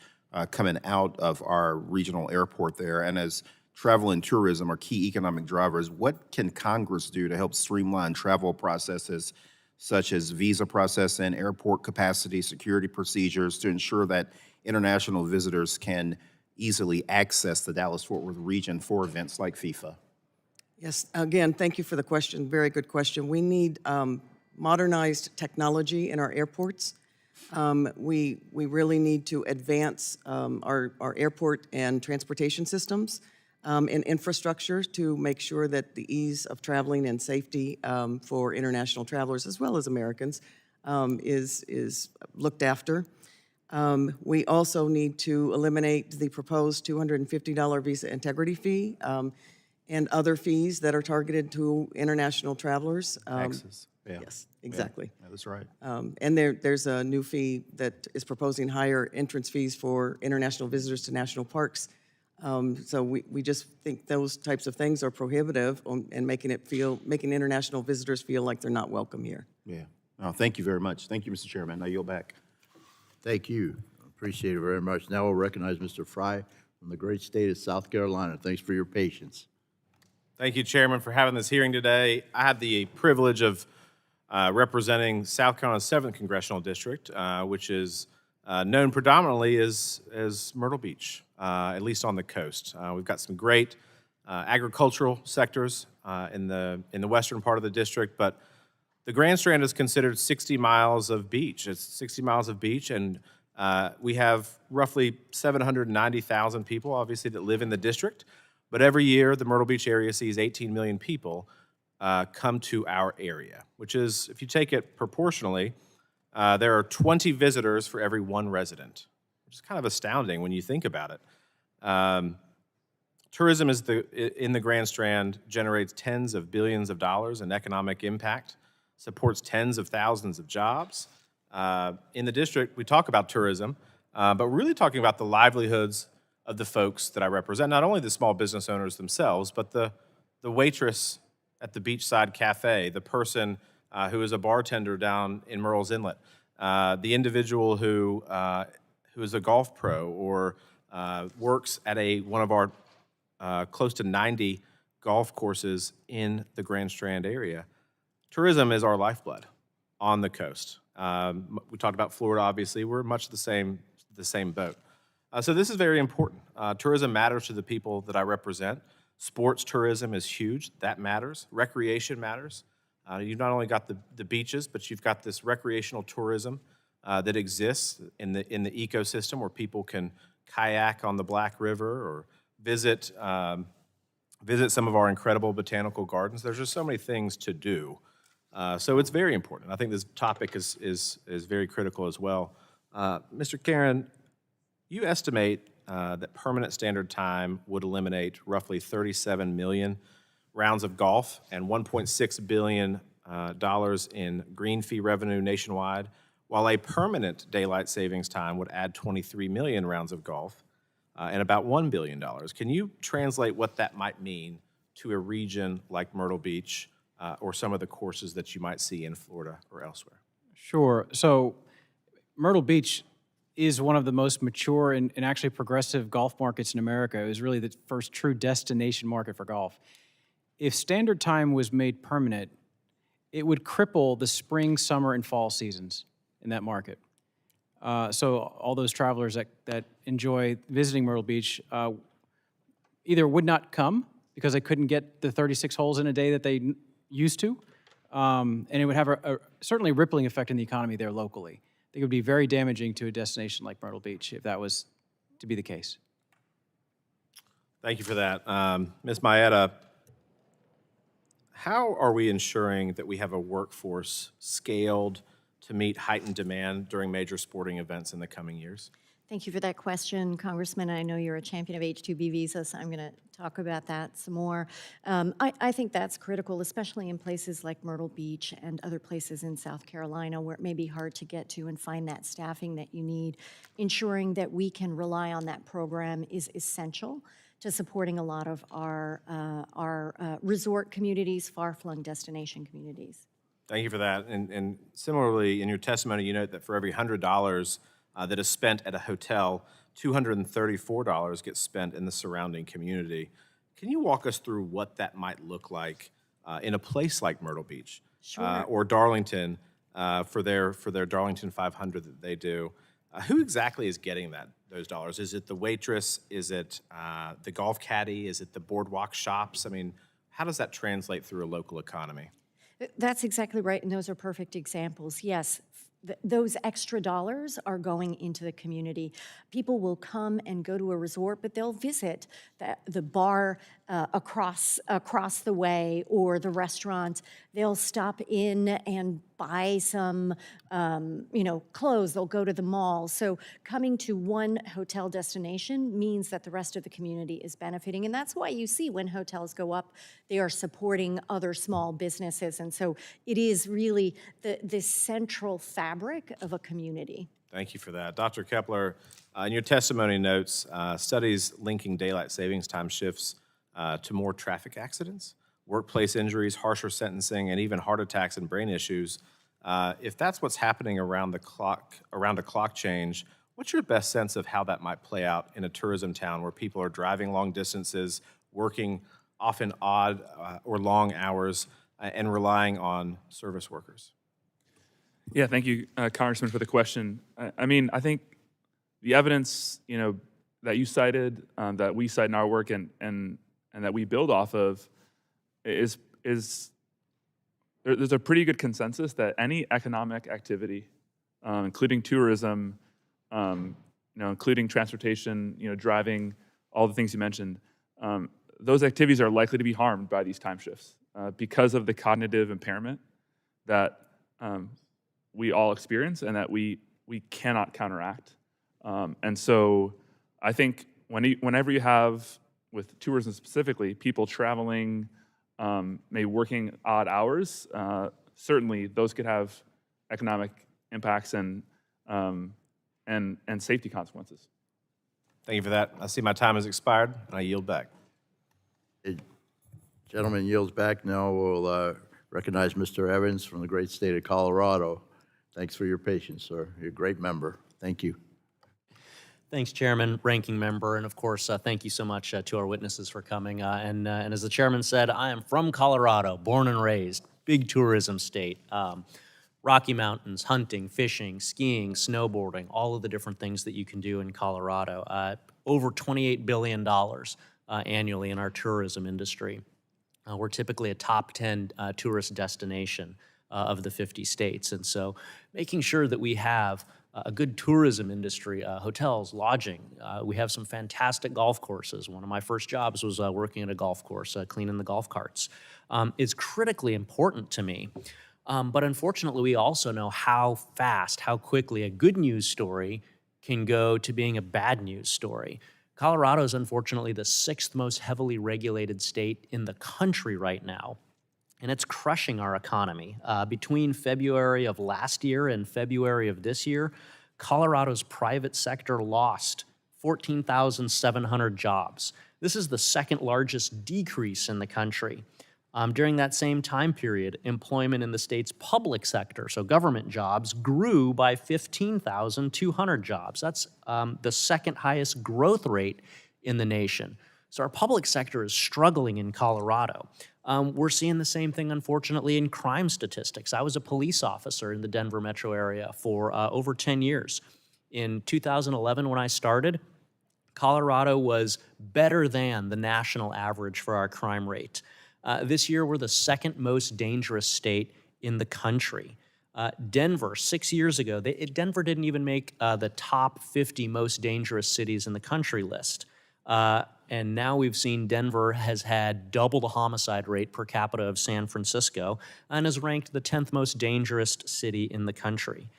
coming out of our regional airport there. And as travel and tourism are key economic drivers, what can Congress do to help streamline travel processes such as visa processing, airport capacity, security procedures to ensure that international visitors can easily access the Dallas-Fort Worth region for events like FIFA? Yes, again, thank you for the question. Very good question. We need modernized technology in our airports. We really need to advance our airport and transportation systems and infrastructure to make sure that the ease of traveling and safety for international travelers as well as Americans is looked after. We also need to eliminate the proposed $250 visa integrity fee and other fees that are targeted to international travelers. Taxes. Yeah. Yes, exactly. Yeah, that's right. And there's a new fee that is proposing higher entrance fees for international visitors to national parks. So we just think those types of things are prohibitive and making international visitors feel like they're not welcome here. Yeah. Oh, thank you very much. Thank you, Mr. Chairman. Now yield back. Thank you. Appreciate it very much. Now we'll recognize Mr. Fry from the great state of South Carolina. Thanks for your patience. Thank you, Chairman, for having this hearing today. I had the privilege of representing South Carolina's 7th Congressional District, which is known predominantly as Myrtle Beach, at least on the coast. We've got some great agricultural sectors in the western part of the district, but the Grand Strand is considered 60 miles of beach. It's 60 miles of beach, and we have roughly 790,000 people, obviously, that live in the district. But every year, the Myrtle Beach area sees 18 million people come to our area, which is, if you take it proportionally, there are 20 visitors for every 1 resident, which is kind of astounding when you think about it. Tourism in the Grand Strand generates tens of billions of dollars in economic impact, supports tens of thousands of jobs. In the district, we talk about tourism, but we're really talking about the livelihoods of the folks that I represent, not only the small business owners themselves, but the waitress at the beachside cafe, the person who is a bartender down in Murrells Inlet, the individual who is a golf pro or works at one of our close to 90 golf courses in the Grand Strand area. Tourism is our lifeblood on the coast. We talked about Florida, obviously. We're much the same boat. So this is very important. Tourism matters to the people that I represent. Sports tourism is huge. That matters. Recreation matters. You've not only got the beaches, but you've got this recreational tourism that exists in the ecosystem where people can kayak on the Black River or visit some of our incredible botanical gardens. There's just so many things to do. So it's very important. I think this topic is very critical as well. Mr. Karen, you estimate that permanent standard time would eliminate roughly 37 million rounds of golf and $1.6 billion in green fee revenue nationwide, while a permanent daylight savings time would add 23 million rounds of golf and about $1 billion. Can you translate what that might mean to a region like Myrtle Beach or some of the courses that you might see in Florida or elsewhere? Sure. So Myrtle Beach is one of the most mature and actually progressive golf markets in America. It was really the first true destination market for golf. If standard time was made permanent, it would cripple the spring, summer, and fall seasons in that market. So all those travelers that enjoy visiting Myrtle Beach either would not come because they couldn't get the 36 holes in a day that they used to, and it would have a certainly rippling effect in the economy there locally. I think it would be very damaging to a destination like Myrtle Beach if that was to be the case. Thank you for that. Ms. Maietta, how are we ensuring that we have a workforce scaled to meet heightened demand during major sporting events in the coming years? Thank you for that question, Congressman. I know you're a champion of H-2B visas, so I'm going to talk about that some more. I think that's critical, especially in places like Myrtle Beach and other places in South Carolina where it may be hard to get to and find that staffing that you need. Ensuring that we can rely on that program is essential to supporting a lot of our resort communities, far-flung destination communities. Thank you for that. And similarly, in your testimony, you note that for every $100 that is spent at a hotel, $234 gets spent in the surrounding community. Can you walk us through what that might look like in a place like Myrtle Beach? Sure. Or Darlington for their Darlington 500 that they do? Who exactly is getting those dollars? Is it the waitress? Is it the golf caddy? Is it the boardwalk shops? I mean, how does that translate through a local economy? That's exactly right, and those are perfect examples. Yes, those extra dollars are going into the community. People will come and go to a resort, but they'll visit the bar across the way or the restaurant. They'll stop in and buy some, clothes. They'll go to the mall. So coming to one hotel destination means that the rest of the community is benefiting, and that's why you see when hotels go up, they are supporting other small businesses, and so it is really the central fabric of a community. Thank you for that. Dr. Kepler, in your testimony notes, studies linking daylight savings time shifts to more traffic accidents, workplace injuries, harsher sentencing, and even heart attacks and brain issues. If that's what's happening around a clock change, what's your best sense of how that might play out in a tourism town where people are driving long distances, working often odd or long hours, and relying on service workers? Yeah, thank you, Congressman, for the question. I think the evidence, that you cited, that we cite in our work, and that we build off of, is there's a pretty good consensus that any economic activity, including tourism, including transportation, driving, all the things you mentioned, those activities are likely to be harmed by these time shifts because of the cognitive impairment that we all experience and that we cannot counteract. And so I think whenever you have, with tourism specifically, people traveling, maybe working odd hours, certainly those could have economic impacts and safety consequences. Thank you for that. I see my time has expired, and I yield back. The gentleman yields back. Now we'll recognize Mr. Evans from the great state of Colorado. Thanks for your patience, sir. You're a great member. Thank you. Thanks, Chairman, Ranking Member, and of course, thank you so much to our witnesses for coming. And as the Chairman said, I am from Colorado, born and raised, big tourism state. Rocky Mountains, hunting, fishing, skiing, snowboarding, all of the different things that you can do in Colorado. Over $28 billion annually in our tourism industry. We're typically a top 10 tourist destination of the 50 states. And so making sure that we have a good tourism industry, hotels, lodging. We have some fantastic golf courses. One of my first jobs was working at a golf course, cleaning the golf carts. It's critically important to me. But unfortunately, we also know how fast, how quickly a good news story can go to being a bad news story. Colorado is unfortunately the 6th most heavily regulated state in the country right now, and it's crushing our economy. Between February of last year and February of this year, Colorado's private sector lost 14,700 jobs. This is the 2nd largest decrease in the country. During that same time period, employment in the state's public sector, so government jobs, grew by 15,200 jobs. That's the 2nd highest growth rate in the nation. So our public sector is struggling in Colorado. We're seeing the same thing, unfortunately, in crime statistics. I was a police officer in the Denver metro area for over 10 years. In 2011, when I started, Colorado was better than the national average for our crime rate. This year, we're the 2nd most dangerous state in the country. Denver, 6 years ago, Denver didn't even make the top 50 most dangerous cities in the country list. And now we've seen Denver has had double the homicide rate per capita of San Francisco and is ranked the 10th most dangerous city in the country.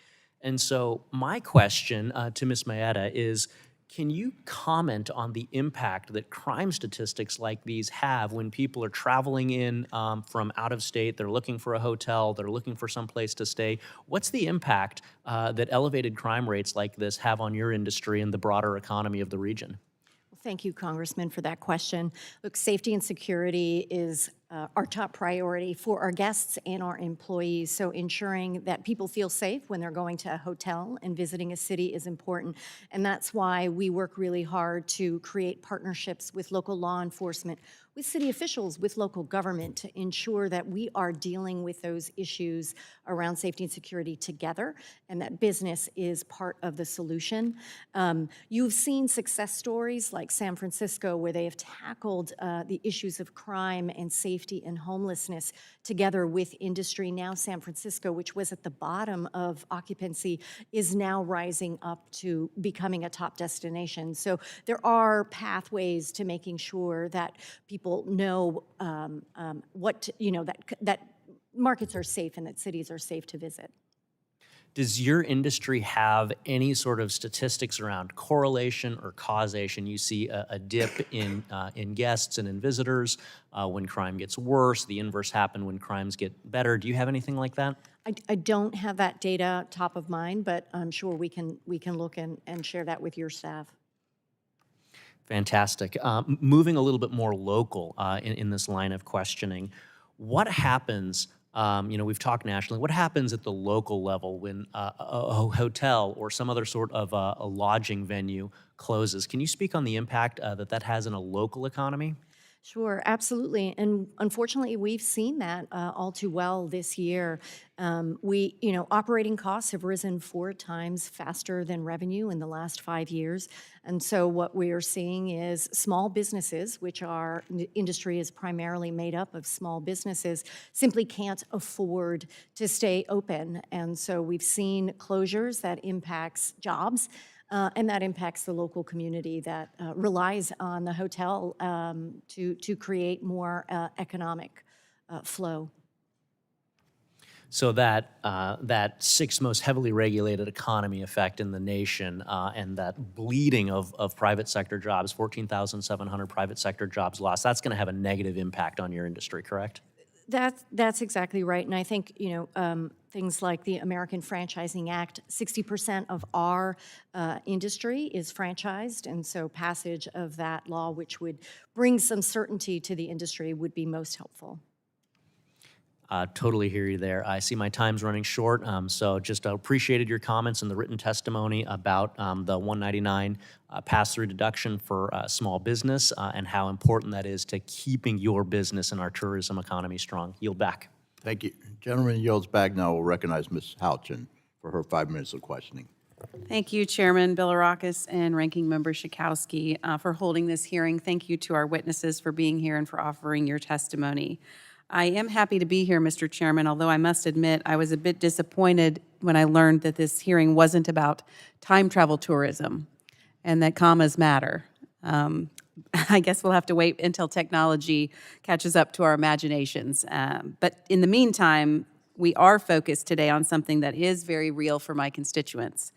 And so my question to Ms. Maietta is, can you comment on the impact that crime statistics like these have when people are traveling in from out of state, they're looking for a hotel, they're looking for some place to stay? What's the impact that elevated crime rates like this have on your industry and the broader economy of the region? Thank you, Congressman, for that question. Look, safety and security is our top priority for our guests and our employees. So ensuring that people feel safe when they're going to a hotel and visiting a city is important. And that's why we work really hard to create partnerships with local law enforcement, with city officials, with local government to ensure that we are dealing with those issues around safety and security together, and that business is part of the solution. You've seen success stories like San Francisco, where they have tackled the issues of crime and safety and homelessness together with industry. Now San Francisco, which was at the bottom of occupancy, is now rising up to becoming a top destination. So there are pathways to making sure that people know that markets are safe and that cities are safe to visit. Does your industry have any sort of statistics around correlation or causation? You see a dip in guests and in visitors when crime gets worse. The inverse happens when crimes get better. Do you have anything like that? I don't have that data top of mind, but I'm sure we can look and share that with your staff. Fantastic. Moving a little bit more local in this line of questioning, what happens? We've talked nationally. What happens at the local level when a hotel or some other sort of a lodging venue closes? Can you speak on the impact that has in a local economy? Sure, absolutely. And unfortunately, we've seen that all too well this year. Operating costs have risen 4 times faster than revenue in the last 5 years. And so what we are seeing is small businesses, the industry is primarily made up of small businesses, simply can't afford to stay open. And so we've seen closures that impacts jobs. And that impacts the local community that relies on the hotel to create more economic flow. So that 6th most heavily regulated economy effect in the nation and that bleeding of private sector jobs, 14,700 private sector jobs lost, that's going to have a negative impact on your industry, correct? That's exactly right. And I think, things like the American Franchising Act. 60% of our industry is franchised, and so passage of that law, which would bring some certainty to the industry, would be most helpful. Totally hear you there. I see my time's running short, so just appreciated your comments and the written testimony about the $199 pass-through deduction for small business and how important that is to keeping your business and our tourism economy strong. Yield back. Thank you. Gentleman yields back. Now will recognize Ms. Houchin for her 5 minutes of questioning. Thank you, Chairman Bilirakis and Ranking Member Schakowsky, for holding this hearing. Thank you to our witnesses for being here and for offering your testimony. I am happy to be here, Mr. Chairman, although I must admit I was a bit disappointed when I learned that this hearing wasn't about time travel tourism and that commas matter. I guess we'll have to wait until technology catches up to our imaginations. But in the meantime, we are focused today on something that is very real for my constituents,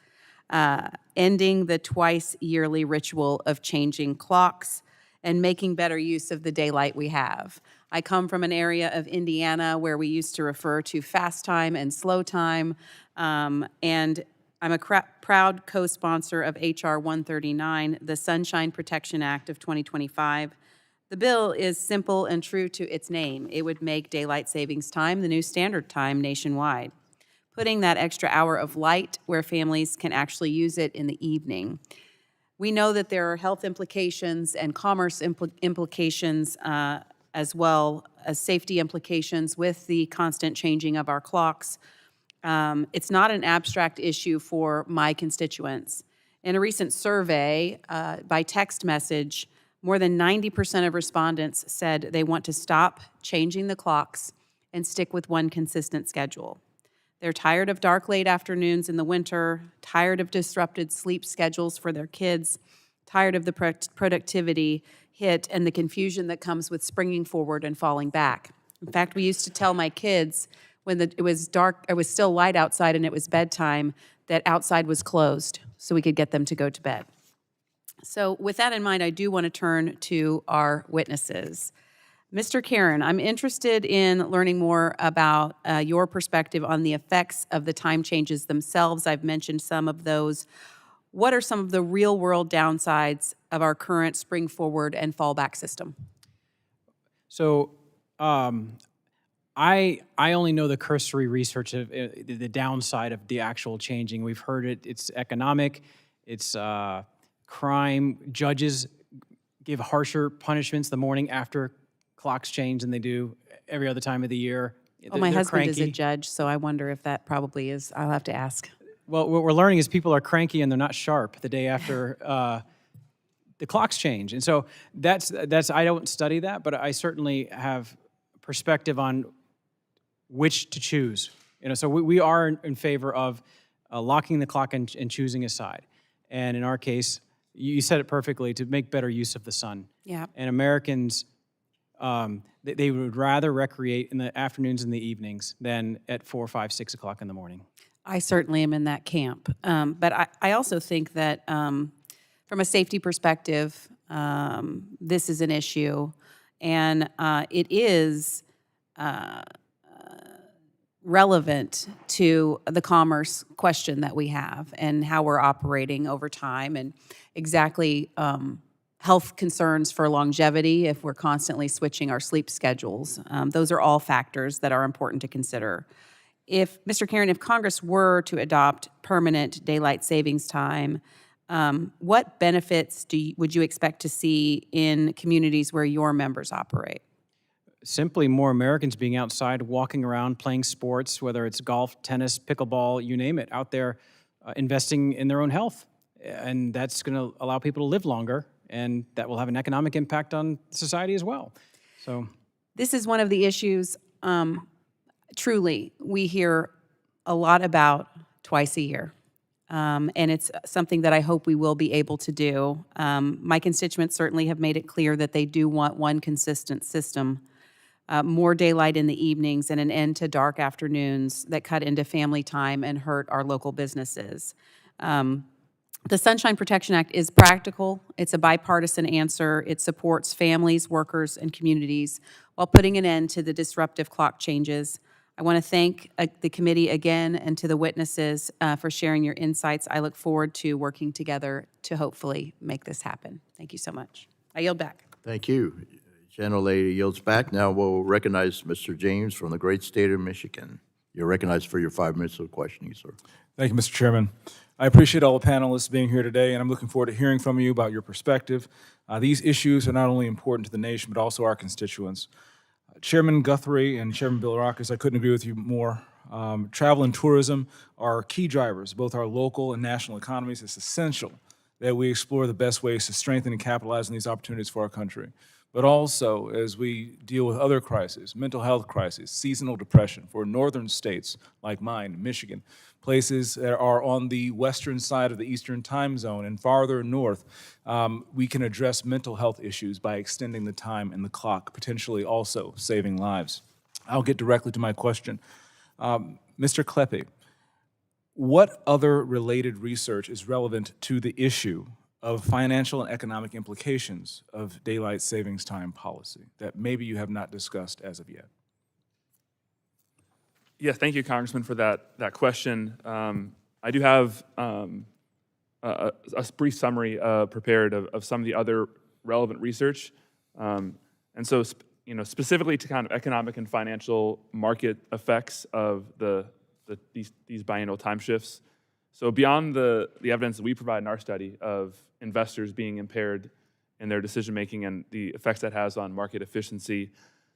ending the twice-yearly ritual of changing clocks and making better use of the daylight we have. I come from an area of Indiana where we used to refer to fast time and slow time, and I'm a proud co-sponsor of H.R. 139, the Sunshine Protection Act of 2025. The bill is simple and true to its name. It would make daylight savings time the new standard time nationwide, putting that extra hour of light where families can actually use it in the evening. We know that there are health implications and commerce implications as well as safety implications with the constant changing of our clocks. It's not an abstract issue for my constituents. In a recent survey by text message, more than 90% of respondents said they want to stop changing the clocks and stick with one consistent schedule. They're tired of dark, late afternoons in the winter, tired of disrupted sleep schedules for their kids, tired of the productivity hit and the confusion that comes with springing forward and falling back. In fact, we used to tell my kids when it was dark, it was still light outside and it was bedtime, that outside was closed so we could get them to go to bed. So with that in mind, I do want to turn to our witnesses. Mr. Karen, I'm interested in learning more about your perspective on the effects of the time changes themselves. I've mentioned some of those. What are some of the real-world downsides of our current spring forward and fallback system? So I only know the cursory research of the downside of the actual changing. We've heard it. It's economic. It's crime. Judges give harsher punishments the morning after clocks change than they do every other time of the year. Well, my husband cranky. is a judge, so I wonder if that probably is. I'll have to ask. Well, what we're learning is people are cranky and they're not sharp the day after the clocks change. And so that's I don't study that, but I certainly have perspective on which to choose. So we are in favor of locking the clock and choosing a side. And in our case, you said it perfectly, to make better use of the sun. Yeah. And Americans, they would rather recreate in the afternoons and the evenings than at 4, 5, 6 o'clock in the morning. I certainly am in that camp. But I also think that from a safety perspective, this is an issue. And it is relevant to the commerce question that we have and how we're operating over time and exactly health concerns for longevity if we're constantly switching our sleep schedules. Those are all factors that are important to consider. If, Mr. Karen, if Congress were to adopt permanent daylight savings time, what benefits would you expect to see in communities where your members operate? Simply more Americans being outside, walking around, playing sports, whether it's golf, tennis, pickleball, you name it, out there investing in their own health. And that's going to allow people to live longer, and that will have an economic impact on society as well. So this is one of the issues, truly, we hear a lot about twice a year. And it's something that I hope we will be able to do. My constituents certainly have made it clear that they do want one consistent system, more daylight in the evenings and an end to dark afternoons that cut into family time and hurt our local businesses. The Sunshine Protection Act is practical. It's a bipartisan answer. It supports families, workers, and communities while putting an end to the disruptive clock changes. I want to thank the committee again and to the witnesses for sharing your insights. I look forward to working together to hopefully make this happen. Thank you so much. I yield back. Thank you. Gentlelady yields back. Now we'll recognize Mr. James from the great state of Michigan. You're recognized for your 5 minutes of questioning, sir. Thank you, Mr. Chairman. I appreciate all the panelists being here today, and I'm looking forward to hearing from you about your perspective. These issues are not only important to the nation, but also our constituents. Chairman Guthrie and Chairman Bilirakis, I couldn't agree with you more. Travel and tourism are key drivers, both our local and national economies. It's essential that we explore the best ways to strengthen and capitalize on these opportunities for our country. But also, as we deal with other crises, mental health crises, seasonal depression for northern states like mine, Michigan, places that are on the western side of the Eastern time zone and farther north, we can address mental health issues by extending the time and the clock, potentially also saving lives. I'll get directly to my question. Mr. Kleppe, what other related research is relevant to the issue of financial and economic implications of daylight savings time policy that maybe you have not discussed as of yet? Yes, thank you, Congressman, for that question. I do have a brief summary prepared of some of the other relevant research. And so, specifically to kind of economic and financial market effects of these biennial time shifts. So beyond the evidence that we provide in our study of investors being impaired in their decision-making and the effects that has on market efficiency,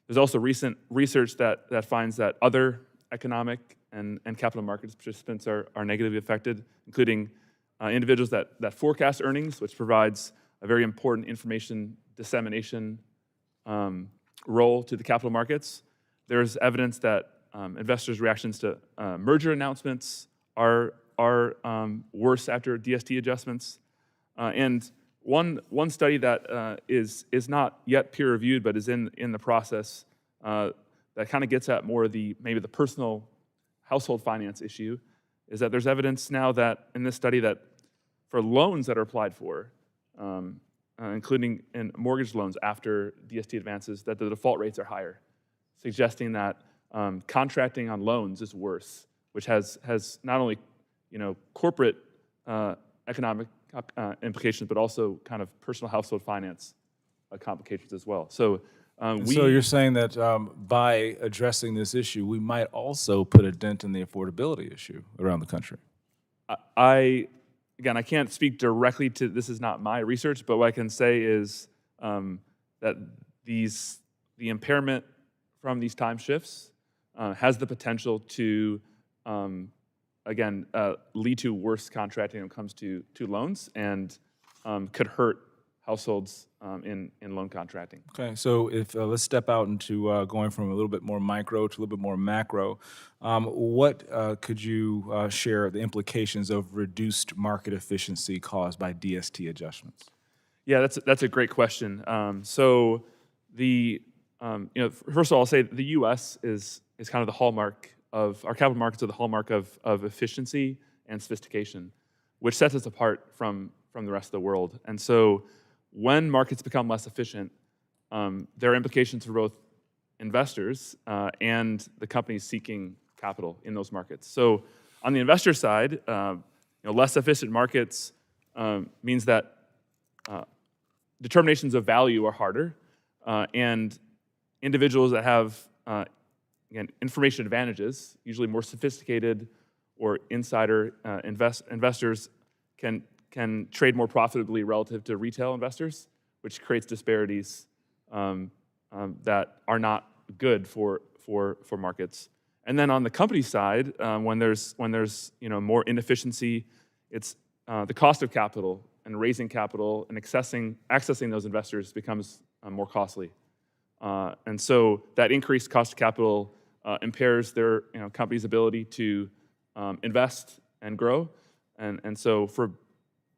there's also recent research that finds that other economic and capital markets participants are negatively affected, including individuals that forecast earnings, which provides a very important information dissemination role to the capital markets. There's evidence that investors' reactions to merger announcements are worse after DST adjustments. And one study that is not yet peer-reviewed, but is in the process, that kind of gets at more of maybe the personal household finance issue, is that there's evidence now that in this study that for loans that are applied for, including in mortgage loans after DST advances, that the default rates are higher, suggesting that contracting on loans is worse, which has not only corporate economic implications, but also kind of personal household finance complications as well. So so you're saying that by addressing this issue, we might also put a dent in the affordability issue around the country? Again, I can't speak directly to, this is not my research, but what I can say is that the impairment from these time shifts has the potential to, again, lead to worse contracting when it comes to loans and could hurt households in loan contracting. Okay, so if let's step out into going from a little bit more micro to a little bit more macro. What could you share the implications of reduced market efficiency caused by DST adjustments? Yeah, that's a great question. So first of all, I'll say the U.S. is kind of the hallmark of our capital markets, are the hallmark of efficiency and sophistication, which sets us apart from the rest of the world. And so when markets become less efficient, there are implications for both investors and the companies seeking capital in those markets. So on the investor side, less efficient markets means that determinations of value are harder, and individuals that have again, information advantages, usually more sophisticated or insider investors can trade more profitably relative to retail investors, which creates disparities that are not good for markets. And then on the company side, when there's more inefficiency, it's the cost of capital and raising capital and accessing those investors becomes more costly. And so that increased cost of capital impairs their company's ability to invest and grow, and so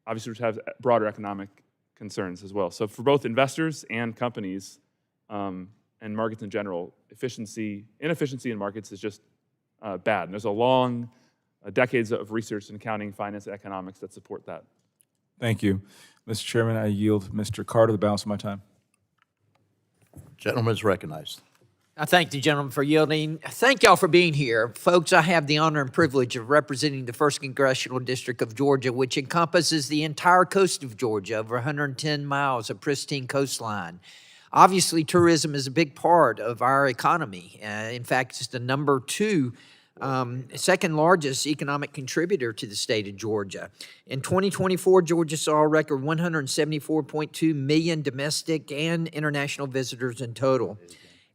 obviously which have broader economic concerns as well. So for both investors and companies and markets in general, inefficiency in markets is just bad. And there's a long decades of research in accounting, finance, and economics that support that. Thank you. Mr. Chairman, I yield Mr. Carter the balance of my time. Gentleman is recognized. I thank the gentleman for yielding. Thank y'all for being here. Folks, I have the honor and privilege of representing the 1st Congressional District of Georgia, which encompasses the entire coast of Georgia, over 110 miles of pristine coastline. Obviously, tourism is a big part of our economy. In fact, it's the number 2 second largest economic contributor to the state of Georgia. In 2024, Georgia saw a record 174.2 million domestic and international visitors in total.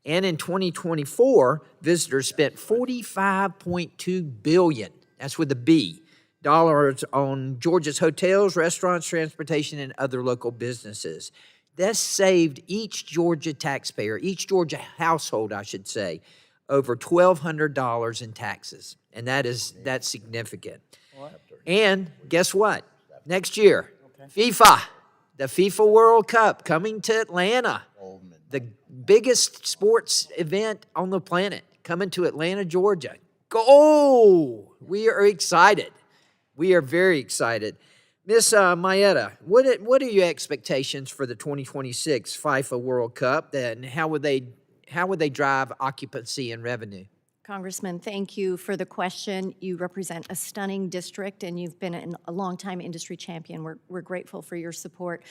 And in 2024, visitors spent $45.2 billion, that's with a B, dollars on Georgia's hotels, restaurants, transportation, and other local businesses. This saved each Georgia taxpayer, each Georgia household, I should say, over $1,200 in taxes. And that's significant. And guess what? Next year, FIFA, the FIFA World Cup coming to Atlanta. The biggest sports event on the planet coming to Atlanta, Georgia. Go! We are excited. We are very excited. Miss Maietta, what are your expectations for the 2026 FIFA World Cup, and how would they drive occupancy and revenue? Congressman, thank you for the question. You represent a stunning district, and you've been a longtime industry champion. We're grateful for your support.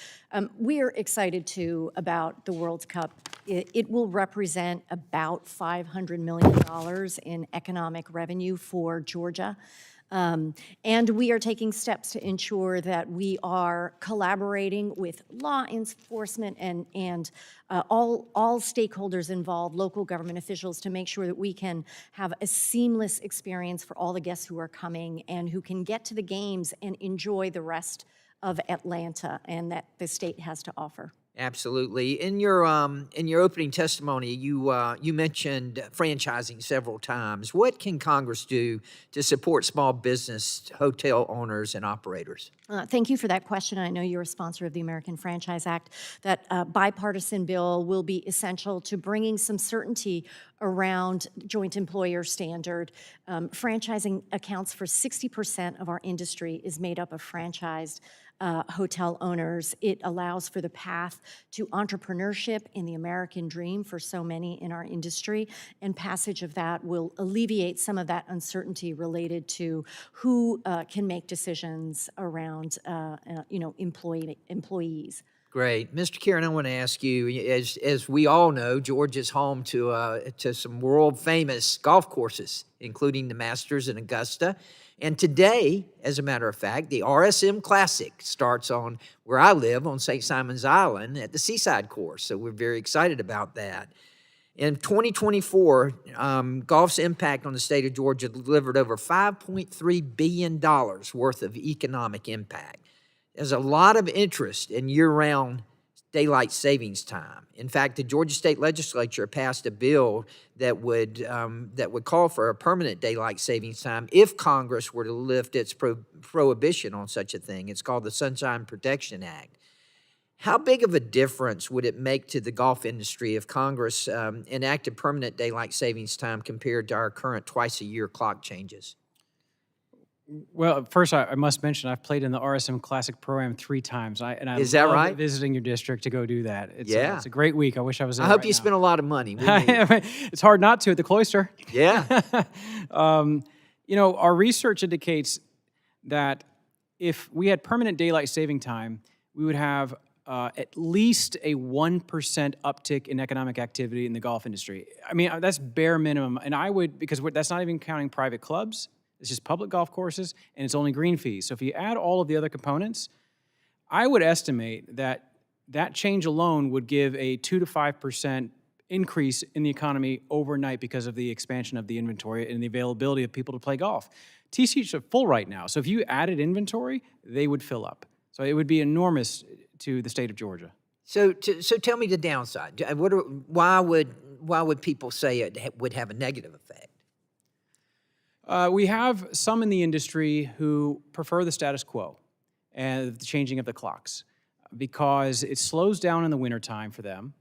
We are excited, too, about the World Cup. It will represent about $500 million in economic revenue for Georgia. And we are taking steps to ensure that we are collaborating with law enforcement and all stakeholders involved, local government officials, to make sure that we can have a seamless experience for all the guests who are coming and who can get to the games and enjoy the rest of Atlanta and that the state has to offer. Absolutely. In your opening testimony, you mentioned franchising several times. What can Congress do to support small business hotel owners and operators? Thank you for that question. I know you're a sponsor of the American Franchise Act. That bipartisan bill will be essential to bringing some certainty around joint employer standard. Franchising accounts for 60% of our industry is made up of franchised hotel owners. It allows for the path to entrepreneurship in the American dream for so many in our industry, and passage of that will alleviate some of that uncertainty related to who can make decisions around employees. Great. Mr. Kieran, I want to ask you, as we all know, Georgia's home to some world-famous golf courses, including the Masters in Augusta. And today, as a matter of fact, the RSM Classic starts on where I live on St. Simon's Island at the Seaside Course. So we're very excited about that. In 2024, golf's impact on the state of Georgia delivered over $5.3 billion worth of economic impact. There's a lot of interest in year-round daylight savings time. In fact, the Georgia State Legislature passed a bill that would call for a permanent daylight savings time if Congress were to lift its prohibition on such a thing. It's called the Sunshine Protection Act. How big of a difference would it make to the golf industry if Congress enacted permanent daylight savings time compared to our current twice-a-year clock changes? Well, first, I must mention I've played in the RSM Classic program 3 times. Is that right? Visiting your district to go do that. It's Yeah. It's a great week. I wish I was there. I hope right you now. spent a lot of money. It's hard not to at the cloister. Yeah. Our research indicates that if we had permanent daylight saving time, we would have at least a 1% uptick in economic activity in the golf industry. I mean, that's bare minimum. And I would, because that's not even counting private clubs. It's just public golf courses, and it's only green fees. So if you add all of the other components, I would estimate that that change alone would give a 2 to 5% increase in the economy overnight because of the expansion of the inventory and the availability of people to play golf. Tee sheets are full right now, so if you added inventory, they would fill up. So it would be enormous to the state of Georgia. So tell me the downside. Why would people say it would have a negative effect? We have some in the industry who prefer the status quo and the changing of the clocks because it slows down in the wintertime for them.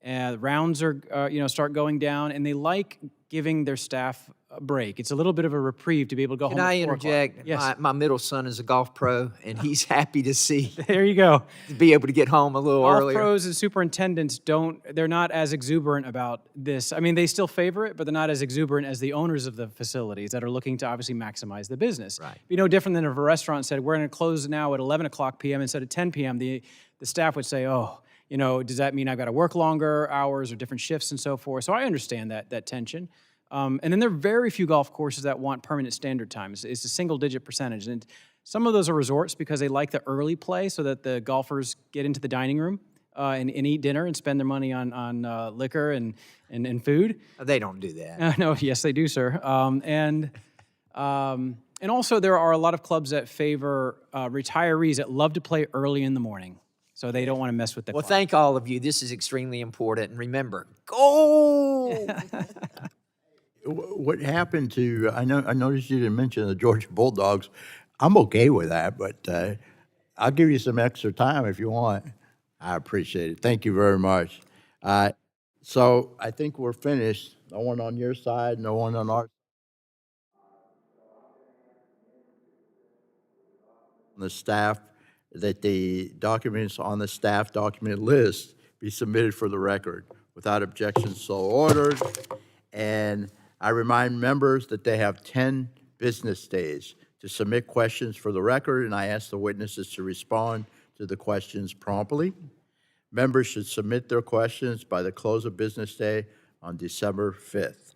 Rounds are, start going down, and they like giving their staff a break. It's a little bit of a reprieve to be able to go Can home I at 4 o'clock. interject? Yes. My middle son is a golf pro, and he's happy to see There you go. to be able to get home a little Golf earlier. pros and superintendents they're not as exuberant about this. I mean, they still favor it, but they're not as exuberant as the owners of the facilities that are looking to obviously maximize the business. Right. Be no different than if a restaurant said, we're going to close now at 11 o'clock p.m. instead of 10 p.m. The staff would say, oh, does that mean I've got to work longer hours or different shifts and so forth? So I understand that tension. And then there are very few golf courses that want permanent standard times. It's a single-digit percentage. And some of those are resorts because they like the early play so that the golfers get into the dining room and eat dinner and spend their money on liquor and food. They don't do that. No, yes, they do, sir. And also there are a lot of clubs that favor retirees that love to play early in the morning. So they don't want to mess with the Well, clock. thank all of you. This is extremely important. And remember, go! What happened to, I noticed you didn't mention the Georgia Bulldogs. I'm okay with that, but I'll give you some extra time if you want. I appreciate it. Thank you very much. So I think we're finished. No one on your side, no one on our the staff, that the documents on the staff document list be submitted for the record. Without objection, so ordered. And I remind members that they have 10 business days to submit questions for the record, and I ask the witnesses to respond to the questions promptly. Members should submit their questions by the close of business day on December 5th.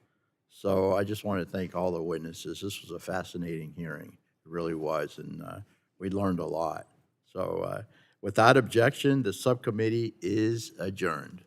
So I just want to thank all the witnesses. This was a fascinating hearing. It really was, and we learned a lot. So without objection, the subcommittee is adjourned.